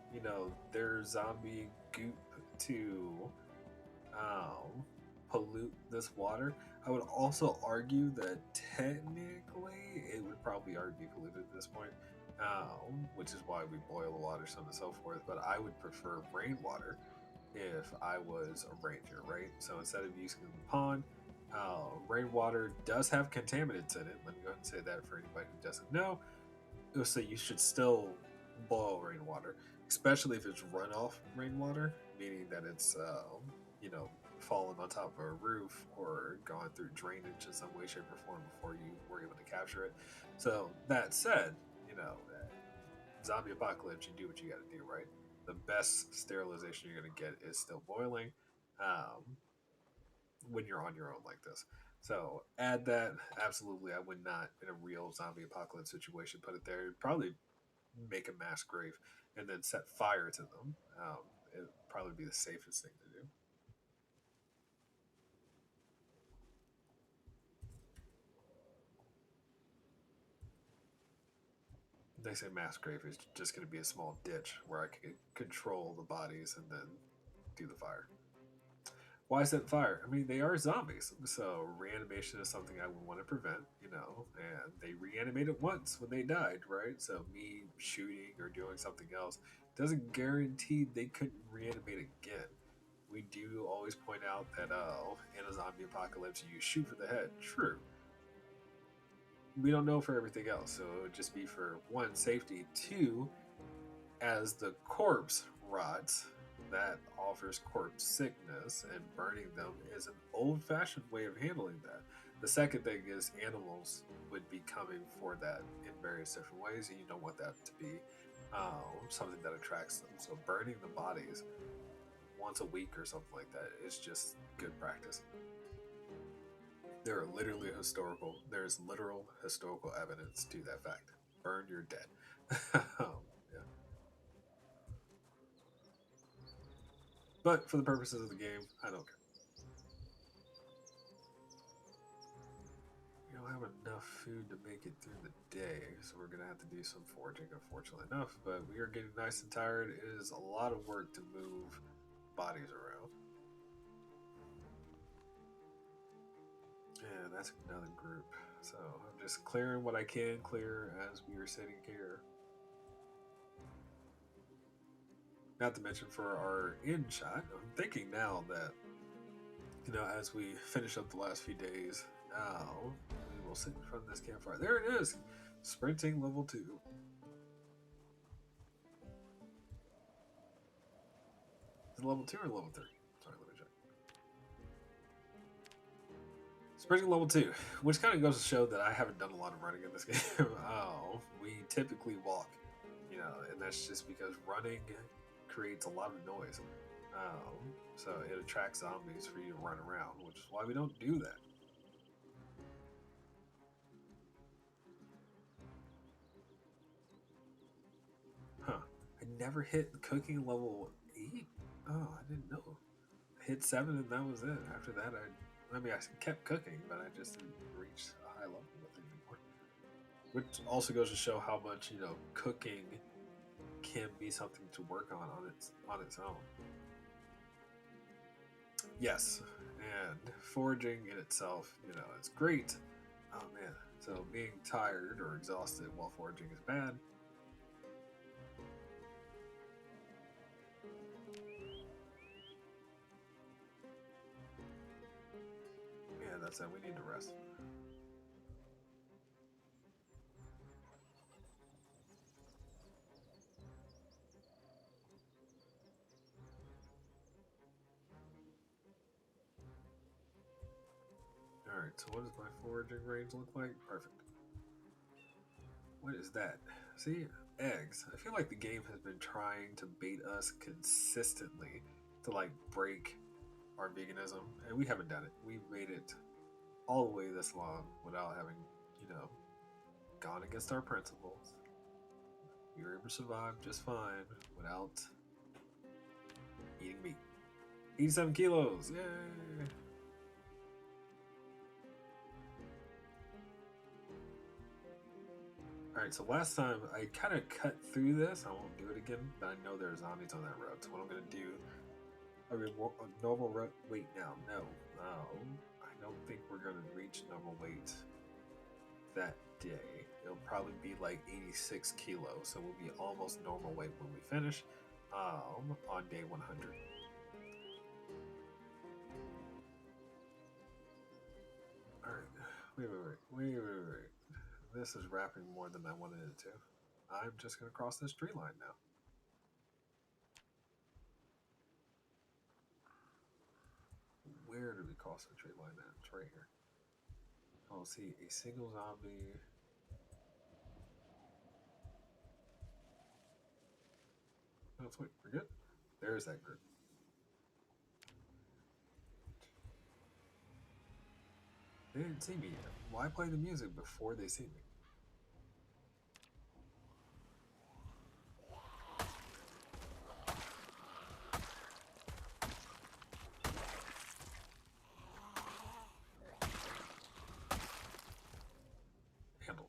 their zombie goop to um, pollute this water. I would also argue that technically it would probably already be polluted at this point, which is why we boil the water, so on and so forth. But I would prefer rainwater if I was a ranger, right? So instead of using the pond, rainwater does have contaminants in it. Let me go ahead and say that for anybody who doesn't know. So you should still boil rainwater, especially if it's runoff rainwater, meaning that it's you know fallen on top of a roof or gone through drainage in some way, shape, or form before you were able to capture it. So that said, zombie apocalypse, you do what you got to do, right? The best sterilization you're going to get is still boiling um, when you're on your own like this. So add that. Absolutely, I would not in a real zombie apocalypse situation put it there. It'd probably make a mass grave and then set fire to them. It'd probably be the safest thing to do. They say mass grave is just going to be a small ditch where I can control the bodies and then do the fire. Why set fire? I mean, they are zombies, so reanimation is something I would want to prevent, and they reanimated once when they died, right? So me shooting or doing something else doesn't guarantee they couldn't reanimate again. We do always point out that in a zombie apocalypse, you shoot for the head. True. We don't know for everything else, so it would just be for one, safety, two, as the corpse rots, that offers corpse sickness, and burning them is an old fashioned way of handling that. The second thing is animals would be coming for that in various different ways, and you don't want that to be something that attracts them. So, burning the bodies once a week or something like that is just good practice. There's literal historical evidence to that fact. Burn your dead. Yeah. But for the purposes of the game, I don't care. We don't have enough food to make it through the day, so we're gonna have to do some foraging, unfortunately enough. But we are getting nice and tired. It is a lot of work to move bodies around. And that's another group. So I'm just clearing what I can clear as we are sitting here. Not to mention for our in shot, I'm thinking now that, as we finish up the last few days, now we will sit in front of this campfire. There it is! Sprinting level 2. Is it level 2 or level 3? Sorry, let me check. Sprinting level 2, which kind of goes to show that I haven't done a lot of running in this game. We typically walk, and that's just because running creates a lot of noise. So it attracts zombies for you to run around, which is why we don't do that. Huh. I never hit cooking level 8. Oh, I didn't know. I hit 7 and that was it. After that, I kept cooking, but I just didn't reach a high level with it anymore. Which also goes to show how much, cooking can be something to work on its own. Yes, and foraging in itself, it's great. Oh man, so being tired or exhausted while foraging is bad. Yeah, that's it. We need to rest. All right. So what does my foraging range look like? Perfect. What is that? See, eggs. I feel like the game has been trying to bait us consistently to like break our veganism, and we haven't done it. We've made it all the way this long without having, you know, gone against our principles. We were able to survive just fine without eating meat. 87 kilos! Yay! All right, so last time I kind of cut through this. I won't do it again, but I know there are zombies on that road. So what I'm gonna do? A normal weight now. No, I don't think we're gonna reach normal weight that day. It'll probably be like 86 kilos, so we'll be almost normal weight when we finish. On day 100. All right. Wait. This is wrapping more than I wanted it to. I'm just gonna cross this tree line now. Where did we cross the tree line at? It's right here. Oh, see, a single zombie. No, wait, we're good. There's that group. They didn't see me yet. Why play the music before they see me? Handle.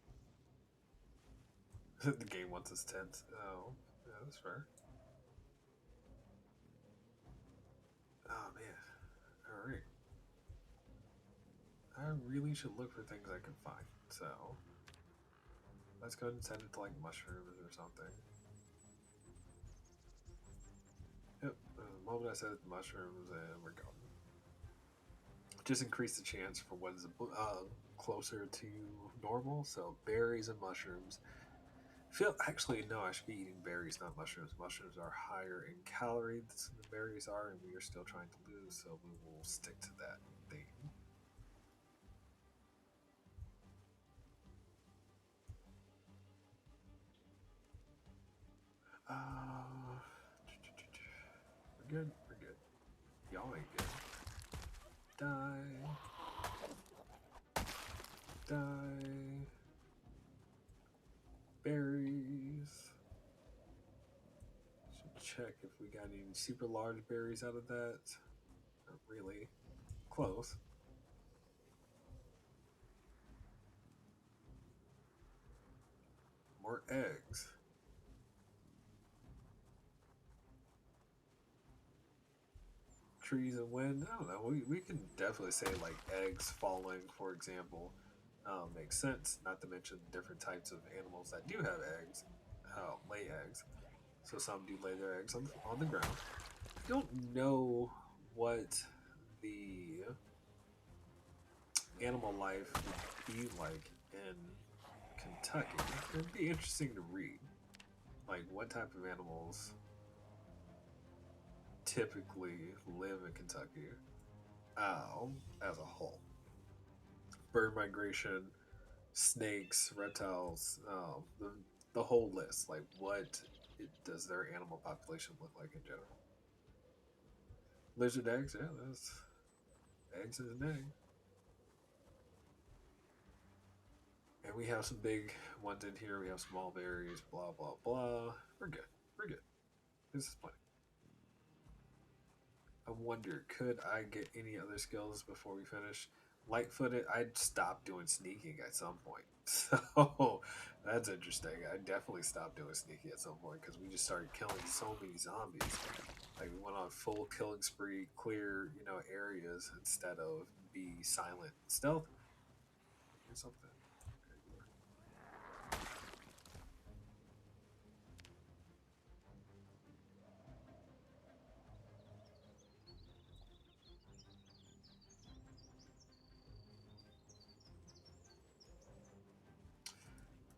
The game wants us tense. Oh, yeah, that's fair. Oh man. All right. I really should look for things I can find. So let's go ahead and send it to like mushrooms or something. Yep. The moment I said mushrooms, and we're going. Just increase the chance for what is closer to normal. So berries and mushrooms. Feel actually no, I should be eating berries, not mushrooms. Mushrooms are higher in calories than berries are, and we are still trying to lose, so we will stick to that theme. Uh, we're good. We're good. Y'all ain't good. Die. Die. Berries. Should check if we got any super large berries out of that. Not really. Close. More eggs. Trees and wind. I don't know. We can definitely say like eggs falling, for example, makes sense. Not to mention different types of animals that do have eggs, lay eggs. So some do lay their eggs on the ground. I don't know what the animal life would be like in Kentucky. It'd be interesting to read. Like what type of animals typically live in Kentucky as a whole. Bird migration, snakes, reptiles, the whole list. Like does their animal population look like in general? Lizard eggs, yeah, that's eggs is an egg. And we have some big ones in here. We have small berries, blah blah blah. We're good. We're good. This is plenty. I wonder, could I get any other skills before we finish? Light footed, I'd stop doing sneaking at some point. So that's interesting. I definitely stopped doing sneaking at some point because we just started killing so many zombies. Like we went on full killing spree, clear, areas instead of be silent stealth. Here's something.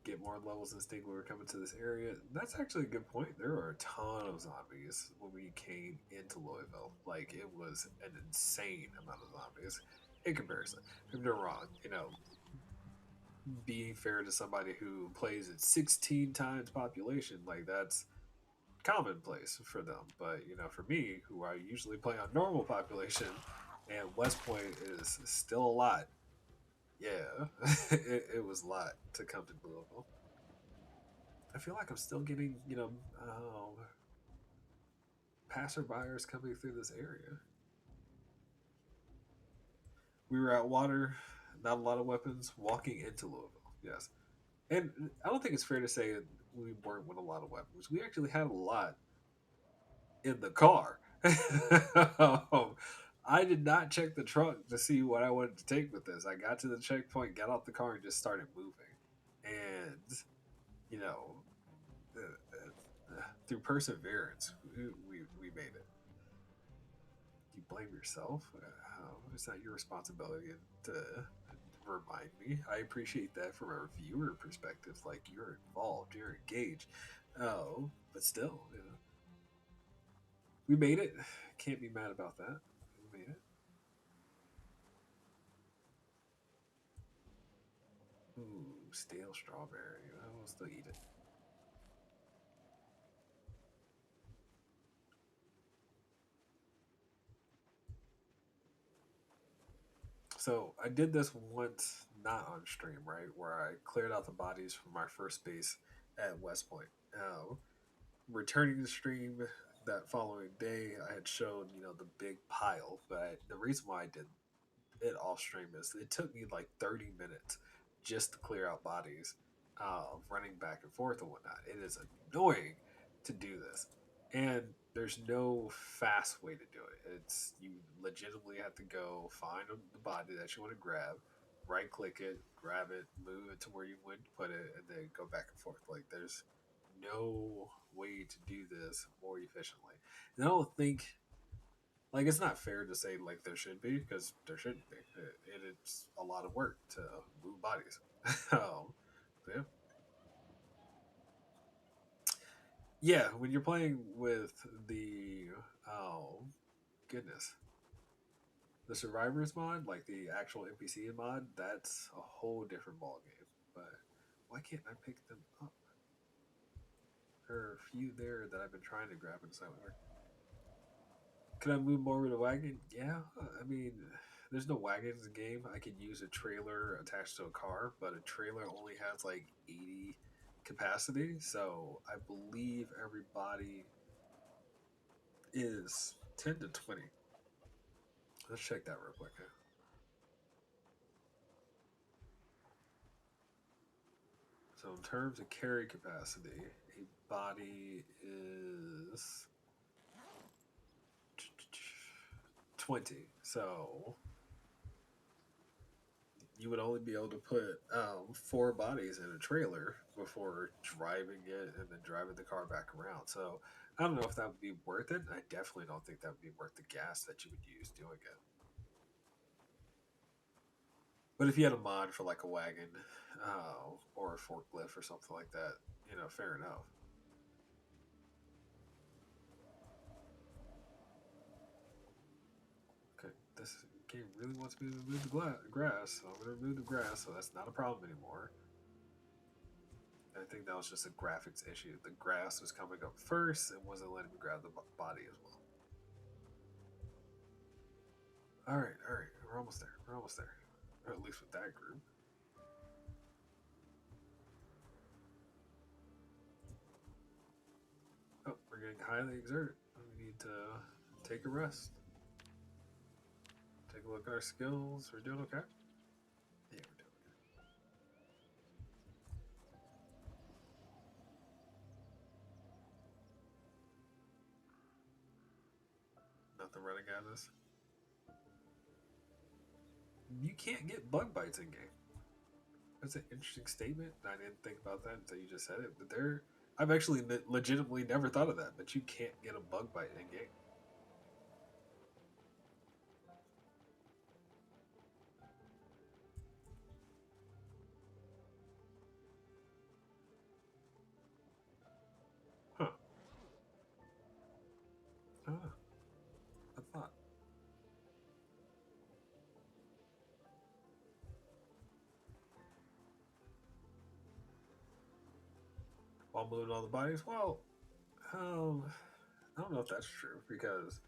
Get more levels in Sting when we're coming to this area. That's actually a good point. There are a ton of zombies when we came into Louisville. Like it was an insane amount of zombies in comparison. Don't get me wrong, being fair to somebody who plays at 16 times population, like that's commonplace for them. But for me, who I usually play on normal population, and West Point is still a lot. Yeah, it was a lot to come to Louisville. I feel like I'm still getting, passerbyers coming through this area. We were at water, not a lot of weapons, walking into Louisville. Yes. And I don't think it's fair to say that we weren't with a lot of weapons. We actually had a lot in the car. um, I did not check the trunk to see what I wanted to take with this. I got to the checkpoint, got out the car, and just started moving. And you know, through perseverance, we made it. You blame yourself. It's not your responsibility to remind me. I appreciate that from a viewer perspective. Like you're involved, you're engaged. Oh, but still, we made it. Can't be mad about that. We made it. Ooh, stale strawberry. I will still eat it. So I did this once, not on stream, right, where I cleared out the bodies from my first base at West Point. Returning to stream that following day, I had shown the big pile, but the reason why I did it off stream is it took me like 30 minutes just to clear out bodies, running back and forth and whatnot. It is annoying to do this, and there's no fast way to do it. It's you legitimately have to go find the body that you want to grab, right click it, grab it, move it to where you would put it, and then go back and forth. Like there's no way to do this more efficiently. And I don't think like it's not fair to say like there should be because there shouldn't be. It's a lot of work to move bodies. So yeah, yeah. When you're playing with the oh goodness, the survivors mod, like the actual NPC mod, that's a whole different ball game. But why can't I pick them up? There are a few there that I've been trying to grab and it's not working. Could I move more with a wagon? Yeah. I mean, there's no wagons in the game. I could use a trailer attached to a car, but a trailer only has like 80 capacity. So I believe everybody is 10 to 20. Let's check that real quick. So in terms of carry capacity, a body is 20. So you would only be able to put four bodies in a trailer before driving it and then driving the car back around. So I don't know if that would be worth it. I definitely don't think that would be worth the gas that you would use doing it. But if you had a mod for like a wagon or a forklift or something like that, fair enough. Okay, this game really wants me to remove the grass, so I'm going to remove the grass, so that's not a problem anymore. I think that was just a graphics issue. The grass was coming up first and wasn't letting me grab the body as well. All right. We're almost there. We're almost there. Or at least with that group. Oh, we're getting highly exerted. We need to take a rest. Take a look at our skills. We're doing okay. Yeah, we're doing okay. Nothing running at us. You can't get bug bites in game. That's an interesting statement. I didn't think about that until you just said it. But I've actually legitimately never thought of that. But you can't get a bug bite in game. Huh. Ah, I thought. While moving all the bodies, well, um, I don't know if that's true because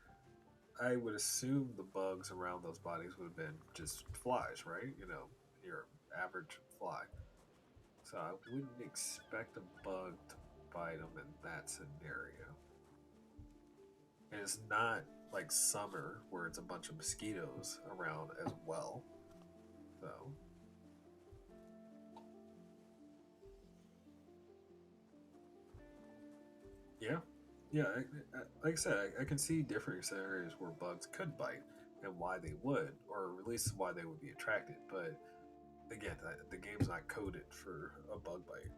I would assume the bugs around those bodies would have been just flies, right? Your average fly. So I wouldn't expect a bug to bite them in that scenario. And it's not like summer where it's a bunch of mosquitoes around as well. So Yeah, yeah. Like I said, I can see different scenarios where bugs could bite and why they would, or at least why they would be attracted. But again, the game's not coded for a bug bite.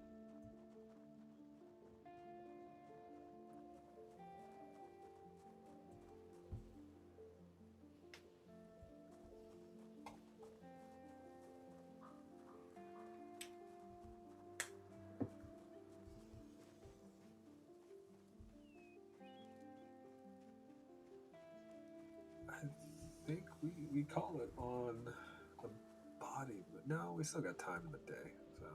I think we call it on the body, but no, we still got time in the day. So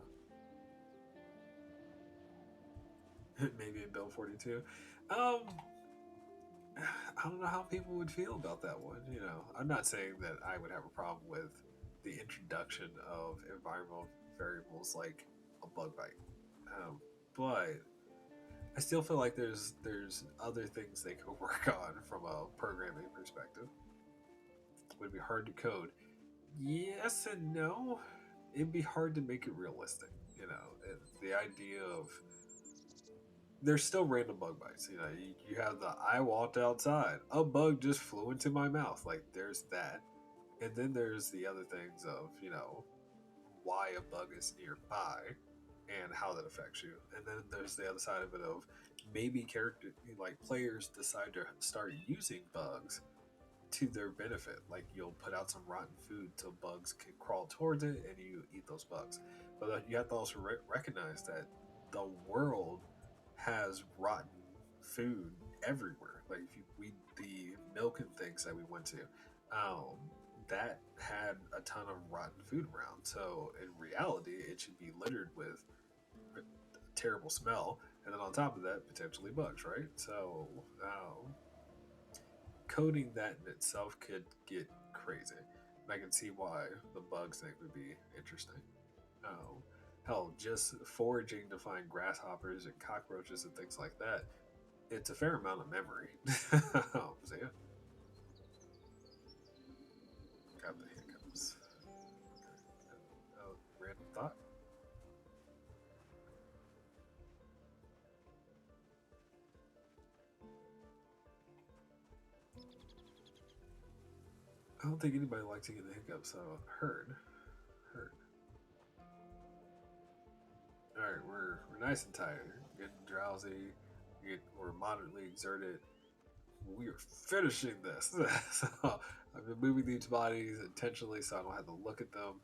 maybe in Bill 42. Um, I don't know how people would feel about that one. I'm not saying that I would have a problem with the introduction of environmental variables like a bug bite, but I still feel like there's other things they could work on from a programming perspective. Would it be hard to code? Yes and no. It'd be hard to make it realistic. The idea of there's still random bug bites. You have the I walked outside, a bug just flew into my mouth. Like there's that, and then there's the other things of why a bug is nearby and how that affects you. And then there's the other side of it of maybe character like players decide to start using bugs to their benefit. Like you'll put out some rotten food so bugs can crawl towards it and you eat those bugs. But you have to also recognize that the world has rotten food everywhere. Like if you read the milk and things that we went to, um, that had a ton of rotten food around. So in reality, it should be littered with a terrible smell, and then on top of that, potentially bugs, right? So coding that in itself could get crazy. And I can see why the bugs thing would be interesting. Oh, hell, just foraging to find grasshoppers and cockroaches and things like that, it's a fair amount of memory. So yeah, got the hiccups. Okay. Random thought. I don't think anybody likes to get the hiccups, so heard. All right, we're nice and tired, getting drowsy, we're moderately exerted. We are finishing this. So I've been moving these bodies intentionally so I don't have to look at them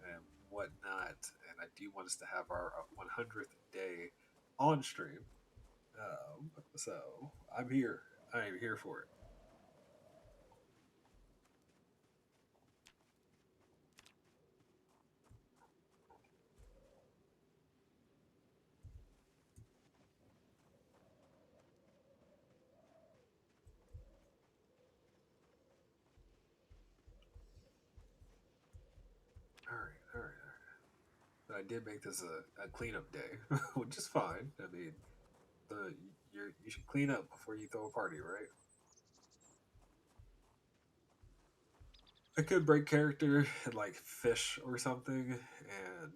and whatnot. And I do want us to have our 100th day on stream. So I'm here. I am here for it. All right, all right, all right. But I did make this a cleanup day, which is fine. I mean, the you should clean up before you throw a party, right? I could break character and like fish or something, and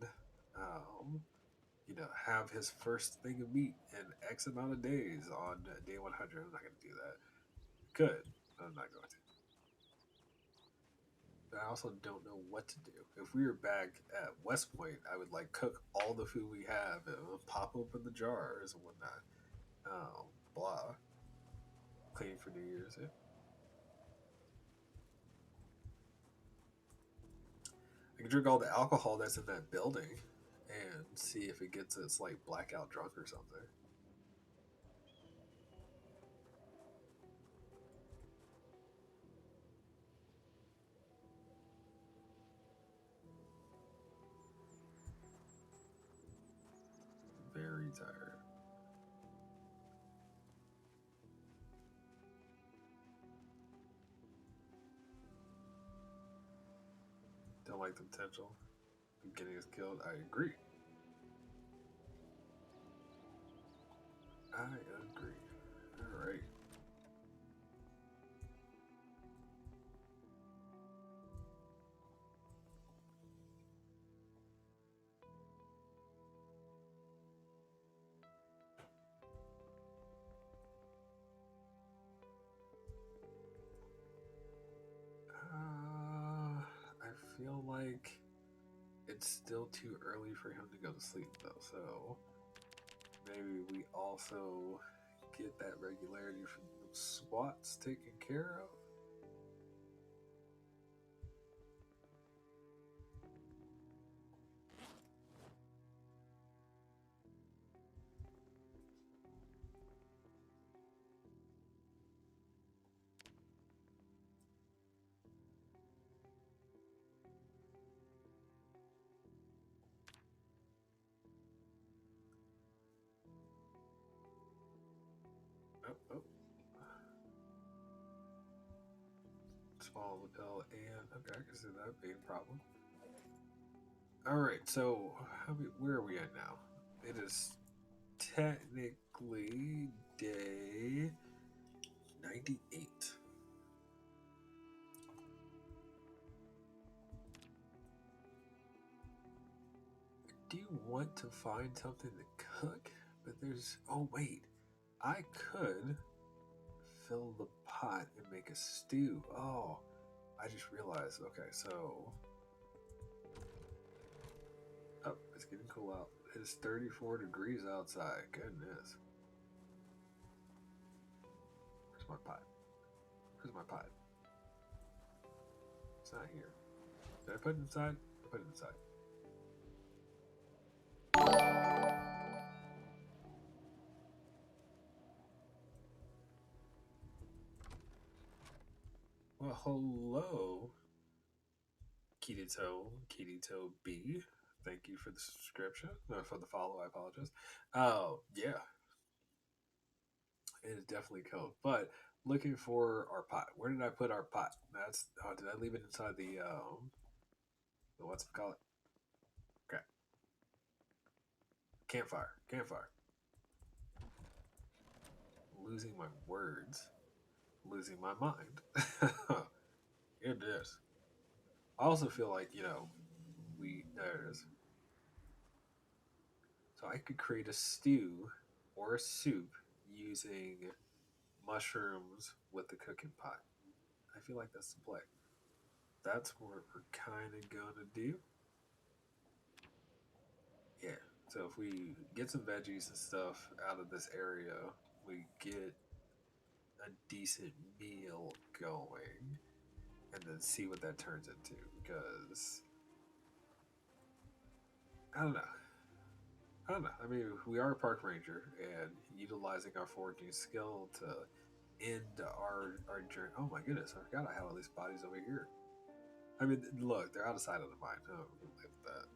um, have his first thing of meat in X amount of days on day 100. I'm not going to do that. Could. I'm not going to. But I also don't know what to do. If we were back at West Point, I would like cook all the food we have and pop open the jars and whatnot. Blah. Clean for New Year's. Yeah. I can drink all the alcohol that's in that building and see if it gets us like blackout drunk or something. Very tired. Don't like the potential of getting us killed. I agree. I agree. All right. It's still too early for him to go to sleep, though, so maybe we also get that regularity from the swats taken care of. Oh, oh. Swallow the pill, and okay, I can see that being a problem. All right, so where are we at now? It is technically day 98. Do you want to find something to cook? But there's. Oh, wait. I could fill the pot and make a stew. Oh, I just realized. Okay, so. Oh, it's getting cool out. It's 34 degrees outside. Goodness. Where's my pot? Where's my pot? It's not here. Did I put it inside? I put it inside. Well, hello, Kirito B. Thank you for the subscription. No, for the follow, I apologize. Oh, yeah, it is definitely cold. But looking for our pot. Where did I put our pot? That's oh, did I leave it inside the what's it called? Okay. Campfire. Campfire. Losing my words. Losing my mind. It is. I also feel like, there it is. So I could create a stew or a soup using mushrooms with the cooking pot. I feel like that's the play. That's what we're kind of going to do. Yeah. So if we get some veggies and stuff out of this area, we get a decent meal going and then see what that turns into. Because, I don't know. I don't know. I mean, we are a park ranger and utilizing our foraging skill to end our journey. Oh my goodness, I forgot I had all these bodies over here. I mean, look, they're out of sight of the mind. Oh, look at that.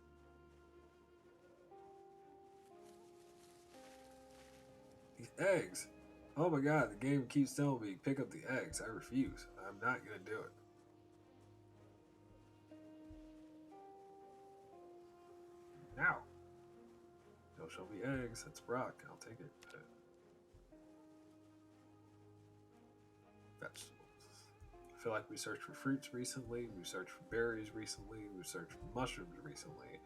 These eggs. Oh my god, the game keeps telling me pick up the eggs. I refuse. I'm not gonna do it. Now. Don't show me eggs. That's Brock. I'll take it. Vegetables. I feel like we searched for fruits recently. We searched for berries recently. We searched for mushrooms recently.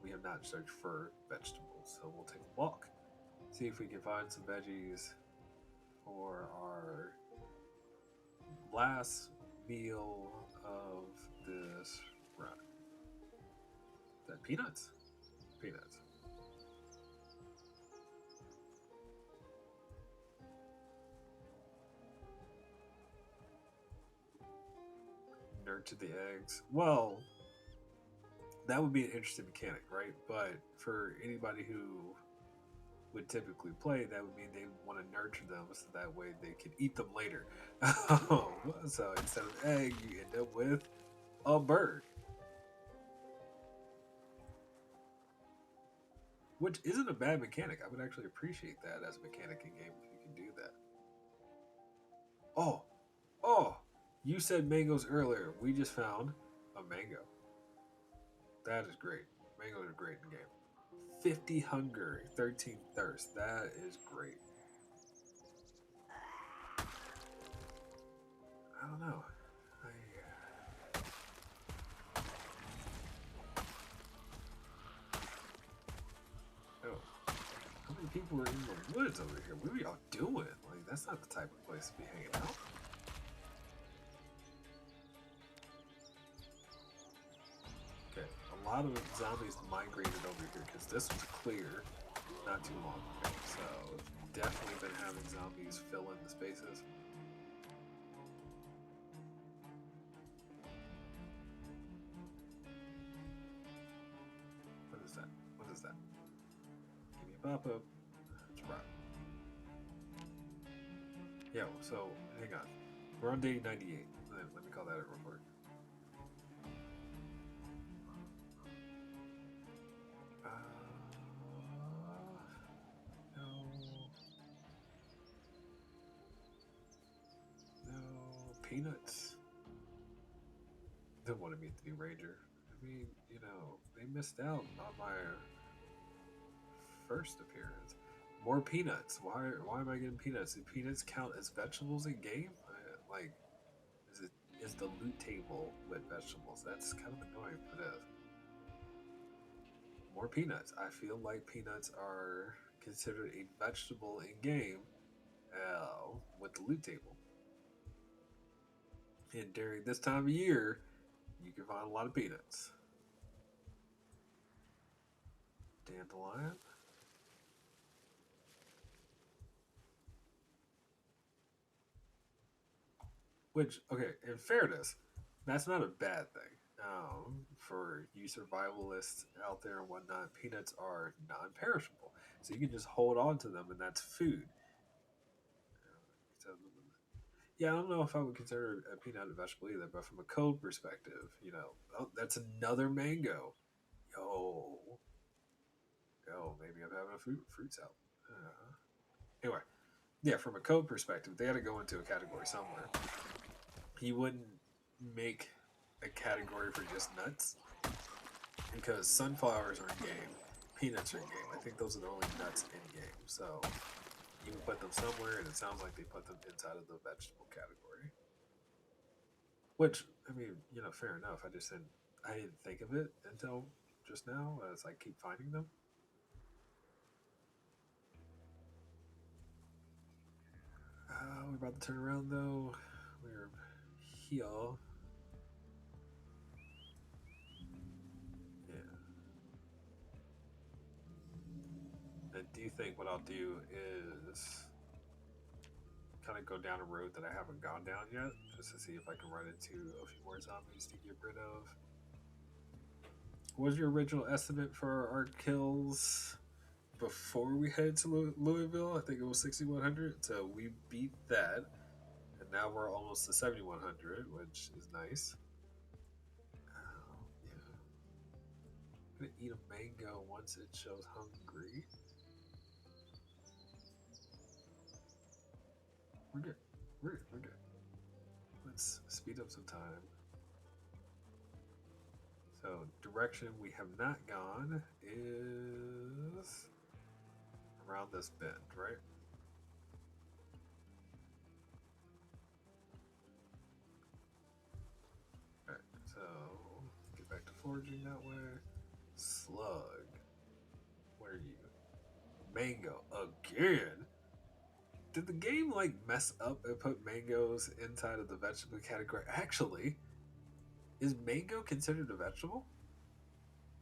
We have not searched for vegetables. So we'll take a walk. See if we can find some veggies for our last meal of this run. Is that peanuts? Peanuts. Nurture the eggs. Well, that would be an interesting mechanic, right? But for anybody who would typically play, that would mean they want to nurture them so that way they can eat them later. So instead of egg, you end up with a bird, which isn't a bad mechanic. I would actually appreciate that as a mechanic in game if you can do that. Oh, oh, you said mangoes earlier. We just found a mango. That is great. Mangoes are great in game. 50 hunger, 13 thirst. That is great. I don't know. Oh, how many people are in the woods over here? What are y'all doing? Like, that's not the type of place to be hanging out. Okay, a lot of zombies migrated over here because this was clear not too long ago. So definitely been having zombies fill in the spaces. What is that? What is that? Give me a pop up. Let's rock. Yo, so hang on. We're on day 98. Let me call that a report. Uh, no, no peanuts. They wanted me to be ranger. I mean, they missed out on my first appearance. More peanuts. Why am I getting peanuts? Do peanuts count as vegetables in game? Like, is it is the loot table with vegetables? That's kind of annoying for this. More peanuts. I feel like peanuts are considered a vegetable in game with the loot table. And during this time of year, you can find a lot of peanuts. Dandelion. Which, okay, in fairness, that's not a bad thing. For you survivalists out there and whatnot, peanuts are non-perishable, so you can just hold on to them, and that's food. So, yeah, I don't know if I would consider a peanut a vegetable either, but from a code perspective, oh, that's another mango. Yo, maybe I'm having a fruit salad. Anyway, yeah, from a code perspective, they had to go into a category somewhere. He wouldn't make a category for just nuts because sunflowers are in game, peanuts are in game. I think those are the only nuts in game. So you can put them somewhere, and it sounds like they put them inside of the vegetable category. Which I mean, fair enough. I didn't think of it until just now as I keep finding them. We're about to turn around though. We're here. Yeah. And do you think what I'll do is kind of go down a road that I haven't gone down yet, just to see if I can run into a few more zombies to get rid of? What was your original estimate for our kills before we head to Louisville? I think it was 6,100. So we beat that, and now we're almost to 7,100, which is nice. Yeah. I'm gonna eat a mango once it shows hungry. We're good. We're good. Let's speed up some time. So direction we have not gone is around this bend, right? Alright, so get back to foraging that way. Slug. Where are you? Mango again. Did the game like mess up and put mangoes inside of the vegetable category? Actually, is mango considered a vegetable?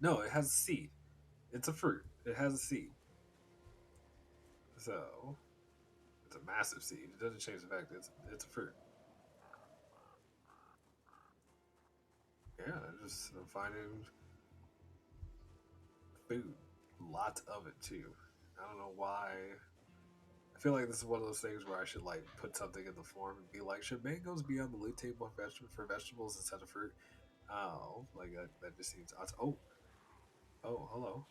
No, it has a seed. It's a fruit. It has a seed. So it's a massive seed. It doesn't change the fact that it's a fruit. Yeah, I'm finding food, lots of it too. I don't know why. I feel like this is one of those things where I should like put something in the form and be like, should mangoes be on the loot table for vegetables instead of fruit? Oh, like that just seems odd. Oh, hello.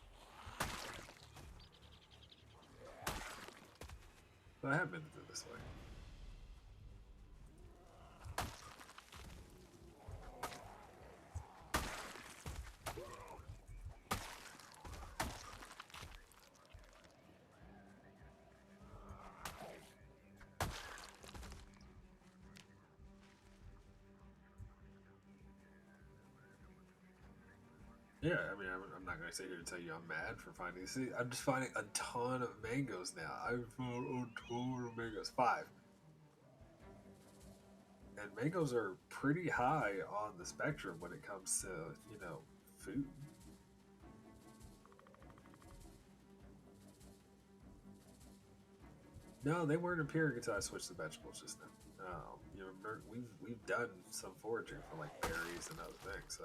So I have been through this way. Yeah, I mean, I'm not gonna sit here and tell you I'm mad for finding. See, I'm just finding a ton of mangoes now. I've found a ton of mangoes, 5, and mangoes are pretty high on the spectrum when it comes to food. No, they weren't appearing until I switched to vegetables just now. You remember we've done some foraging for like berries and other things. So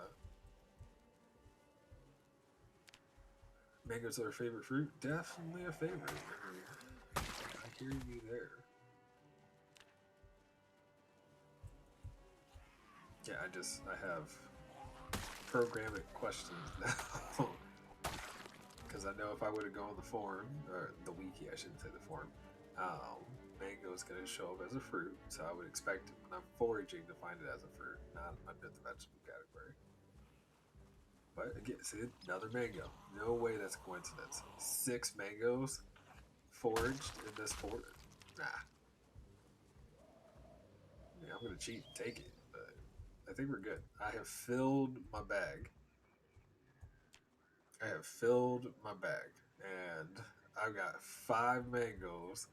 mangoes are a favorite fruit. Definitely a favorite. I hear you there. Yeah, I have programming questions now. Because I know if I would have gone the forum, or the wiki, I shouldn't say the forum, mango is going to show up as a fruit. So I would expect when I'm foraging to find it as a fruit, not under the vegetable category. But again, see, another mango. No way that's a coincidence. Six mangoes foraged in this fort. Nah, I mean, I'm going to cheat and take it. But I think we're good. I have filled my bag. I have filled my bag. And I've got five mangoes.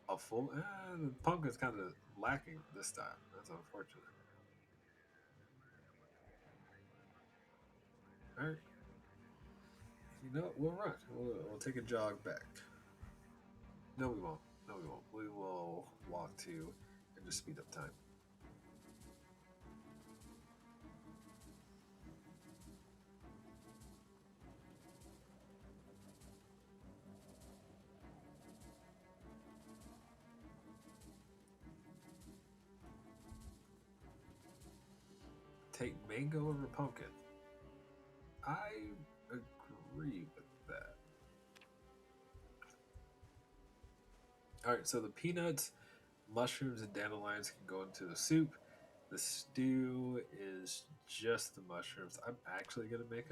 A full. The pumpkin's kind of lacking this time. That's unfortunate. All right. You know, we'll run. We'll take a jog back. No, we won't. No, we won't. We will walk to and just speed up time. Take mango over pumpkin. I agree with that. All right, so the peanuts, mushrooms, and dandelions can go into the soup. The stew is just the mushrooms. I'm actually gonna make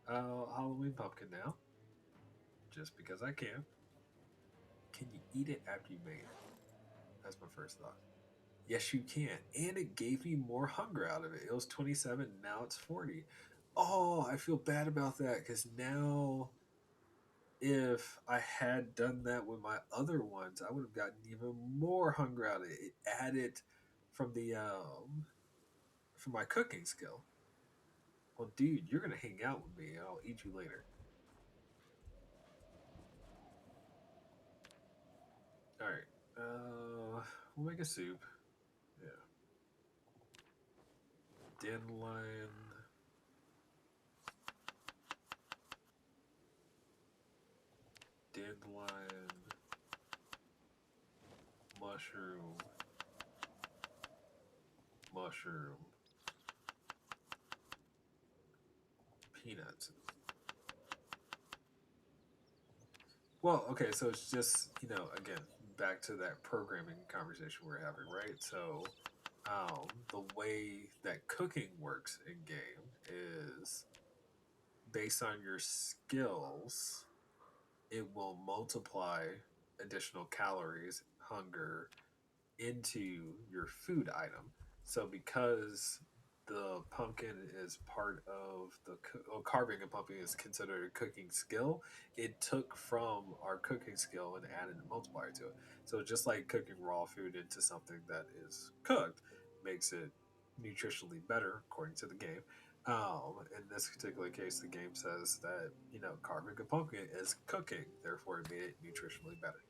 a Halloween pumpkin now, just because I can. Can you eat it after you make it? That's my first thought. Yes, you can. And it gave me more hunger out of it. It was 27, now it's 40. Oh, I feel bad about that because now if I had done that with my other ones, I would have gotten even more hunger out of it. It added from the from my cooking skill. Well, dude, you're gonna hang out with me. I'll eat you later. All right. We'll make a soup. Yeah. Dandelion, dandelion, mushroom, mushroom, peanuts. Well, okay, so it's just, again, back to that programming conversation we're having, right? So, the way that cooking works in game is based on your skills, it will multiply additional calories, hunger, into your food item. So because the pumpkin is part of carving a pumpkin is considered a cooking skill, it took from our cooking skill and added a multiplier to it. So just like cooking raw food into something that is cooked makes it nutritionally better according to the game. In this particular case, the game says that carving a pumpkin is cooking, therefore it made it nutritionally better.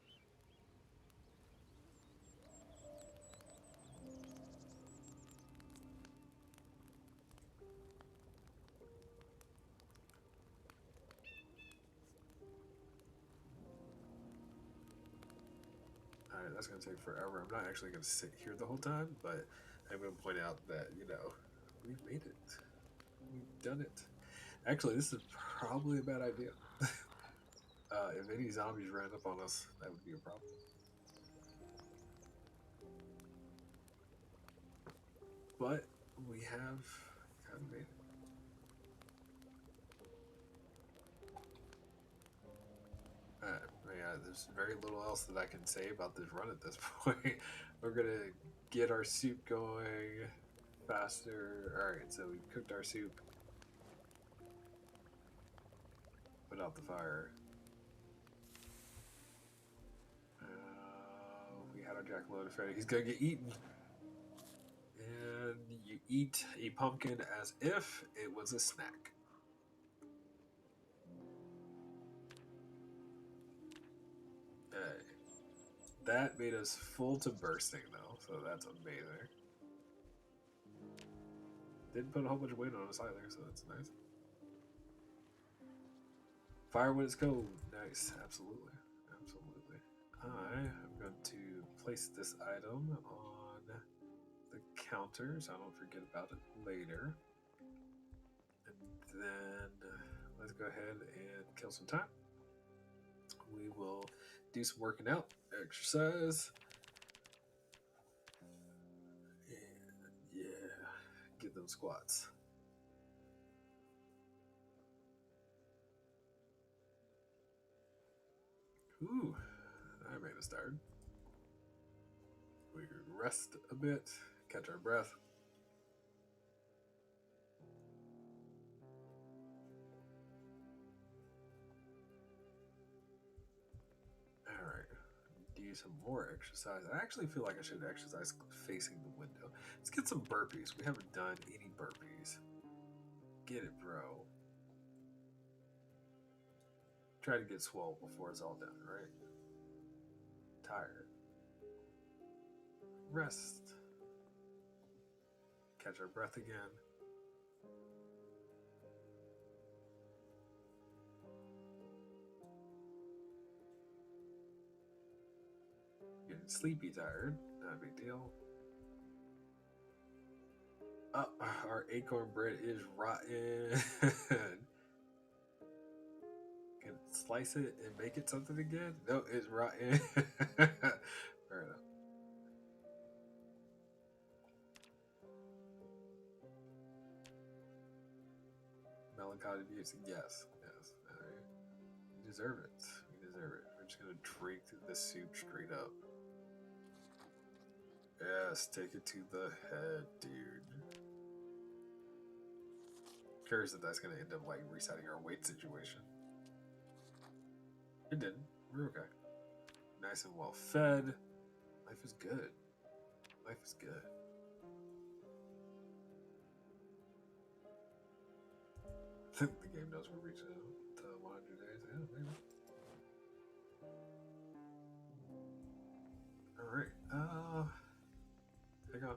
All right, that's going to take forever. I'm not actually going to sit here the whole time, but I'm going to point out that, we've made it. We've done it. Actually, this is probably a bad idea. If any zombies ran up on us, that would be a problem. But we have made it. Yeah, there's very little else that I can say about this run at this point. We're going to get our soup going faster. All right, so we've cooked our soup, put out the fire. We had our jackalope ready. He's gonna get eaten. And you eat a pumpkin as if it was a snack. Okay. That made us full to bursting though, so that's amazing. Didn't put a whole bunch of weight on us either, so that's nice. Fire when it's cold. Nice. Absolutely. Absolutely. I am going to place this item on the counter so I don't forget about it later. And then let's go ahead and kill some time. We will do some working out, exercise, and yeah, get those squats. Ooh, I made a start. We rest a bit, catch our breath. All right, do some more exercise. I actually feel like I should exercise facing the window. Let's get some burpees. We haven't done any burpees. Get it, bro. Try to get swole before it's all done, right? Tired. Rest. Catch our breath again. Getting sleepy tired. Not a big deal. Our acorn bread is rotten. Can slice it and make it something again? No, it's rotten. Fair enough. Melancholy music, yes, yes. We deserve it. We deserve it. We're just gonna drink the soup straight up. Yes, take it to the head, dude. Curious if that's gonna end up like resetting our weight situation. It didn't. We're okay. Nice and well fed. Life is good. Life is good. The game knows we're reaching to 100 days. Yeah, maybe. All right. Hang on.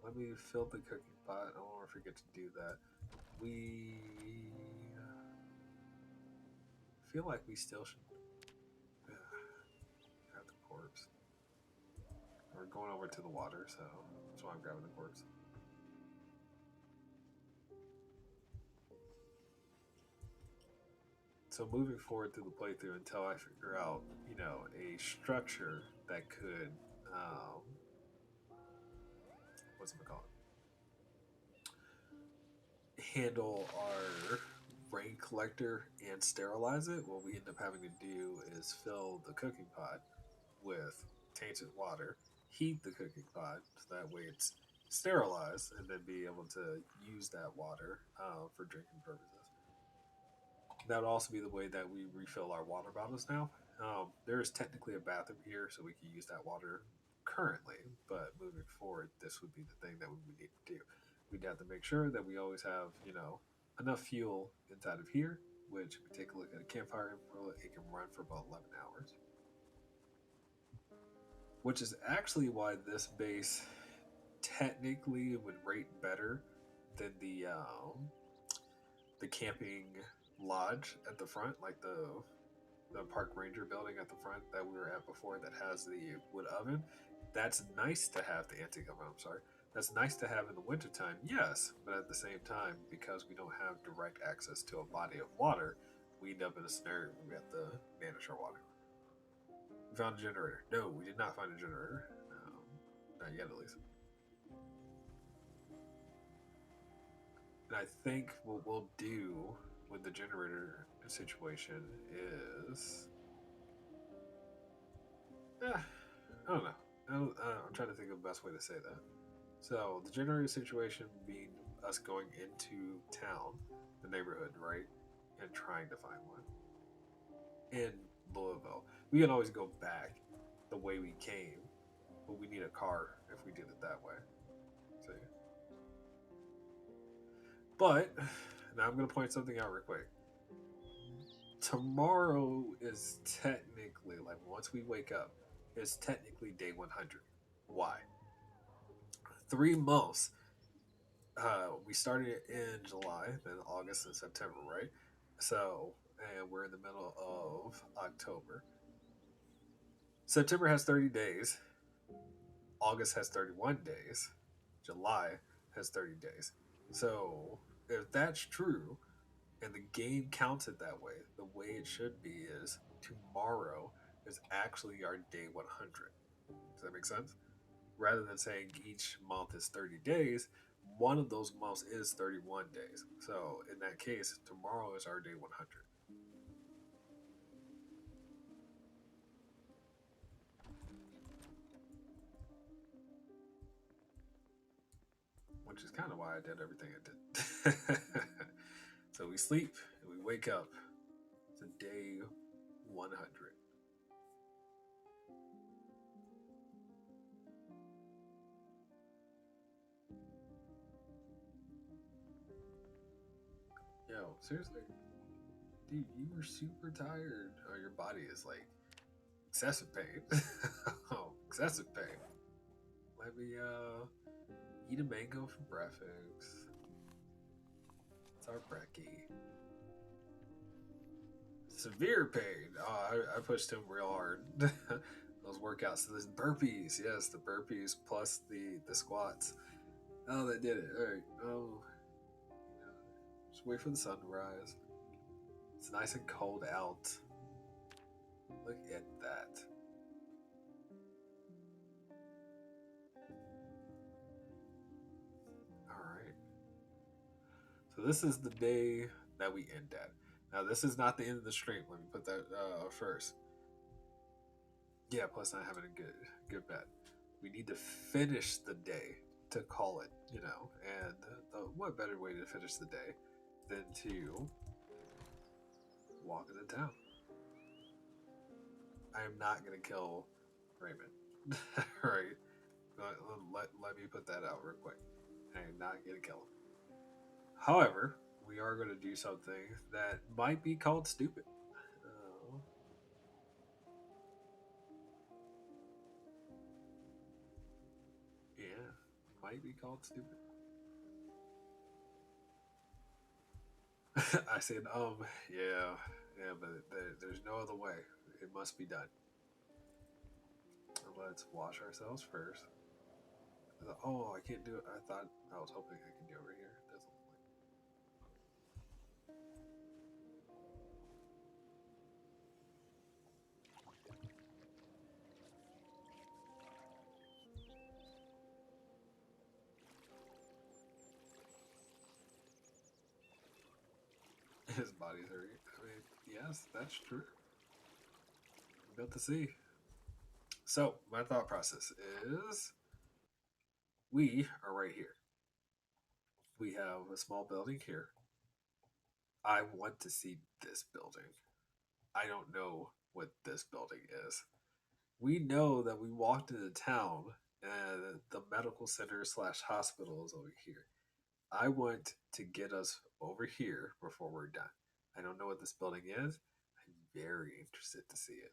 Let me fill the cooking pot. I don't want to forget to do that. We feel like we still should grab the corpse. We're going over to the water, so that's why I'm grabbing the corpse. So moving forward through the playthrough until I figure out, a structure that could, what's it called, handle our rain collector and sterilize it. What we end up having to do is fill the cooking pot with tainted water, heat the cooking pot so that way it's sterilized, and then be able to use that water for drinking purposes. That would also be the way that we refill our water bottles now. There is technically a bathroom here, so we can use that water currently, but moving forward, this would be the thing that we would need to do. We'd have to make sure that we always have, enough fuel inside of here, which if we take a look at a campfire input, it can run for about 11 hours. Which is actually why this base technically would rate better than the camping lodge at the front, like the park ranger building at the front that we were at before that has the wood oven. That's nice to have the antique oven. I'm sorry. That's nice to have in the wintertime, yes, but at the same time, because we don't have direct access to a body of water, we end up in a scenario where we have to manage our water. We found a generator. No, we did not find a generator. Not yet, at least. And I think what we'll do with the generator situation is, I don't know. I'm trying to think of the best way to say that. So the generator situation being us going into town, the neighborhood, right, and trying to find one in Louisville. We can always go back the way we came, but we need a car if we did it that way. See? But now I'm going to point something out real quick. Tomorrow is technically like once we wake up. is technically day 100. Why? 3 months. We started in July, then August and September, right? So, and we're in the middle of October. September has 30 days. August has 31 days. July has 30 days. So, if that's true, and the game counts it that way, the way it should be is tomorrow is actually our day 100. Does that make sense? Rather than saying each month is 30 days, one of those months is 31 days. So in that case, tomorrow is our day 100, which is kind of why I did everything I did. So we sleep and we wake up to day 100. Yo, seriously, dude, you were super tired. Oh, your body is like excessive pain. Oh, excessive pain. Let me eat a mango for breakfast. It's our brekkie. Severe pain. Oh, I pushed him real hard. Those workouts. So there's burpees. Yes, the burpees plus the squats. Oh, they did it. All right. Oh, you know, just wait for the sun to rise. It's nice and cold out. Look at that. All right. So this is the day that we end at. Now this is not the end of the stream. Let me put that first. Yeah. Plus, not having a good bet. We need to finish the day to call it. And what better way to finish the day than to walk into town? I am not gonna kill Raymond. All right. Let me put that out real quick. I am not gonna kill him. However, we are going to do something that might be called stupid. Uh, yeah, might be called stupid. I said, yeah, yeah, but there's no other way. It must be done. Let's wash ourselves first. Oh, I can't do it. I thought I was hoping I could do it over here. Doesn't look like his body's hurting. I mean, yes, that's true. We've got to see. So my thought process is we are right here. We have a small building here. I want to see this building. I don't know what this building is. We know that we walked into town and the medical center slash hospital is over here. I want to get us over here before we're done. I don't know what this building is. I'm very interested to see it.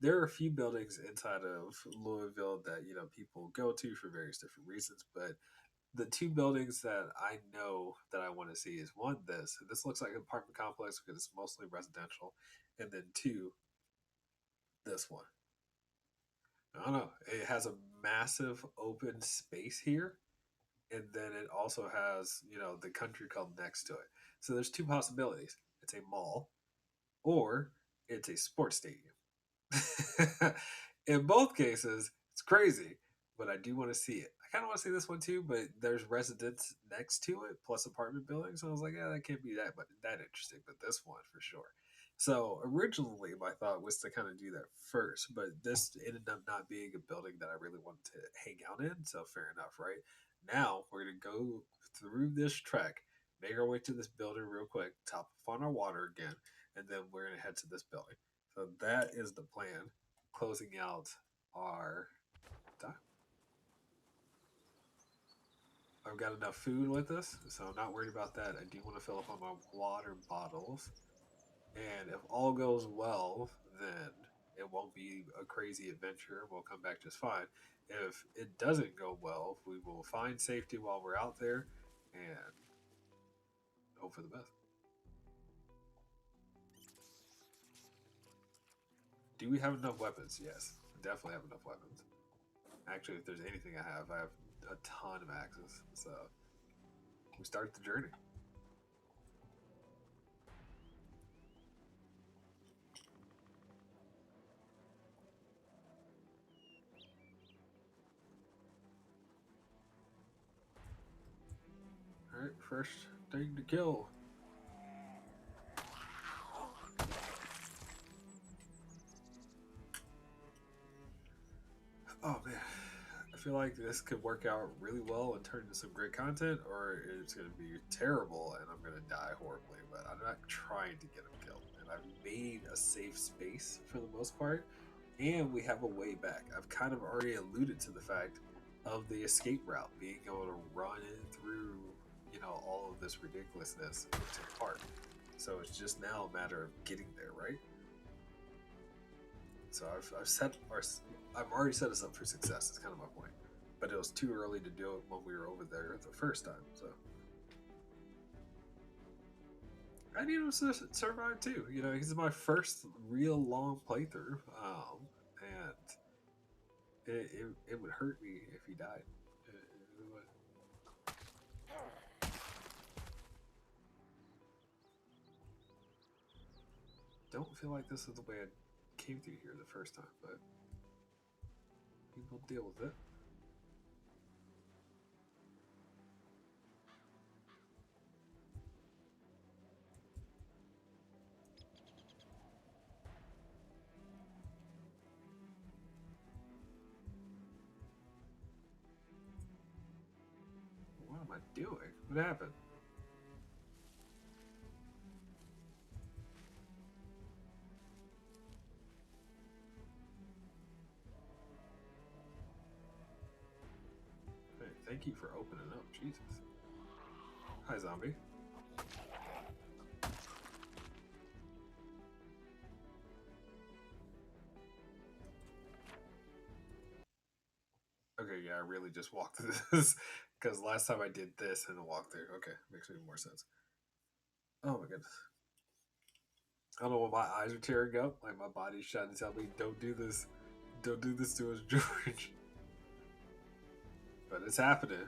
There are a few buildings inside of Louisville that people go to for various different reasons, but the two buildings that I know that I want to see is one, this looks like an apartment complex because it's mostly residential, and then two, this one. I don't know. It has a massive open space here, and then it also has the country club next to it. So there's two possibilities. It's a mall, or it's a sports stadium. In both cases, it's crazy, but I do want to see it. I kind of want to see this one too, but there's residents next to it plus apartment buildings. So I was like, yeah, that can't be that interesting, but this one for sure. So originally, my thought was to kind of do that first, but this ended up not being a building that I really wanted to hang out in. So fair enough, right? Now we're gonna go through this trek, make our way to this building real quick, top up on our water again, and then we're gonna head to this building. So that is the plan. Closing out our time. I've got enough food with us, so I'm not worried about that. I do want to fill up on my water bottles. And if all goes well, then it won't be a crazy adventure. We'll come back just fine. If it doesn't go well, we will find safety while we're out there and hope for the best. Do we have enough weapons? Yes, we definitely have enough weapons. Actually, if there's anything I have a ton of axes. So we start the journey. All right, first thing to kill. Oh man, I feel like this could work out really well and turn into some great content, or it's going to be terrible and I'm going to die horribly. But I'm not trying to get him killed, and I've made a safe space for the most part, and we have a way back. I've kind of already alluded to the fact of the escape route, being able to run in through, all of this ridiculousness into the park. So it's just now a matter of getting there, right? So I've already set us up for success. That's kind of my point. But it was too early to do it when we were over there the first time. So I need him to survive too. He's my first real long playthrough, and it would hurt me if he died. It would. Don't feel like this is the way I came through here the first time, but people deal with it. What am I doing? What happened? Hey, thank you for opening up. Jesus. Hi, zombie. Okay, yeah, I really just walked through this because last time I did this and the walkthrough. Okay, makes me more sense. Oh my goodness. I don't know what my eyes are tearing up. Like my body's trying to tell me, don't do this. Don't do this to us, George. But it's happening.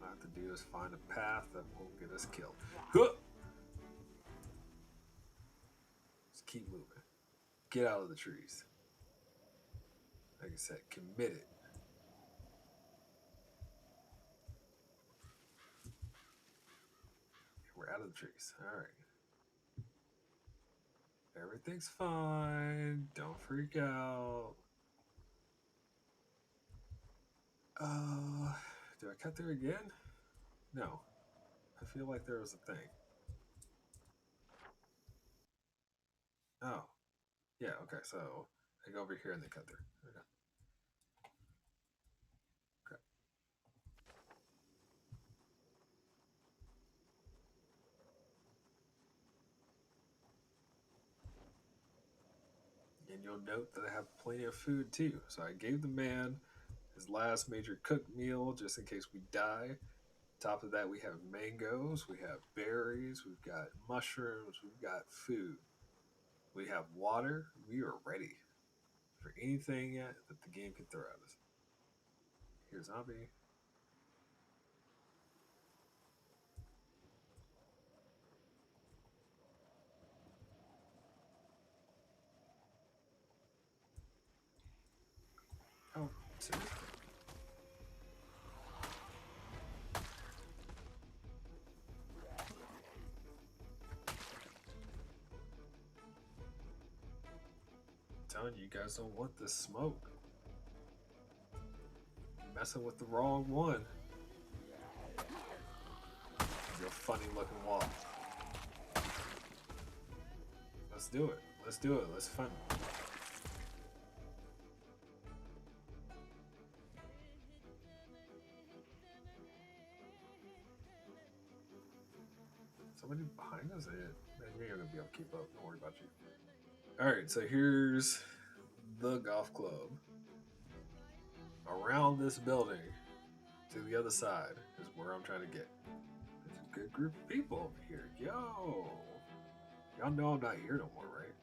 All I have to do is find a path that won't get us killed. Huh! Just keep moving. Get out of the trees. Like I said, commit it. We're out of the trees. All right. Everything's fine. Don't freak out. Do I cut through again? No. I feel like there was a thing. Oh. Yeah, okay, so I go over here and they cut through. Okay. Okay. And you'll note that I have plenty of food too. So I gave the man his last major cooked meal just in case we die. Top of that, we have mangoes, we have berries, we've got mushrooms, we've got food, we have water. We are ready for anything that the game can throw at us. Here's zombie. Oh, seriously. I'm telling you, you guys don't want this smoke. You're messing with the wrong one. Your funny looking wall. Let's do it. Let's do it. Let's fun. Somebody behind us? Man, you're gonna be able to keep up. Don't worry about you. All right, so here's the golf club. Around this building to the other side is where I'm trying to get. There's a good group of people over here. Yo, y'all know I'm not here no more, right?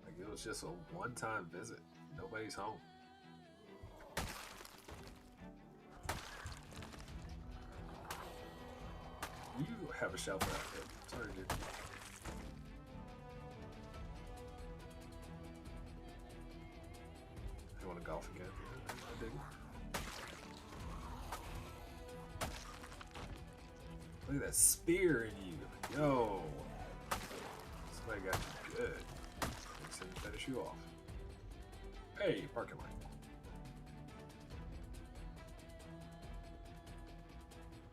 Like it was just a one-time visit. Nobody's home. You have a shelter out there. Sorry, dude. You want to golf again? I dig it. Look at that spear in you. Yo. Somebody got you good. Makes him finish you off. Hey, parking lot.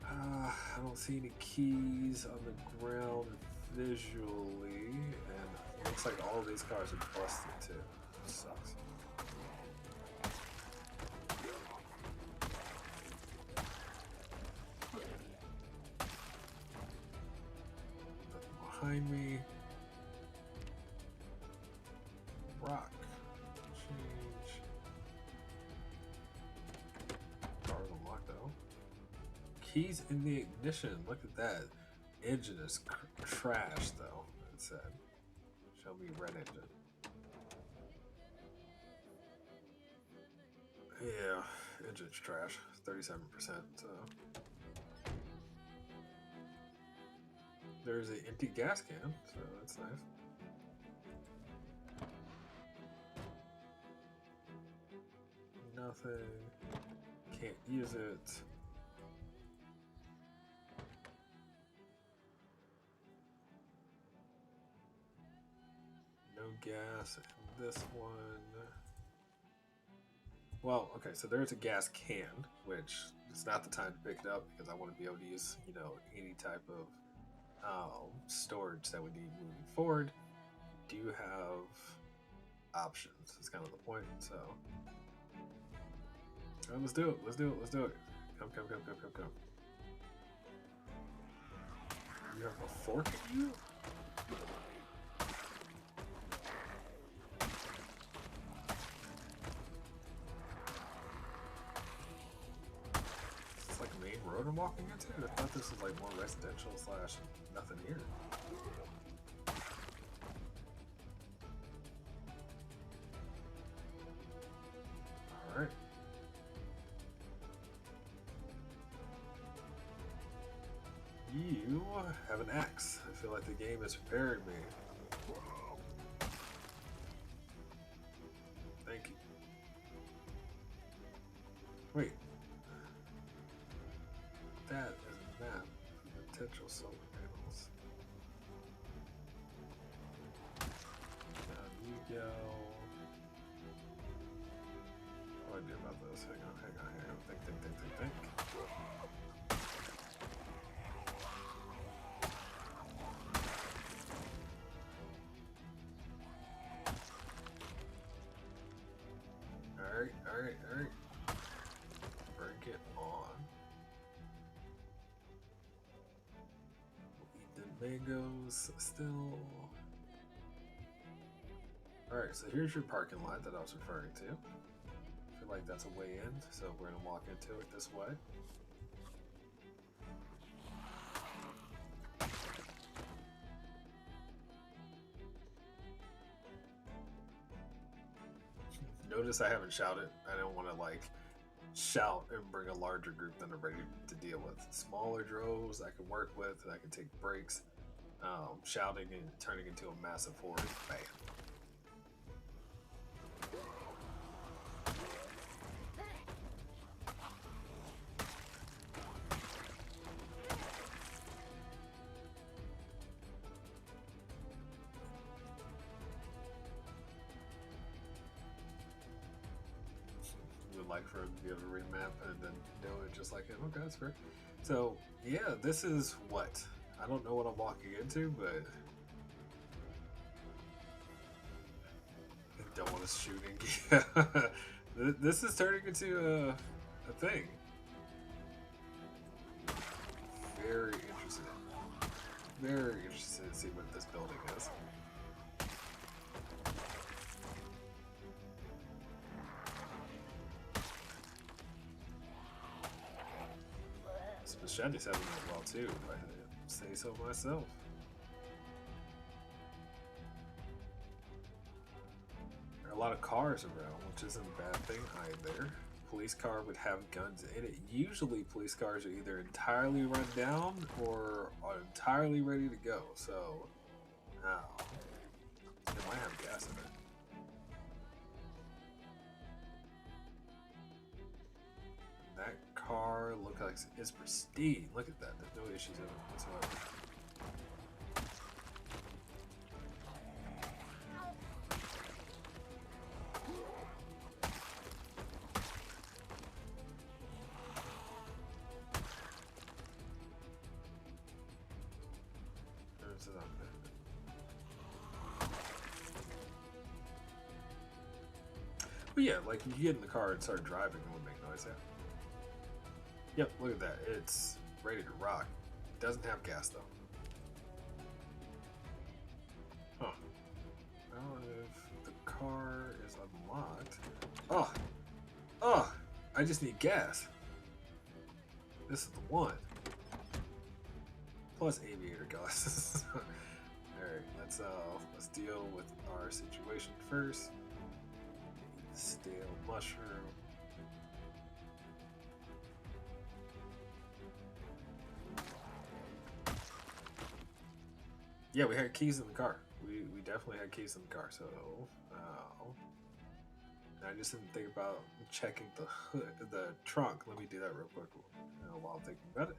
I don't see any keys on the ground visually, and it looks like all of these cars are busted too. It sucks. Nothing behind me. Rock. Change. Car's unlocked though. Keys in the ignition. Look at that. Engine is trash though. It said. Show me red engine. Yeah, engine's trash. 37%. So. There's an empty gas can, so that's nice. Nothing. Can't use it. No gas in this one. Well, okay, so there's a gas can, which it's not the time to pick it up because I want to be able to use, any type of storage that we need moving forward. Do you have options? That's kind of the point. So, all right, let's do it. Let's do it. Let's do it. Come. You have a fork in you? It's like a main road I'm walking into. I thought this was like more residential / nothing here. All right. You have an axe. I feel like the game is preparing me. Thank you. Wait. That is a map for potential solar panels. Down you go. What do I do about this? Hang on. Think. Alright. Break it on. We'll eat the mangoes still. Alright, so here's your parking lot that I was referring to. I feel like that's a way in, so we're gonna walk into it this way. Notice I haven't shouted. I don't want to shout and bring a larger group than I'm ready to deal with. Smaller droves I can work with and I can take breaks. Shouting and turning into a massive horde. Bam. Like for him to be able to remap and then do it just like it. Okay, that's fair. So yeah, this is what I don't know what I'm walking into, but I don't want to shoot and this is turning into a thing. very interested to see what this building is. This machete's having it well too, if I say so myself. There are a lot of cars around, which isn't a bad thing either. Police car would have guns in it. Usually, police cars are either entirely run down or are entirely ready to go. So, now it might have gas in it. That car looks like it's pristine. Look at that. There's no issues in it whatsoever. There's But yeah, like you get in the car and start driving, it would make noise. Yeah. Yep. Look at that. It's ready to rock. It doesn't have gas though. Huh. Well, if the car is unlocked. Oh, oh! I just need gas. This is the one. Plus aviator glasses. All right, let's deal with our situation first. Stale mushroom. Yeah, we had keys in the car. We definitely had keys in the car. So, I just didn't think about checking the hood, the trunk. Let me do that real quick while I'm thinking about it.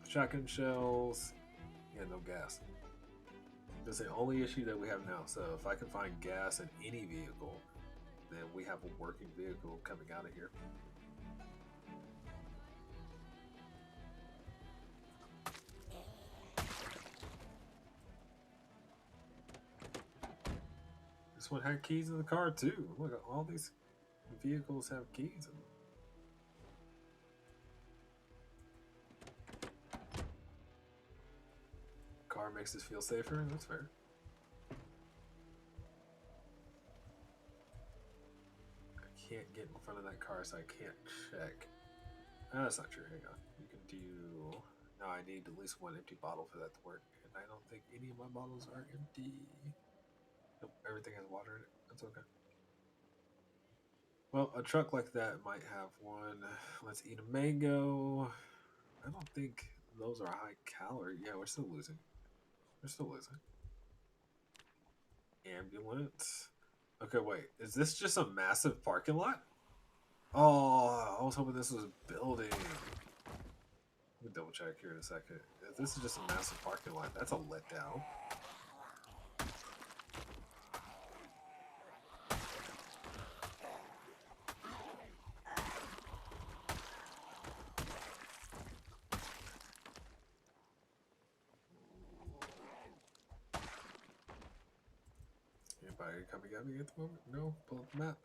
Shotgun shells. Yeah, no gas. That's the only issue that we have now. So if I can find gas in any vehicle, then we have a working vehicle coming out of here. This one had keys in the car too. Look, all these vehicles have keys in them. Car makes us feel safer. That's fair. I can't get in front of that car, so I can't check. No, that's not true. Hang on. You can do. No, I need at least one empty bottle for that to work, and I don't think any of my bottles are empty. Nope, everything has water in it. That's okay. Well, a truck like that might have one. Let's eat a mango. I don't think those are high calorie. Yeah, we're still losing. We're still losing. Ambulance. Okay, wait. Is this just a massive parking lot? Oh, I was hoping this was a building. Let me double check here in a second. If this is just a massive parking lot, that's a letdown. Anybody coming at me at the moment? No? Pull up the map.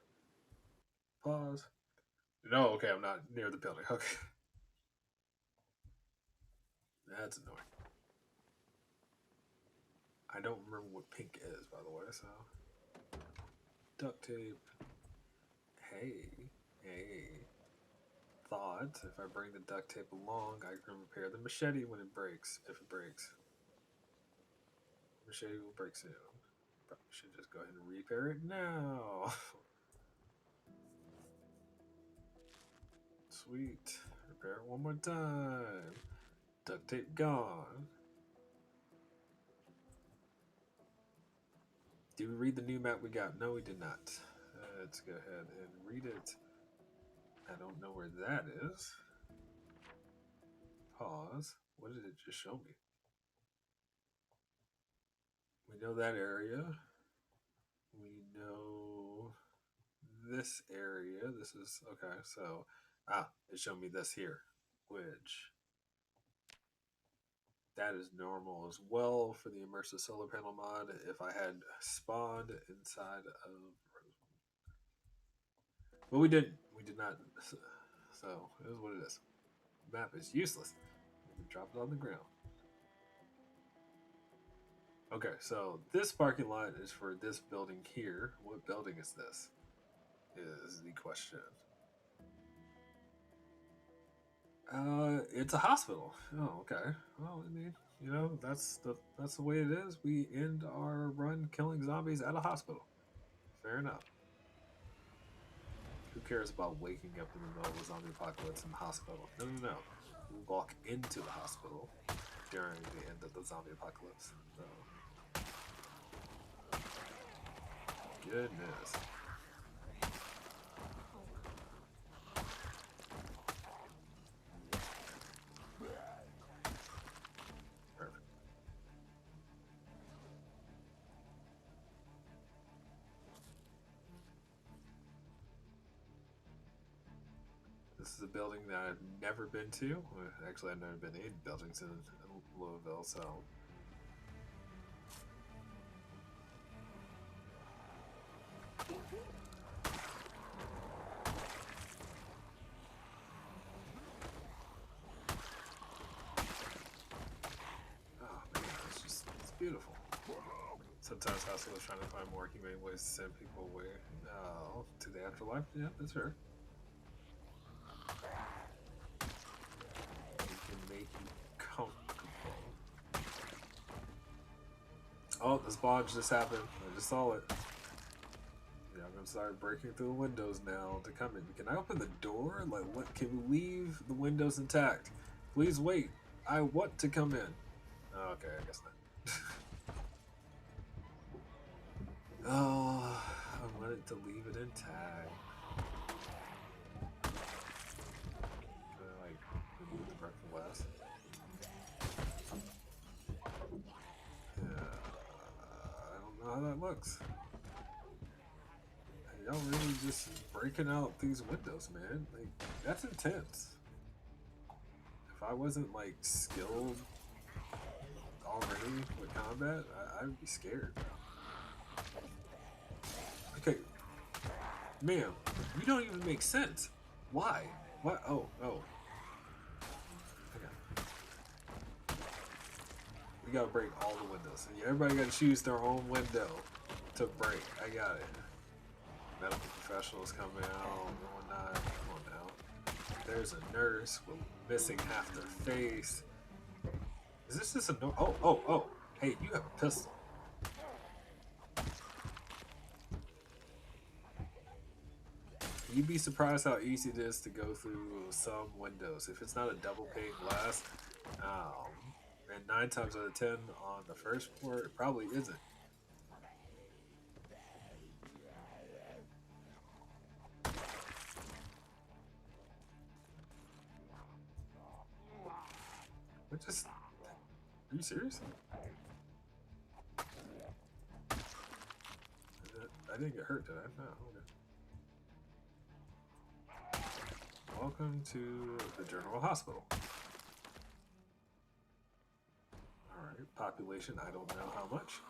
Pause. No, okay, I'm not near the building. Okay. That's annoying. I don't remember what pink is, by the way, so. Duct tape. Hey. Hey. Thought if I bring the duct tape along, I can repair the machete when it breaks, if it breaks. Machete will break soon. Probably should just go ahead and repair it now. Sweet. Repair it one more time. Duct tape gone. Did we read the new map we got? No, we did not. Let's go ahead and read it. I don't know where that is. Pause. What did it just show me? We know that area. We know this area. This is okay. So, it showed me this here, which that is normal as well for the immersive solar panel mod. If I had spawned inside of, but we didn't. We did not. So it is what it is. Map is useless. We can drop it on the ground. Okay, so this parking lot is for this building here. What building is this? Is the question. It's a hospital. Oh, okay. Well, I mean, that's the way it is. We end our run killing zombies at a hospital. Fair enough. Who cares about waking up in the middle of a zombie apocalypse in the hospital? No, no, no. We walk into the hospital during the end of the zombie apocalypse. So, goodness. Perfect. This is a building that I've never been to. Actually, I've never been in buildings in Louisville, so. Oh man, it's beautiful. Sometimes hospitals trying to find more humane ways to send people away to the afterlife. Yeah, that's fair. We can make you comfortable. Oh, the spawn just happened. I just saw it. Yeah, I'm gonna start breaking through the windows now to come in. Can I open the door? Like, what? Can we leave the windows intact? Please wait. I want to come in. Oh, okay, I guess not. Oh, I wanted to leave it intact. Can I, like, remove the broken glass? Yeah, I don't know how that looks. Y'all really just breaking out these windows, man. Like, that's intense. If I wasn't, like, skilled already with combat, I'd be scared. Okay, ma'am, you don't even make sense. Why? What? Oh, oh. Okay. We gotta break all the windows. Everybody gotta choose their own window to break. I got it. Medical professionals coming out and whatnot. Come on now. There's a nurse with missing half their face. Is this just a no? Oh, oh, oh. Hey, you have a pistol. You'd be surprised how easy it is to go through some windows. If it's not a double pane glass, and 9 times out of 10 on the first floor, it probably isn't. What just? Are you serious? I didn't get hurt, did I? No. Okay. Welcome to the General Hospital. All right, population. I don't know how much,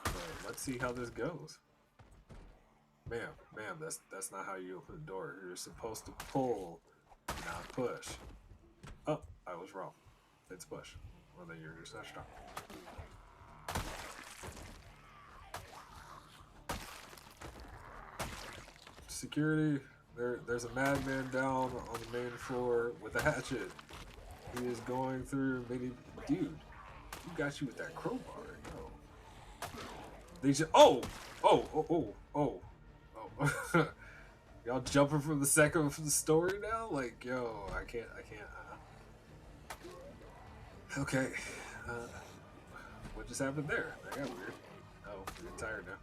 but let's see how this goes. Ma'am, that's not how you open the door. You're supposed to pull, not push. Oh, I was wrong. It's push. Well, then you're just not strong. Security, there's a madman down on the main floor with a hatchet. He is going through many. Dude, who got you with that crowbar? Yo. They just. Oh! Oh, oh, oh, oh, oh. Y'all jumping from the second of the story now? Like, yo, I can't. Okay. Uh, what just happened there? That got weird. Oh, you're tired now.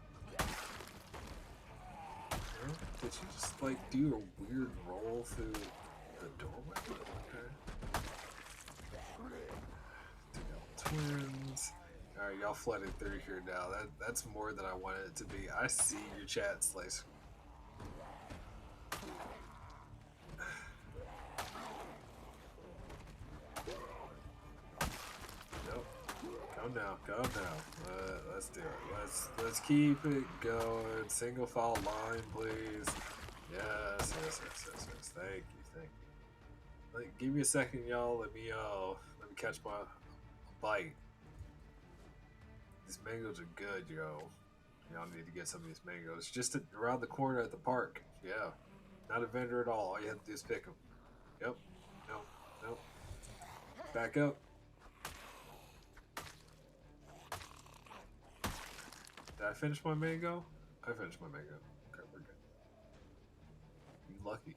Huh? Did you just, like, do a weird roll through the doorway? Okay. Twins. All right, y'all flooded through here now. That's more than I wanted it to be. I see your chat, Slice. Nope. Come now, come now. Let's do it. Let's keep it going. Single file line, please. Yes. Thank you. Like, give me a second, y'all. Let me catch my bite. These mangoes are good, yo. Y'all need to get some of these mangoes. Just around the corner at the park. Yeah. Not a vendor at all. All you have to do is pick them. Yep. No. No. Back up. Did I finish my mango? I finished my mango. Okay, we're good. You lucky.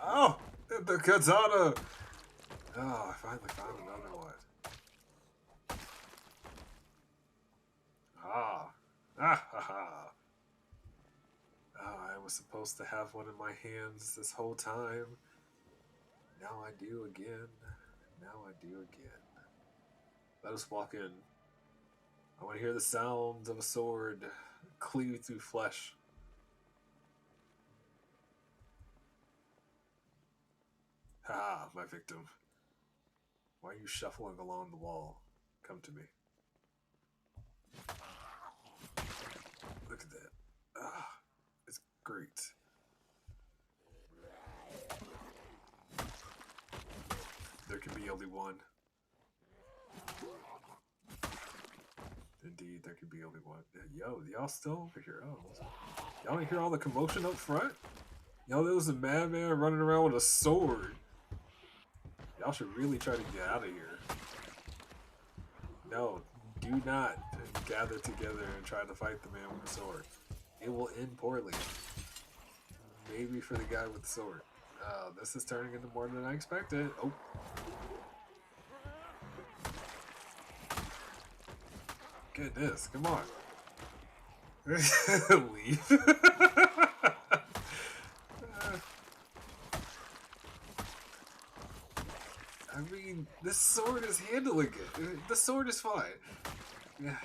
Oh! The katana! Oh, I finally found another one. Ah. Ah ha ha. Oh, I was supposed to have one in my hands this whole time. Now I do again. Now I do again. Let us walk in. I want to hear the sounds of a sword cleave through flesh. Ha, my victim. Why are you shuffling along the wall? Come to me. Look at that. Ah, it's great. There can be only one. Indeed, there can be only one. Yo, y'all still over here? Oh, y'all didn't hear all the commotion up front? Yo, there was a madman running around with a sword. Y'all should really try to get out of here. No, do not gather together and try to fight the man with the sword. It will end poorly. Maybe for the guy with the sword. This is turning into more than I expected. Oh. Goodness, come on. Leave. I mean, this sword is handling it. The sword is fine. Yeah.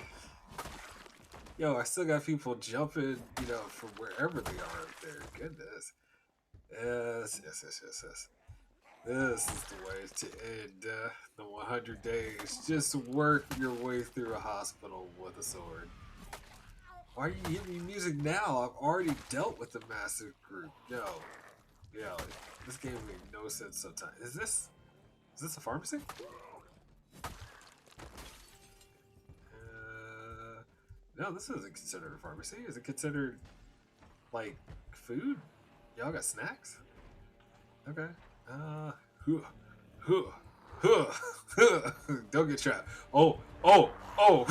Yo, I still got people jumping, you know, from wherever they are up there. Goodness. Yes, yes, yes, yes, yes. This is the way to end the 100 days. Just work your way through a hospital with a sword. Why are you giving me music now? I've already dealt with the massive group. Yo, this game made no sense sometimes. Is this a pharmacy? No, this isn't considered a pharmacy. Is it considered, like, food? Y'all got snacks? Okay. Huh, huh, huh, huh. Don't get trapped. Oh, oh, oh.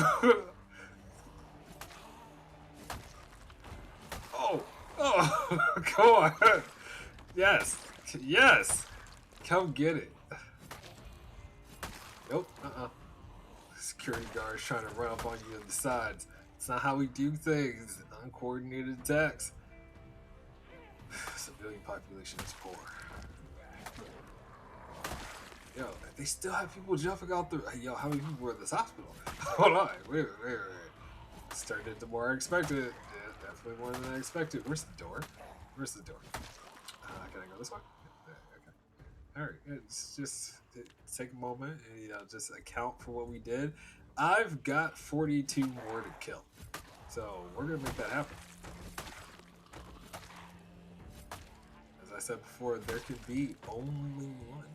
Oh, oh, come on. Yes, yes. Come get it. Nope, Security guards trying to run up on you on the sides. It's not how we do things. Uncoordinated attacks. Civilian population is poor. Yo, they still have people jumping out the. Yo, how many people were in this hospital? Hold on, wait. It's turned into more expected. Yeah, definitely more than I expected. Where's the door? Where's the door? Can I go this way? Yeah, okay. All right. It's just take a moment and just account for what we did. I've got 42 more to kill, so we're gonna make that happen. As I said before, there can be only one.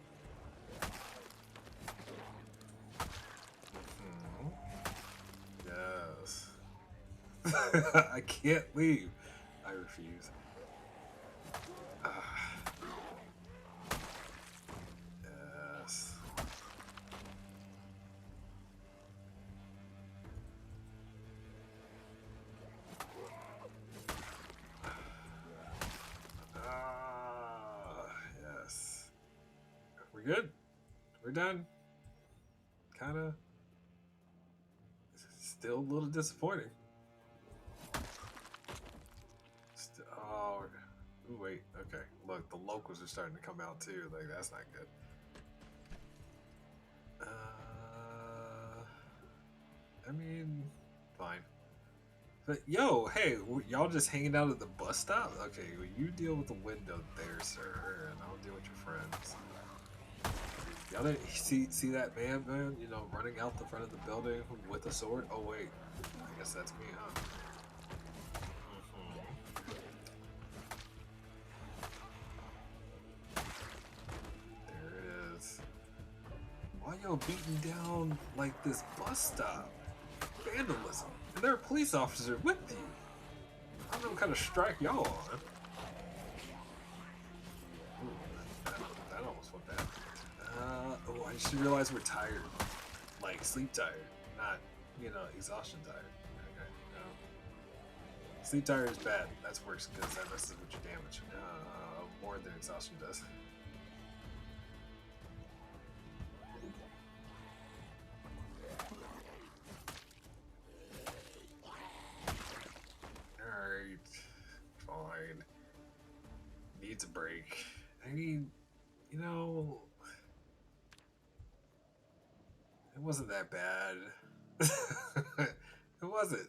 Yes. I can't leave. I refuse. Yes. Yes. We're good. We're done. Kinda. Still a little disappointing. Oh, ooh, wait. Okay, look, the locals are starting to come out too. Like that's not good. I mean, fine. But yo, hey, y'all just hanging out at the bus stop? Okay, well, you deal with the window there, sir, and I'll deal with your friends. Y'all didn't see that man, you know, running out the front of the building with a sword? Oh wait, I guess that's me, huh? There it is. know, beating down like this bus stop, vandalism, and there are police officers with you. I don't know what kind of strike y'all on. Ooh, that almost went bad. Oh, I just realized we're tired, like sleep tired, not exhaustion tired. Okay, no. Sleep tired is bad. That's worse because that messes with your damage more than exhaustion does. Alright. Fine. Needs a break. I mean, it wasn't that bad. It wasn't.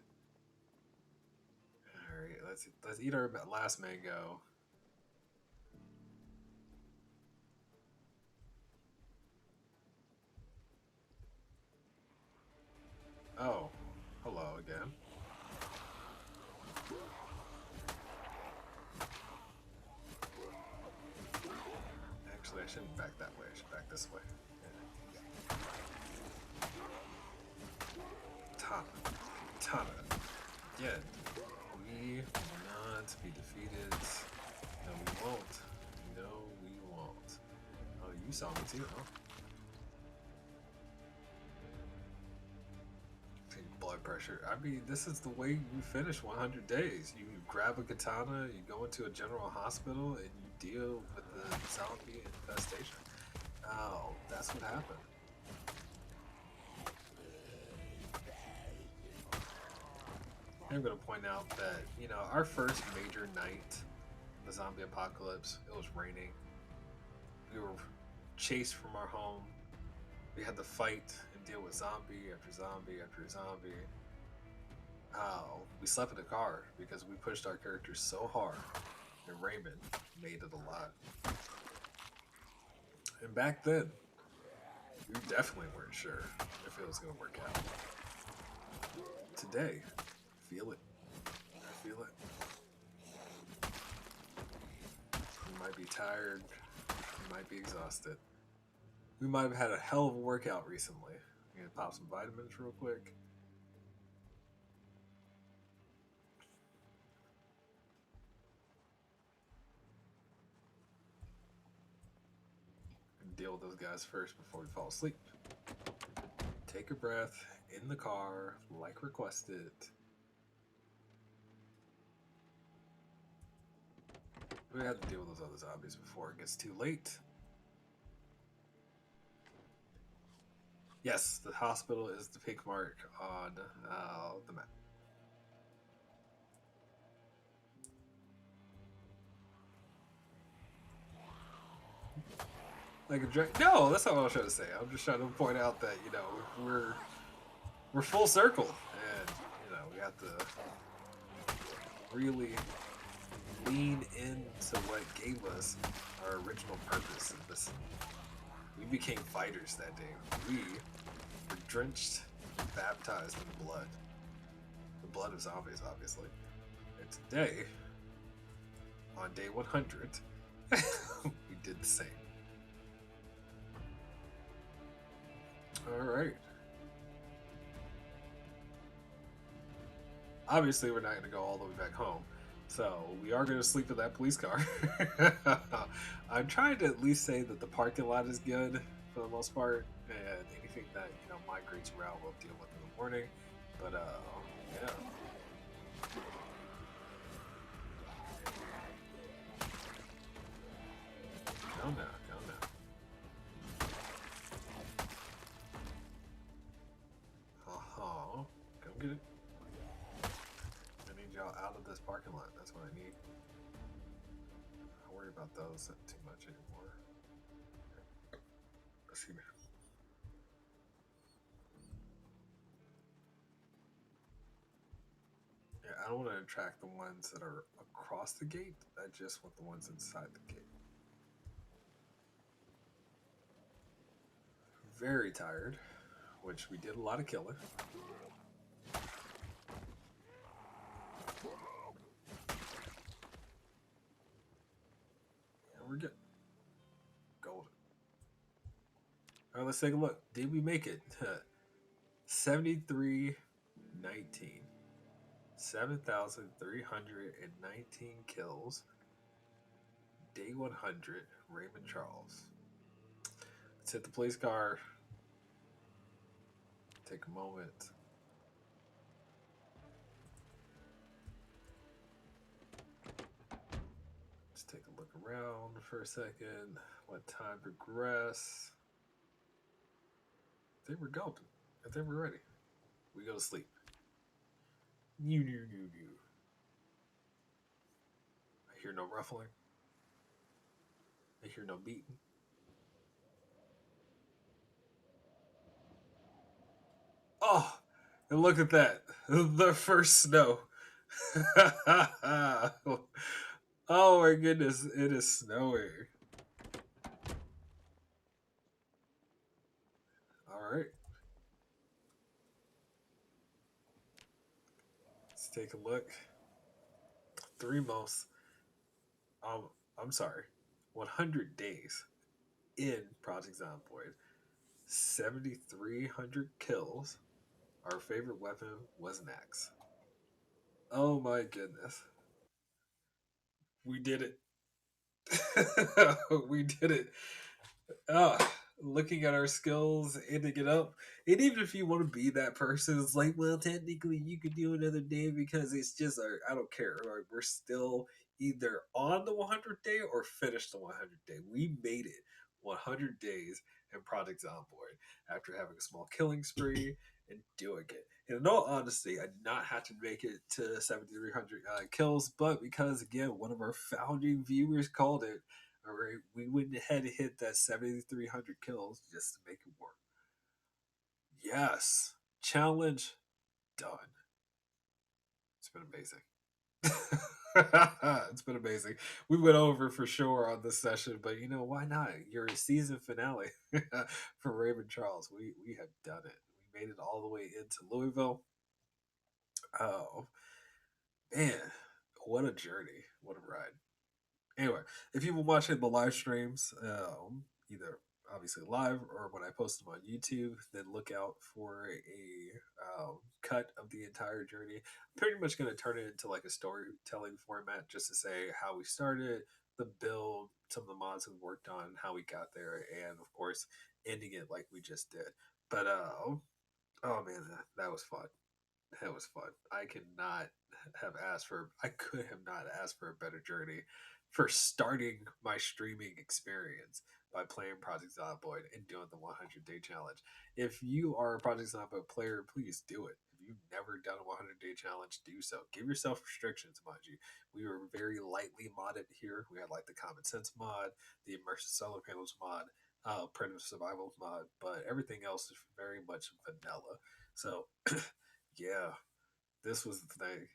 Alright, let's eat our last mango. Oh, hello again. Actually, I shouldn't back that way. I should back this way. Tana. Tana. Again. We will not be defeated. No, we won't. No, we won't. Oh, you saw me too, huh? Blood pressure. I mean, this is the way you finish 100 days. You grab a katana, you go into a general hospital, and you deal with the zombie infestation. Oh, that's what happened. I'm going to point out that, our first major night, the zombie apocalypse, it was raining. We were chased from our home. We had to fight and deal with zombie after zombie after zombie. We slept in the car because we pushed our characters so hard, and Raymond made it a lot. And back then, we definitely weren't sure if it was going to work out. Today, feel it. I feel it. You might be tired. You might be exhausted. We might have had a hell of a workout recently. I'm going to pop some vitamins real quick. And deal with those guys first before we fall asleep. Take a breath in the car, like requested. We have to deal with those other zombies before it gets too late. Yes, the hospital is the pink mark on the map. Like a no, that's not what I was trying to say. I'm just trying to point out that we're full circle, and we have to really lean into what gave us our original purpose in this. We became fighters that day. We were drenched, baptized in blood. The blood of zombies, obviously. And today, on day 100, we did the same. Alright. Obviously, we're not going to go all the way back home. So, we are going to sleep in that police car. I'm trying to at least say that the parking lot is good for the most part. And anything that, migrates around, we'll deal with in the morning. But, yeah. Go now. Come get it. I need y'all out of this parking lot. That's what I need. I don't worry about those too much anymore. Excuse me. Yeah, I don't want to attract the ones that are across the gate. I just want the ones inside the gate. Very tired, which we did a lot of killing. And we're good. Golden. Alright, let's take a look. Did we make it? 7319. 7,319 kills. Day 100, Raymond Charles. Let's hit the police car. Take a moment. Just take a look around for a second. Let time progress. I think we're golden. I think we're ready. We go to sleep. I hear no ruffling. I hear no beating. Oh, and look at that. The first snow. Oh my goodness, it is snowing. All right, let's take a look. Three months. Um, I'm sorry, 100 days in Project Zomboid. 7,300 kills. Our favorite weapon was an axe. Oh my goodness, we did it. We did it. uh, Looking at our skills, ending it up. And even if you want to be that person, it's like, well, technically you could do another day because it's just, I don't care. Like, we're still either on the 100th day or finished the 100th day. We made it 100 days in Project Zomboid after having a small killing spree and doing it. And in all honesty, I did not have to make it to 7,300 kills, but because, again, one of our founding viewers called it, all right, we went ahead and hit that 7,300 kills just to make it work. Yes, challenge done. It's been amazing. It's been amazing. We went over for sure on this session, but you know why not? Your season finale for Raymond Charles. We have done it. We made it all the way into Louisville. Oh man, what a journey! What a ride! Anyway, if you've been watching the live streams, either obviously live or when I post them on YouTube, then look out for a cut of the entire journey. I'm pretty much going to turn it into like a storytelling format just to say how we started, the build, some of the mods we worked on, how we got there, and of course, ending it like we just did. But oh man, that was fun. That was fun. I could not have asked for. I could have not asked for a better journey for starting my streaming experience by playing Project Zomboid and doing the 100-day challenge. If you are a Project Zomboid player, please do it. If you've never done a 100-day challenge, do so. Give yourself restrictions, mind you. We were very lightly modded here. We had like the Common Sense mod, the Immersive Solar Panels mod, Primitive Survival mod, but everything else is very much vanilla. So yeah, this was the thing.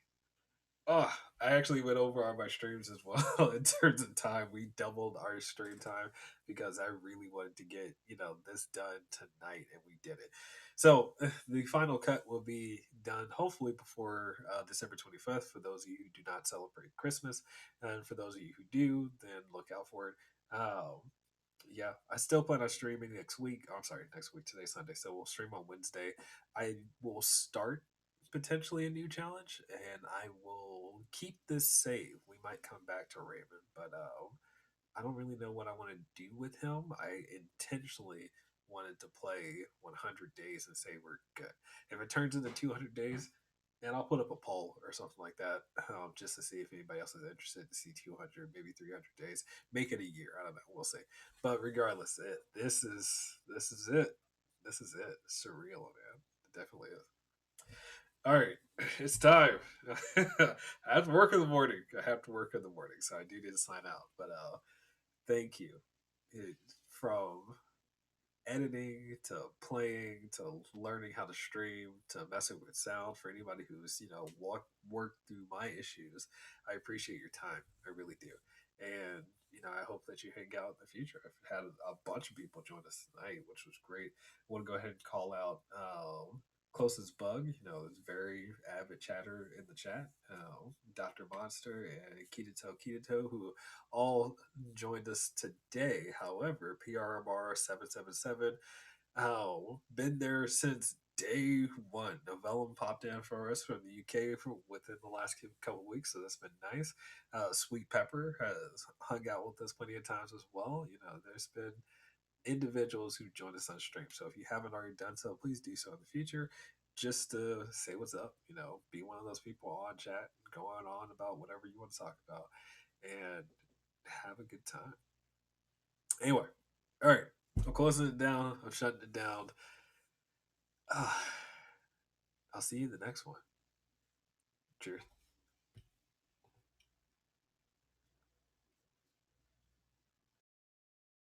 Oh, I actually went over on my streams as well in terms of time. We doubled our stream time because I really wanted to get, this done tonight and we did it. So the final cut will be done hopefully before December 25th for those of you who do not celebrate Christmas. And for those of you who do, then look out for it. Yeah, I still plan on streaming next week. Oh, I'm sorry, next week. Today's Sunday, so we'll stream on Wednesday. I will start potentially a new challenge, and I will keep this save. We might come back to Raven, but I don't really know what I want to do with him. I intentionally wanted to play 100 days and say we're good. If it turns into 200 days, and I'll put up a poll or something like that, just to see if anybody else is interested to see 200, maybe 300 days. Make it a year. I don't know. We'll see. But regardless, this is it. This is it. It's surreal, man. It definitely is. All right, it's time. I have to work in the morning. I have to work in the morning, so I do need to sign out. But thank you. It, from editing to playing to learning how to stream to messing with sound for anybody who's worked through my issues, I appreciate your time. I really do. And I hope that you hang out in the future. I've had a bunch of people join us tonight, which was great. I want to go ahead and call out closest bug, is very avid chatter in the chat, Dr. Monster and Kitato, who all joined us today. However, PRMR 777 Oh, been there since day one. Novellum popped in for us from the UK for within the last couple weeks, so that's been nice. Sweet Pepper has hung out with us plenty of times as well. You know, there's been individuals who join us on stream. So if you haven't already done so, please do so in the future. Just to say what's up, you know, be one of those people on chat, going on about whatever you want to talk about, and have a good time. Anyway, all right, I'm closing it down. I'm shutting it down. Uh, I'll see you in the next one. Cheers.